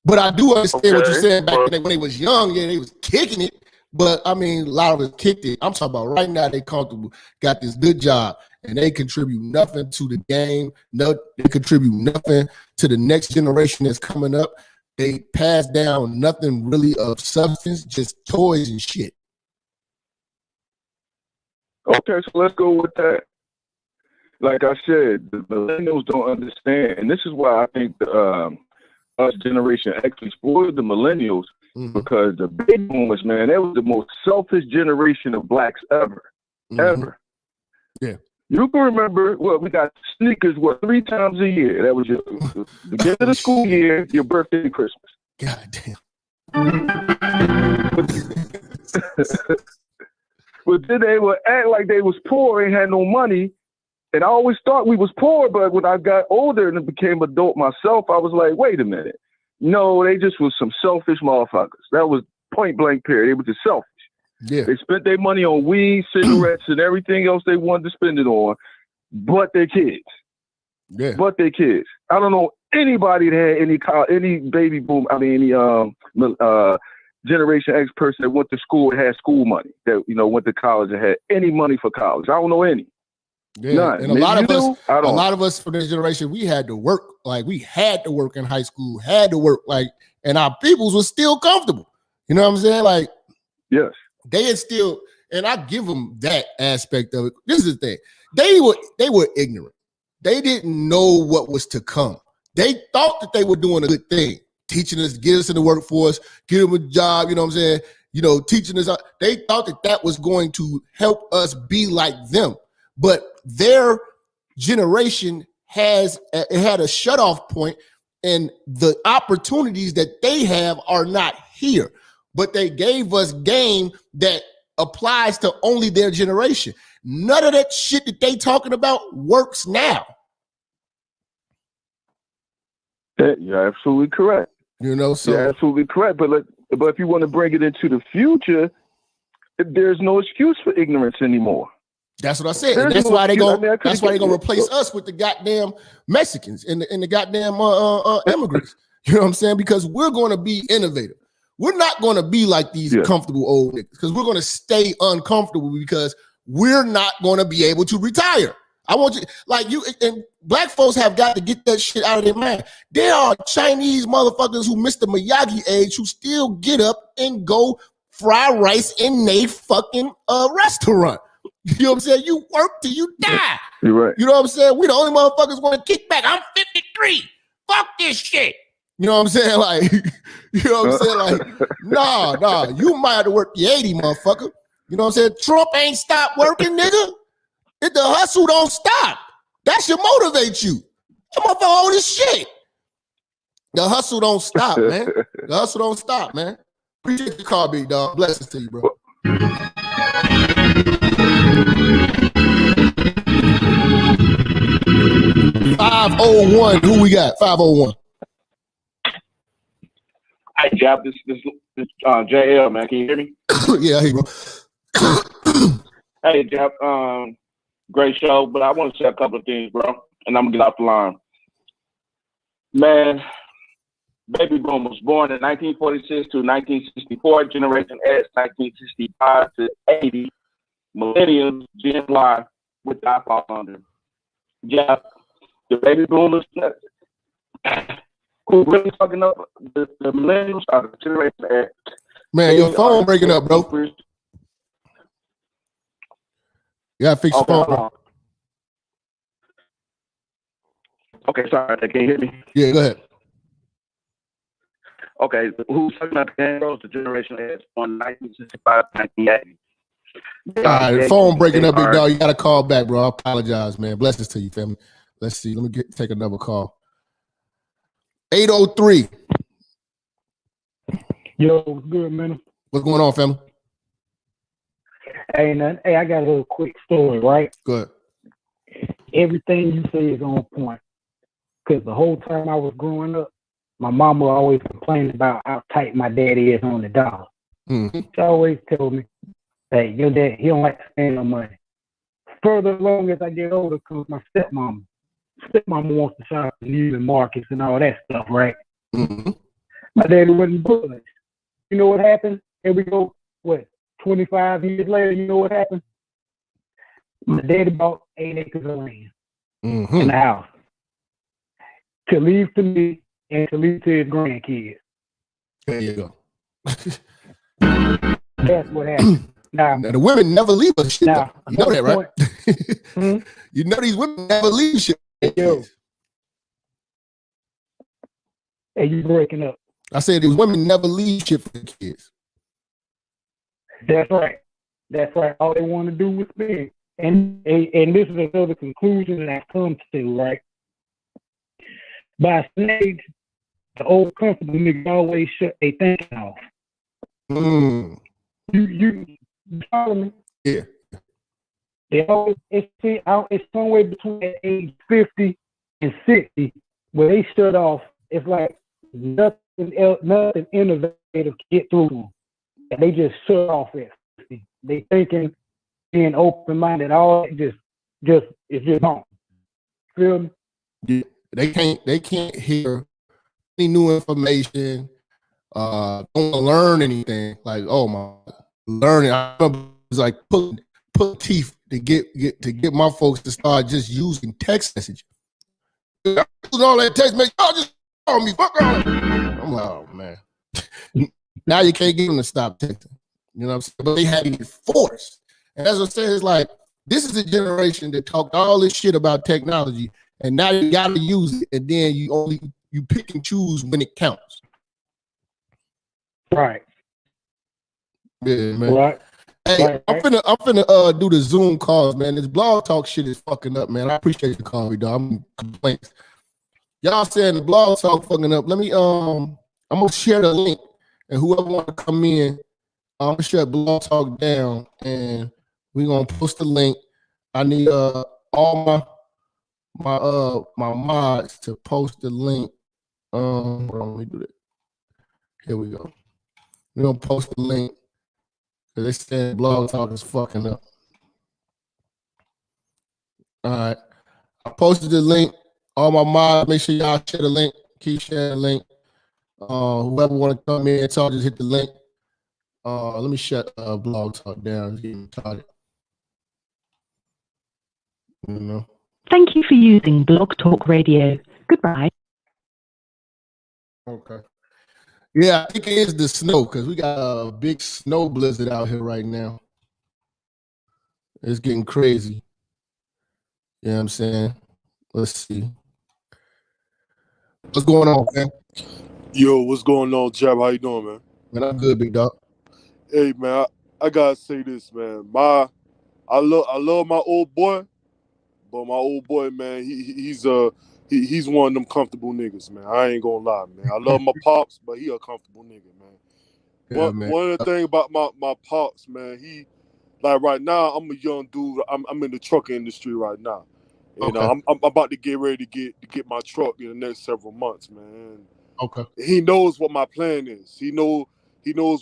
But I do understand what you said back then when they was young. Yeah, they was kicking it. But I mean, a lot of us kicked it. I'm talking about right now. They comfortable, got this good job, and they contribute nothing to the game. No, they contribute nothing to the next generation that's coming up. They pass down nothing really of substance, just toys and shit. Okay, so let's go with that. Like I said, the millennials don't understand, and this is why I think the us Generation X, we spoiled the millennials. Because the baby boomers, man, that was the most selfish generation of blacks ever. Ever. Yeah. You can remember, we got sneakers, 3 times a year. That was your beginning of the school year, your birthday, and Christmas. God damn. But then they would act like they was poor and had no money. And I always thought we was poor, but when I got older and became adult myself, I was like, wait a minute. No, they just was some selfish motherfuckers. That was point blank period. They were just selfish. Yeah. They spent their money on weed, cigarettes, and everything else they wanted to spend it on, but their kids. Yeah. But their kids. I don't know anybody that had any baby boom. I mean, any Generation X person that went to school and had school money, that went to college and had any money for college. I don't know any. Yeah, none. and a lot of us from this generation, we had to work. Like we had to work in high school, had to work. Like, and our peoples were still comfortable. You know what I'm saying? Like, yes, they had still, and I give them that aspect of it. This is the thing: they were ignorant. They didn't know what was to come. They thought that they were doing a good thing. teaching us, get us in the workforce, get them a job, you know what I'm saying? You know, teaching us. They thought that was going to help us be like them. But their generation had a shutoff point, and the opportunities that they have are not here. But they gave us game that applies to only their generation. None of that shit that they talking about works now. Yeah, you're absolutely correct. You know, so you're absolutely correct. But if you want to bring it into the future, there's no excuse for ignorance anymore. That's what I said. And that's why they go. That's why they gonna replace us with the goddamn Mexicans and the goddamn immigrants. You know what I'm saying? Because we're going to be innovative. We're not going to be like these comfortable old niggas, because we're going to stay uncomfortable because we're not going to be able to retire. I want you, like you, and black folks have got to get that shit out of their mind. There are Chinese motherfuckers who missed the Miyagi age who still get up and go fry rice in they fucking restaurant. You know what I'm saying? You work till you die. You're right. You know what I'm saying? We the only motherfuckers want to kick back. I'm 53. Fuck this shit. You know what I'm saying? Like, you know what I'm saying? Like, nah, you might have to work the 80, motherfucker. You know what I'm saying? Trump ain't stopped working, nigga. If the hustle don't stop, that should motivate you. Come on for all this shit. The hustle don't stop, man. The hustle don't stop, man. Appreciate the call, big dog. Blessings to you, bro. $501. Who we got? 501. Hi, Jap. This JL, man. Can you hear me? Yeah, I hear you, bro. Hey, Jap. Great show, but I want to say a couple of things, bro, and I'm gonna get off the line. Man, baby boom was born in 1946 to 1964, Generation S 1965 to 80, millennials, Gen Y, which I fall under. Yeah, the baby boomers, who really fucking up the millennials are the Generation X. Man, your phone breaking up, bro. You gotta fix your phone, bro. Okay, sorry, can you hear me? Yeah, go ahead. Okay, who's talking about the Negroes, the Generation X on 1965, 1980? All right, the phone breaking up, big dog. You gotta call back, bro. I apologize, man. Blessings to you, family. Let's see. Let me take another call. 803. Yo, what's good, man? What's going on, family? Hey, nothing. Hey, I got a little quick story, right? Good. Everything you say is on point. Because the whole time I was growing up, my mama always complained about how tight my daddy is on the dollar. Mm-hmm. She always told me, hey, your dad, he don't like to spend no money. Further along as I get older comes my stepmama. Stepmama wants to shop at Neiman Marcus and all that stuff, right? Mm-hmm. My daddy wasn't bullish. You know what happened? Here we go, 25 years later, you know what happened? My daddy bought 8 acres of land in the house to leave to me and to leave to his grandkids. There you go. That's what happened. Now the women never leave us shit. Now, you know that, right? You know these women never leave shit. Yo. Hey, you breaking up. I said these women never leave shit for the kids. That's right. That's right. All they want to do is spend. And this is another conclusion that I come to, right? By stage, the old comfortable niggas always shut their thinking off. You follow me? Yeah. They always, it's somewhere between age 50 and 60 where they shut off. It's like nothing innovative to get through them. And they just shut off at 50. They thinking, being open-minded, all it's just gone. Feel me? Yeah. They can't hear any new information. Don't learn anything. Like, oh my, learning. I remember it was like put teeth to get my folks to start just using text message. All that text message, y'all just call me. Fuck all that. I'm like, oh man. Now you can't get them to stop texting. You know what I'm saying? But they had it forced. And as I said, it's like this is a generation that talked all this shit about technology. And now you gotta use it, and then you pick and choose when it counts. Right. Yeah, man. Right. Hey, Right. I'm finna do the Zoom calls, man. This blog talk shit is fucking up, man. I appreciate the call, dog. I'm complaints. Y'all saying the blog talk fucking up. Let me I'm gonna share the link, and whoever want to come in, I'm gonna shut blog talk down, and we're gonna post the link. I need all my mods to post the link. Hold on, let me do that. Here we go. We're gonna post the link because they saying blog talk is fucking up. All right. I posted the link. All my mods, make sure y'all share the link. Keep sharing the link. Whoever want to come in and talk, just hit the link. Let me shut blog talk down. It's getting tired. You know. Thank you for using Blog Talk Radio. Goodbye. Okay. Yeah, I think it is the snow because we got a big snow blizzard out here right now. It's getting crazy. You know what I'm saying? Let's see. What's going on, man? Yo, what's going on, Jap? How you doing, man? Man, I'm good, big dog. Hey, man, I gotta say this, man. I love my old boy, but my old boy, man, he's one of them comfortable niggas, man. I ain't gonna lie, man. I love my pops, but he a comfortable nigga, man. Yeah, man. One of the things about my pops, man, he like right now I'm a young dude. I'm in the trucking industry right now. You know, I'm about to get ready to get my truck in the next several months, man. Okay. He knows what my plan is. He knows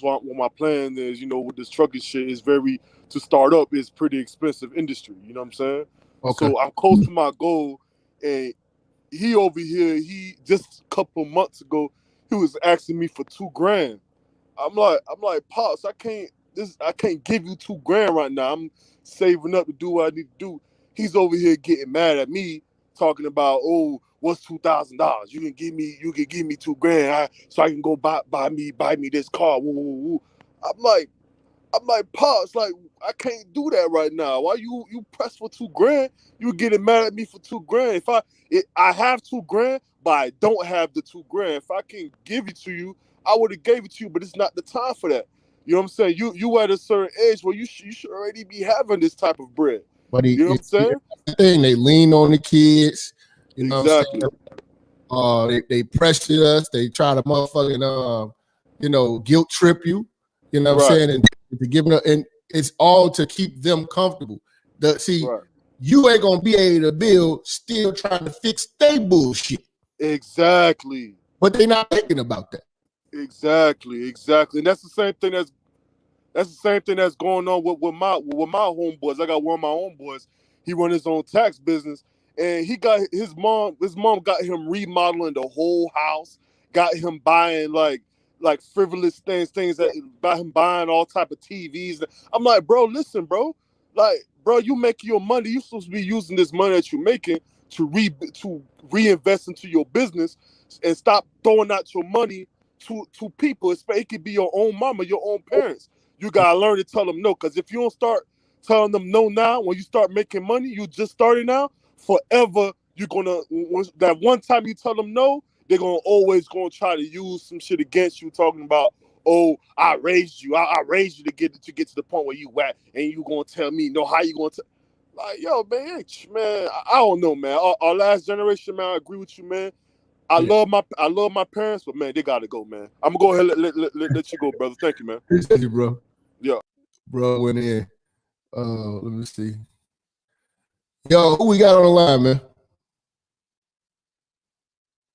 what my plan is. You know, with this trucking shit is to start up is pretty expensive industry. You know what I'm saying? Okay. So I'm close to my goal, and he over here. He just a couple months ago, he was asking me for $2,000. I'm like, Pops, I can't give you $2,000 right now. I'm saving up to do what I need to do. He's over here getting mad at me, talking about, oh, what's $2,000? You can give me $2,000 so I can go buy me this car. Woo, woo, woo. I'm like, Pops, like I can't do that right now. Why you press for $2,000? You getting mad at me for $2,000? If I have $2,000, but I don't have the $2,000. If I can give it to you, I would have gave it to you, but it's not the time for that. You know what I'm saying? You at a certain age where you should already be having this type of bread. But You know what I'm saying? they lean on the kids. You know Exactly. what I'm saying? They pressure us. They try to motherfucking guilt trip you. You know what I'm saying? And to give them, and it's all to keep them comfortable. You ain't gonna be able to build still trying to fix their bullshit. Exactly. But they're not thinking about that. Exactly. And that's the same thing that's going on with my homeboys. I got one of my homeboys. He run his own tax business, and he got his mom got him remodeling the whole house, got him buying like frivolous things that about him buying all type of TVs. I'm like, bro, listen, bro. Like, bro, you making your money. You supposed to be using this money that you're making to reinvest into your business and stop throwing out your money to people. It could be your own mama, your own parents. You gotta learn to tell them no, because if you don't start telling them no now, when you start making money, you just started now, forever you're gonna, that one time you tell them no, they're always gonna try to use some shit against you, talking about, oh, I raised you to get to the point where you at, and you gonna tell me no. How you gonna tell? Like, yo, man, I don't know, man. Our last generation, man, I agree with you, man. I love my parents, but man, they gotta go, man. I'm gonna go ahead and let you go, brother. Thank you, man. Appreciate you, bro. Yeah. Bro went in. Let me see. Yo, who we got on the line, man?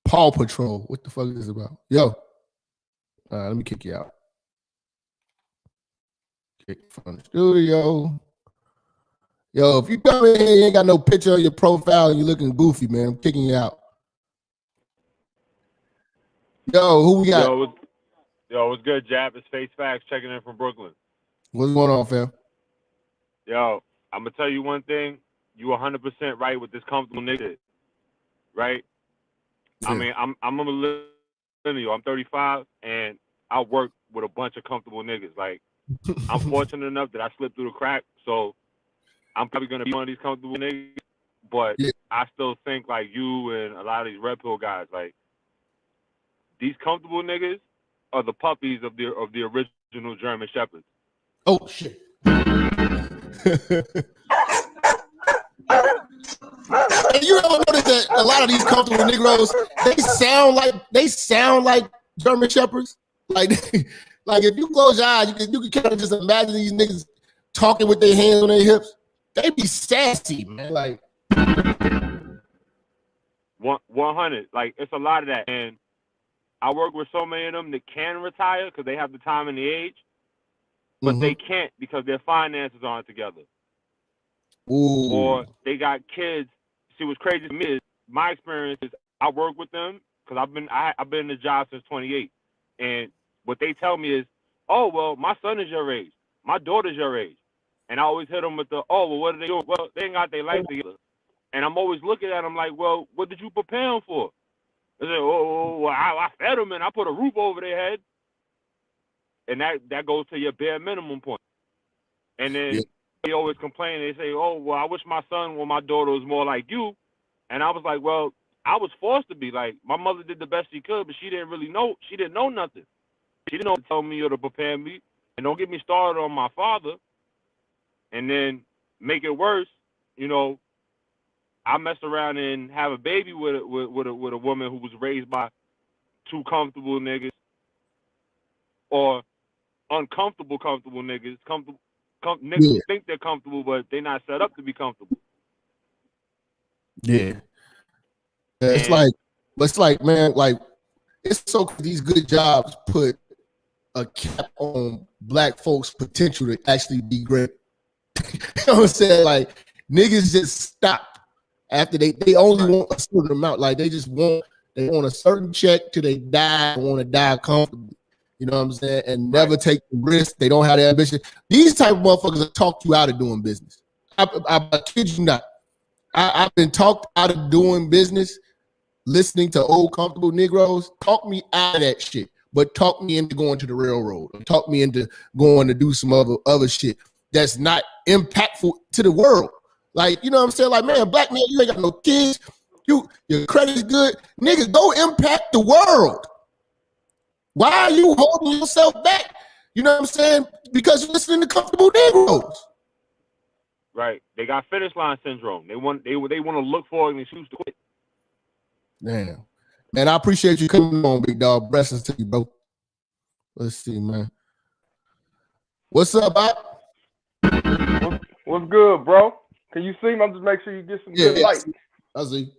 Paw Patrol. What the fuck is this about? Yo. Let me kick you out. Kick from the studio. Yo, if you come in here, you ain't got no picture of your profile and you're looking goofy, man, I'm kicking you out. Yo, who we got? Yo, what's good, Jap? It's Face Facts checking in from Brooklyn. What's going on, fam? Yo, I'm going to tell you one thing. You 100% right with this comfortable nigga, right? Yeah. I mean, I'm a millennial. I'm 35, and I work with a bunch of comfortable niggas. Like, I'm fortunate enough that I slipped through the crack, so I'm probably going to be one of these comfortable niggas, but I still think, like, you and a lot of these Red Pill guys, like, these comfortable niggas, are the puppies of the original German Shepherds. Oh shit. And you ever notice that a lot of these comfortable Negroes, they sound like German Shepherds? Like if you close your eyes, you can kind of just imagine these niggas talking with their hands on their hips. They be sassy, man. Like 100. Like, it's a lot of that. And I work with so many of them that can retire because they have the time and the age, but they can't because their finances aren't together. Ooh. Or they got kids. See, what's crazy to me is my experience is I work with them because I've been in the job since 28, and what they tell me is, oh well, my son is your age, my daughter's your age, and I always hit them with the, oh well, what are they doing? Well, they ain't got their life together, and I'm always looking at them like, well, what did you prepare them for? They say, oh, well, I fed them and I put a roof over their head, and that goes to your bare minimum point, and then. They always complain. They say, oh, well, I wish my son or my daughter was more like you. And I was like, well, I was forced to be. Like, my mother did the best she could, but she didn't really know. She didn't know nothing. She didn't know to tell me or to prepare me. And don't get me started on my father. And then make it worse, you know, I mess around and have a baby with a woman who was raised by two comfortable niggas or uncomfortable niggas. Niggas who think they're comfortable, but they're not set up to be comfortable. Yeah. It's like, man, like, it's so these good jobs put a cap on black folks' potential to actually be great. You know what I'm saying? Like, niggas just stop after they only want a certain amount. Like, they want a certain check till they die and want to die comfortably. You know what I'm saying? And never take the risk. They don't have the ambition. These type of motherfuckers will talk you out of doing business. I kid you not. I've been talked out of doing business, listening to Old Comfortable Negroes. Talk me out of that shit, but talk me into going to the railroad. Talk me into going to do some other shit that's not impactful to the world. Like, you know what I'm saying? Like, man, black man, you ain't got no kids. Your credit is good. Nigga, go impact the world. Why are you holding yourself back? You know what I'm saying? Because you're listening to Comfortable Negroes. Right. They got finish line syndrome. They want to look for it and choose to quit. Damn. Man, I appreciate you coming on, big dog. Blessings to you, bro. Let's see, man. What's up, Bob? What's good, bro? Can you see me? I'm just make sure you get some good light. I see.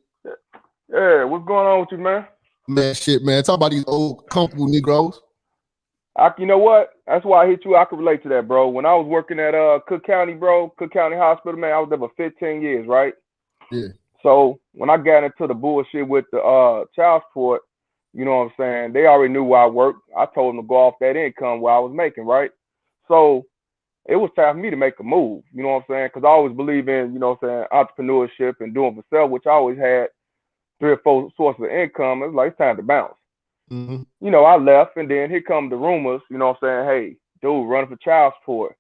Yeah, what's going on with you, man? Man, shit, man. Talk about these Old Comfortable Negroes. You know what? That's why I hit you. I can relate to that, bro. When I was working at Cook County, Cook County Hospital, man, I was there for 15 years, right? Yeah. So when I got into the bullshit with the child support, you know what I'm saying? They already knew where I worked. I told them to go off that income where I was making, right? So it was time for me to make a move, you know what I'm saying? Because I always believe in, you know what I'm saying, entrepreneurship and doing for self, which I always had 3 or 4 sources of income. It was like, it's time to bounce. Mm-hmm. You know, I left, and then here come the rumors, you know what I'm saying? Hey, dude, running for child support.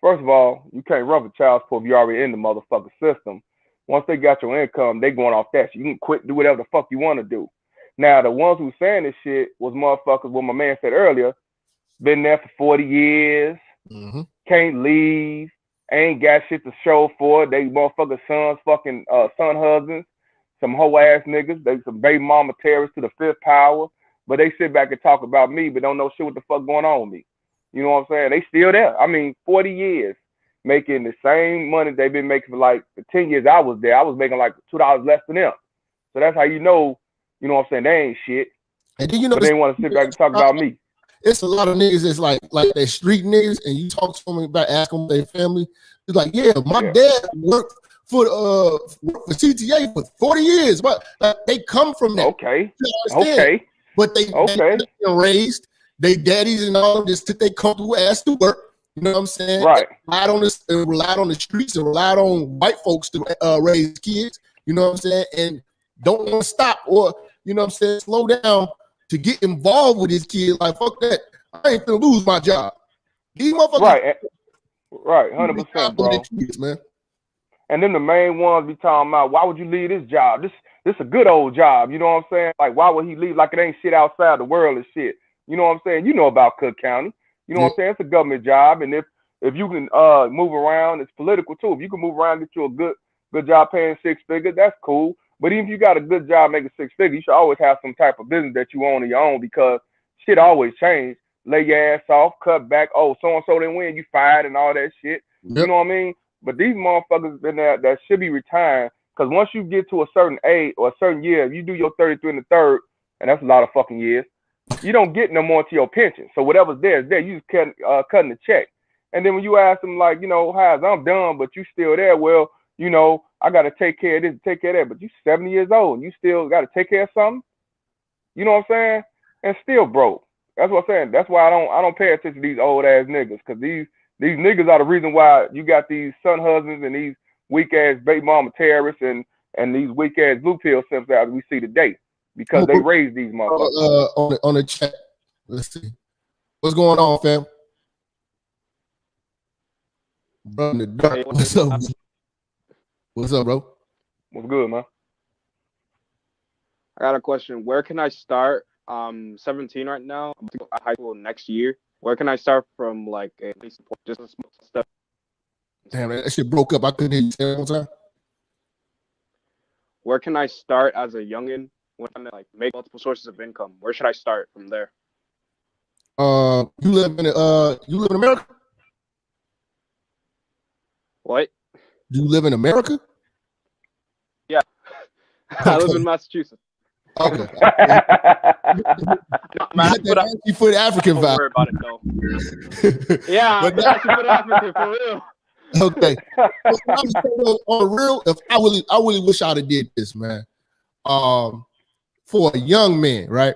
First of all, you can't run for child support if you're already in the motherfucking system. Once they got your income, they going off that shit. You can quit, do whatever the fuck you want to do. Now, the ones who saying this shit was motherfuckers, what my man said earlier, been there for 40 years, can't leave, ain't got shit to show for it. They motherfucking sons, fucking son husbands, some hoe ass niggas. They some baby mama terrorists to the 5th power. But they sit back and talk about me, but don't know shit what the fuck going on with me. You know what I'm saying? They still there. I mean, 40 years making the same money they've been making for like the 10 years I was there. I was making like $2 less than them. So that's how you know what I'm saying? They ain't shit. And then you know, but they want to sit back and talk about me. It's a lot of niggas that's like they street niggas, and you talk to them about asking their family. It's like, yeah, my dad worked for CTA for 40 years, but they come from that. Okay. But they been raised, they daddies and all just took their comfortable ass to work. You know what I'm saying? Right. Relied on the streets and relied on white folks to raise kids. You know what I'm saying? And don't want to stop or, you know what I'm saying, slow down to get involved with his kid. Like, fuck that. I ain't gonna lose my job. These motherfuckers. Right. 100%, bro. Kids, man. And then the main ones be talking about, why would you leave this job? This a good old job. You know what I'm saying? Like, why would he leave? Like, it ain't shit outside the world and shit. You know what I'm saying? You know about Cook County. You know what I'm saying? It's a government job, and if you can move around, it's political too. If you can move around, get you a good job paying 6 figures, that's cool. But even if you got a good job making 6 figures, you should always have some type of business that you own on your own, because shit always change. Lay your ass off, cut back. Oh, so and so didn't win, you fired and all that shit. You know what I mean? But these motherfuckers in there that should be retiring, because once you get to a certain age or a certain year, if you do your 33 and the third, and that's a lot of fucking years, you don't get no more to your pension. So whatever's there is there. You just cutting the check. And then when you ask them, like, you know, Howes, I'm done, but you still there. Well, you know, I got to take care of this, take care of that. But you 70 years old and you still got to take care of something. You know what I'm saying? And still broke. That's what I'm saying. That's why I don't pay attention to these old ass niggas, because these niggas are the reason why you got these son husbands and these weak ass baby mama terrorists and these weak ass blue pill simps that we see today, because they raised these motherfuckers. On the chat, let's see what's going on, fam. Bro, in the dark. Hey, What's up? What's up, bro? What's good, man? I got a question. Where can I start? 17 right now. I'm going to high school next year. Where can I start from, like, just a small step? Damn, that shit broke up. I couldn't hear you say it one time. Where can I start as a youngin' when I'm like make multiple sources of income? Where should I start from there? You live in America? What? Do you live in America? Yeah. I live in Massachusetts. Okay. You put African vibe. Don't worry about it though. Yeah, But I should put African for real. Okay. On real, if I really wish I'd have did this, man. For a young man, right?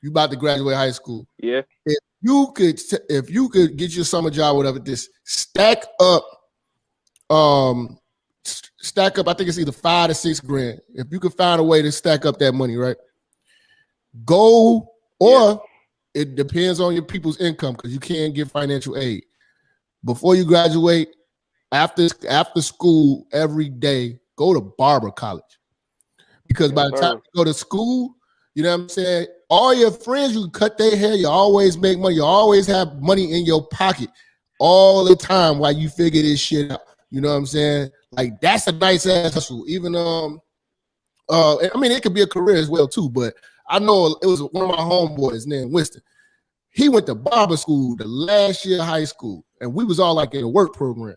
You about to graduate high school. Yeah. If you could get your summer job, whatever, this stack up. I think it's either $5 to $6 grand. If you could find a way to stack up that money, right? It depends on your people's income, because you can't get financial aid. Before you graduate, after school, every day, go to barber college. Because by the time you go to school, you know what I'm saying, all your friends, you cut their hair, you always make money, you always have money in your pocket all the time while you figure this shit out. You know what I'm saying? Like, that's a nice ass hustle. Even I mean, it could be a career as well too, but I know it was one of my homeboys named Winston. He went to barber school the last year of high school, and we was all like in a work program.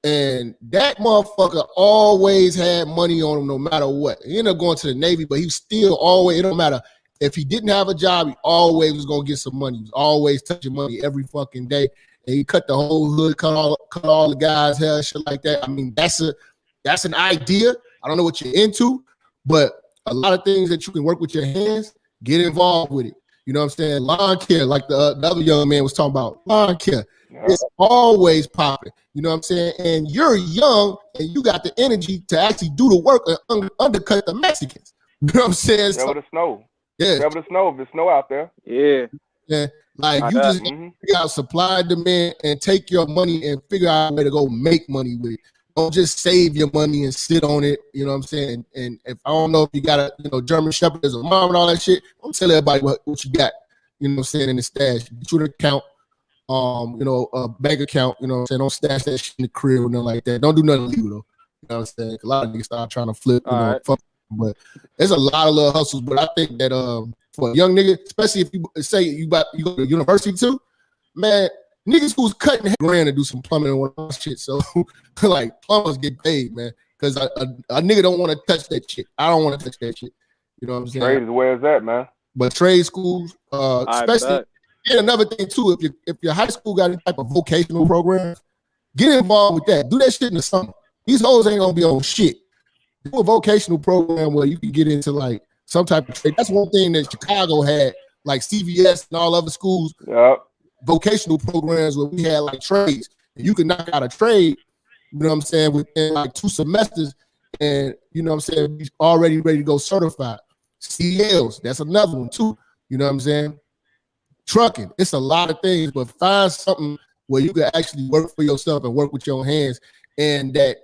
And that motherfucker always had money on him no matter what. He ended up going to the Navy, but he still always, it don't matter. If he didn't have a job, he always was going to get some money. He was always touching money every fucking day. And he cut the whole hood, cut all the guys' hair, shit like that. I mean, that's an idea. I don't know what you're into, but a lot of things that you can work with your hands, get involved with it. You know what I'm saying? Lawn care, like the other young man was talking about, lawn care. It's always popping. You know what I'm saying? And you're young and you got the energy to actually do the work and undercut the Mexicans. You know what I'm saying? There with the snow. Yeah. There with the snow. If there's snow out there. Yeah. Yeah. Like, you just figure out supply and demand and take your money and figure out a way to go make money with it. Don't just save your money and sit on it. You know what I'm saying? And if I don't know if you got a German Shepherd as a mom and all that shit, don't tell everybody what you got. You know what I'm saying? In the stash, get you an account, a bank account. You know what I'm saying? Don't stash that shit in the crib or nothing like that. Don't do nothing illegal though. You know what I'm saying? A lot of niggas start trying to flip. Fuck. But there's a lot of little hustles. But I think that for a young nigga, especially if you say you go to university too, man, niggas who's cutting grand to do some plumbing and all that shit. So like plumbers get paid, man, because a nigga don't want to touch that shit. I don't want to touch that shit. You know what I'm saying? Trade is where it's at, man. But trade schools, especially, and another thing too, if your high school got any type of vocational programs, get involved with that. Do that shit in the summer. These hoes ain't gonna be on shit. Do a vocational program where you can get into like some type of trade. That's one thing that Chicago had, like CVS and all other schools. Yep. Vocational programs where we had like trades. And you can knock out a trade, you know what I'm saying, within like 2 semesters, and you know what I'm saying, he's already ready to go certified. CLs, that's another one too. You know what I'm saying? Trucking, it's a lot of things, but find something where you can actually work for yourself and work with your hands, and that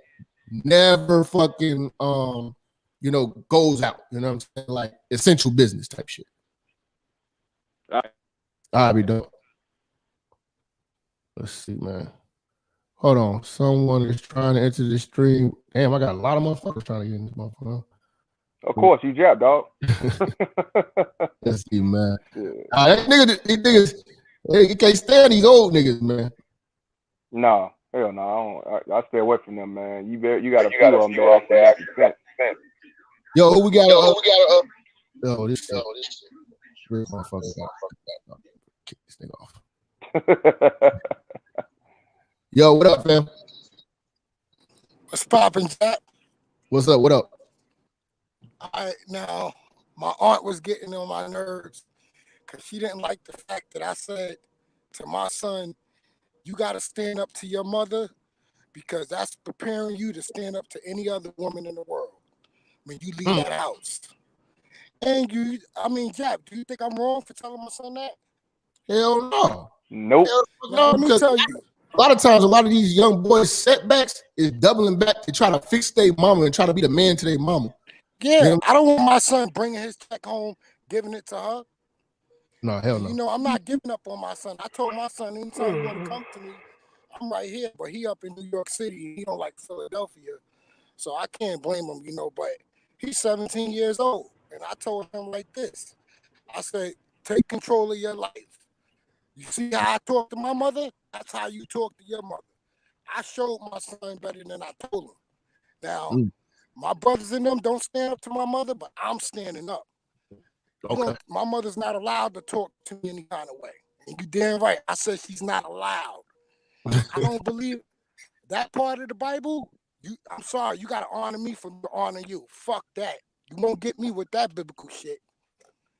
never fucking goes out. You know what I'm saying? Like essential business type shit. I'll be dope. Let's see, man. Hold on. Someone is trying to enter the stream. Damn, I got a lot of motherfuckers trying to get in this motherfucker. Of course, you Jap, dog. Let's see, man. These niggas, you can't stand these old niggas, man. No, hell no. I stay away from them, man. You got a few of them though. Got consent. Yo, who we got? Yo, this shit. This motherfucker got kick this nigga off. Yo, what up, fam? What's poppin', Jap? What's up? What up? Now, my aunt was getting on my nerves because she didn't like the fact that I said to my son, you got to stand up to your mother because that's preparing you to stand up to any other woman in the world when you leave that house. And Jap, do you think I'm wrong for telling my son that? Hell no. Nope. No, let me because tell you. a lot of times, a lot of these young boys' setbacks is doubling back to try to fix their mama and try to be the man to their mama. Yeah, you know? I don't want my son bringing his check home, giving it to her. No, hell no. You know, I'm not giving up on my son. I told my son, anytime you want to come to me, I'm right here. But he up in New York City, and he don't like Philadelphia. So I can't blame him, but he's 17 years old. And I told him like this. I said, take control of your life. You see how I talk to my mother? That's how you talk to your mother. I showed my son better than I told him. Now, my brothers and them don't stand up to my mother, but I'm standing up. Okay. My mother's not allowed to talk to me any kind of way. And you damn right. I said she's not allowed. I don't believe that part of the Bible. I'm sorry. You got to honor me for honoring you. Fuck that. You won't get me with that biblical shit.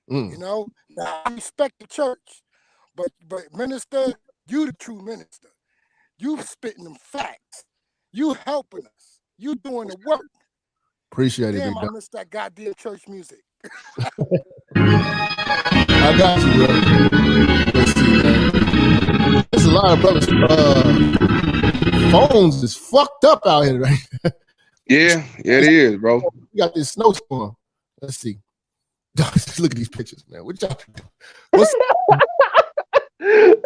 You know? Now, I respect the church. But minister, you the true minister. You spitting them facts. You helping us. You doing the work. Appreciate it, Damn, big I dog. miss that goddamn church music. I got you, bro. Let's see, man. There's a lot of brothers. Phones is fucked up out here, right? Yeah, it is, bro. We got this snowstorm. Let's see. Look at these pictures, man. What y'all doing? What's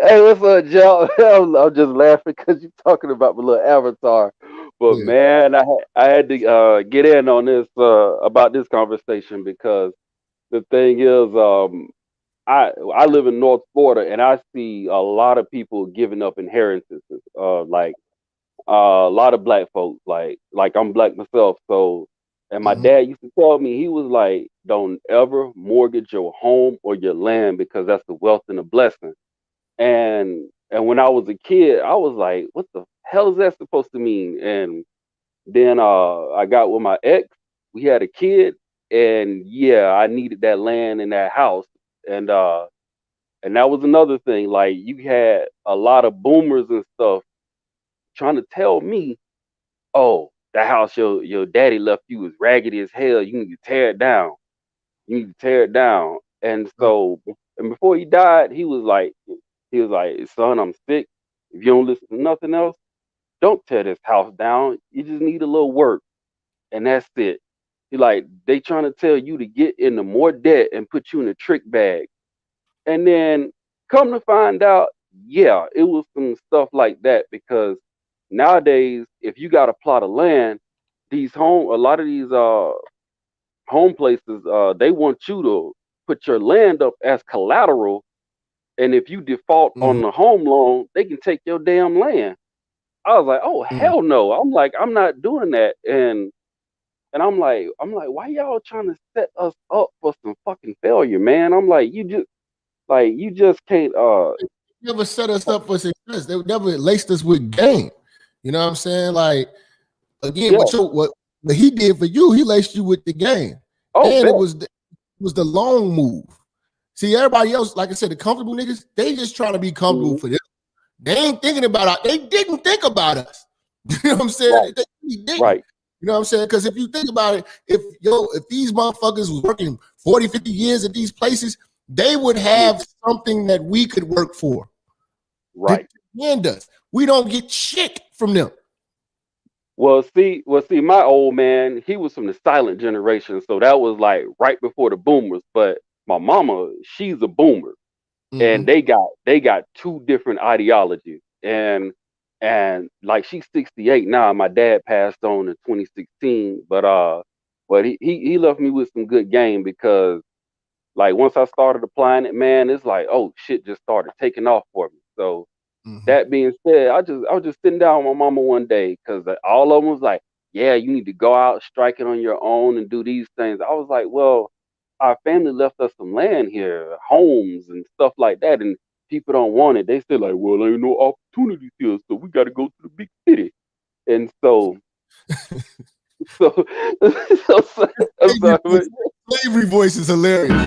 Hey, what's up, Joe? I'm just laughing because you're talking about my little avatar. But man, I had to get in on this about this conversation because the thing is, I live in North Florida and I see a lot of people giving up inheritances. Like a lot of black folks, like I'm black myself, so. And my dad used to tell me, he was like, "Don't ever mortgage your home or your land because that's the wealth and the blessing." And when I was a kid, I was like, what the hell is that supposed to mean? And then I got with my ex, we had a kid, and yeah, I needed that land and that house. And that was another thing. Like you had a lot of boomers and stuff trying to tell me, oh, that house your daddy left you is raggedy as hell. You need to tear it down. You need to tear it down. And so, and before he died, he was like, son, I'm sick. If you don't listen to nothing else, don't tear this house down. You just need a little work. And that's it. They trying to tell you to get into more debt and put you in a trick bag. And then come to find out, yeah, it was some stuff like that because nowadays, if you got a plot of land, a lot of these home places, they want you to put your land up as collateral. And if you default on the home loan, they can take your damn land. I was like, oh hell no. I'm like, I'm not doing that. And I'm like, why y'all trying to set us up for some fucking failure, man? I'm like, you just can't never set us up for success. They never laced us with game. You know what I'm saying? Like again, what he did for you, he laced you with the game. And it was the long move. See, everybody else, like I said, the comfortable niggas, they just trying to be comfortable for them. They ain't thinking about us. They didn't think about us. You know what I'm saying? They didn't. Right. You know what I'm saying? Because if you think about it, if these motherfuckers was working 40, 50 years at these places, they would have something that we could work for. Right. We don't get shit from them. Well, see, my old man, he was from the silent generation, so that was like right before the boomers. But my mama, she's a boomer. and they got two different ideologies. And like she's 68 now. My dad passed on in 2016, but he left me with some good game because like once I started applying it, man, it's like, oh shit just started taking off for me. So that being said, I was just sitting down with my mama one day because all of them was like, yeah, you need to go out, strike it on your own and do these things. I was like, well, our family left us some land here, homes and stuff like that, and people don't want it. They say like, well, there ain't no opportunity here, so we got to go to the big city. And so, I'm sorry, slavery voice is hilarious.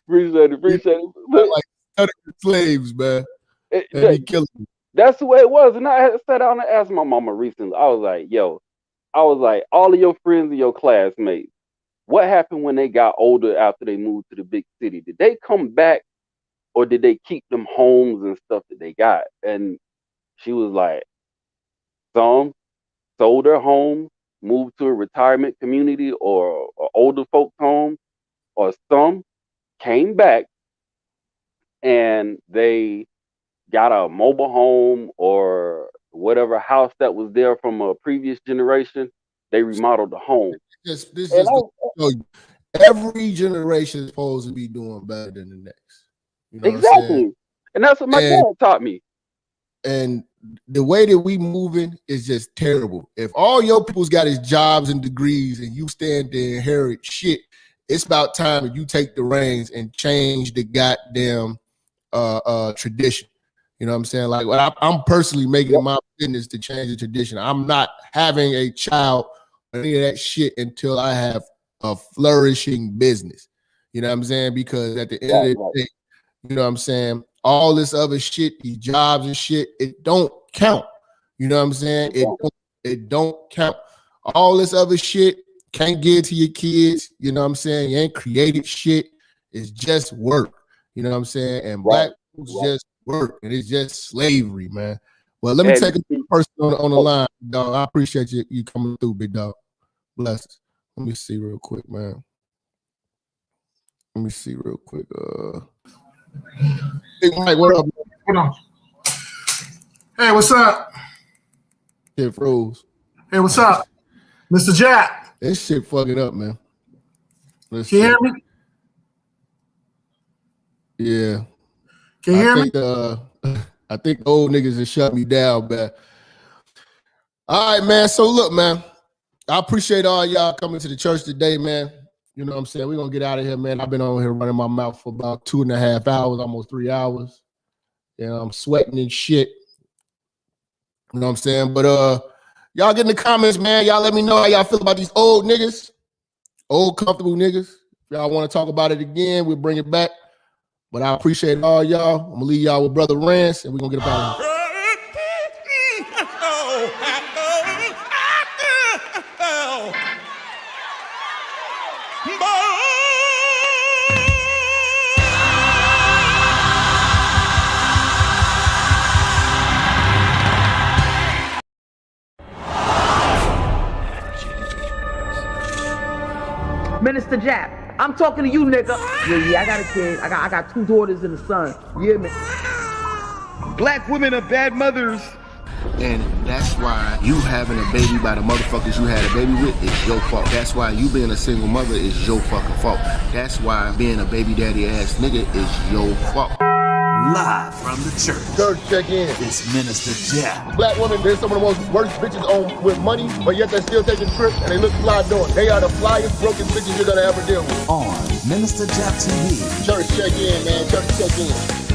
Appreciate it. Like slaves, man. They be killing me. That's the way it was. And I had sat down and asked my mama recently. I was like, all of your friends and your classmates, what happened when they got older after they moved to the big city? Did they come back or did they keep them homes and stuff that they got? And she was like, some sold their home, moved to a retirement community or older folks' home, or some came back and they got a mobile home or whatever house that was there from a previous generation. They remodeled the home. Every generation is supposed to be doing better than the next. You know exactly. And that's what my dad taught me. And the way that we moving is just terrible. If all your people's got his jobs and degrees and you stand there and inherit shit, it's about time that you take the reins and change the goddamn tradition. You know what I'm saying? Like, I'm personally making it my business to change the tradition. I'm not having a child or any of that shit until I have a flourishing business. You know what I'm saying? Because at the end of the day, you know what I'm saying, all this other shit, these jobs and shit, it don't count. You know what I'm saying? It don't count. All this other shit can't give to your kids. You know what I'm saying? You ain't created shit. It's just work. You know what I'm saying? And black folks just work, and it's just slavery, man. Well, let me take a person on the line, dog. I appreciate you coming through, big dog. Bless. Let me see real quick, man. Let me see real quick. Hey, Mike, what up? Hold on. Hey, what's up? It froze. Hey, what's up? Mr. Jap. This shit fucking up, man. Can you hear me? Yeah. Can you hear me? I think the old niggas have shut me down, man. All right, man. So look, man, I appreciate all y'all coming to the church today, man. You know what I'm saying? We're going to get out of here, man. I've been on here running my mouth for about 2.5 hours, almost 3 hours. You know, I'm sweating and shit. You know what I'm saying? But y'all get in the comments, man. Y'all let me know how y'all feel about these old niggas, old comfortable niggas. If y'all want to talk about it again, we'll bring it back. But I appreciate all y'all. I'm going to leave y'all with Brother Rance, and we're going to get up out of here. Minister Jap, I'm talking to you, nigga. Yeah, I got a kid. I got 2 daughters and a son. You hear me? Black women are bad mothers. And that's why you having a baby by the motherfuckers you had a baby with is your fault. That's why you being a single mother is your fucking fault. That's why being a baby daddy ass nigga is your fault. Live from the church. Church check in. It's Minister Jap. Black women, they're some of the most worst bitches on with money, but yet they're still taking trips and they look fly doing. They are the flyest broken bitches you're gonna ever deal with. On Minister Jap TV. Church check in, man. Church check in.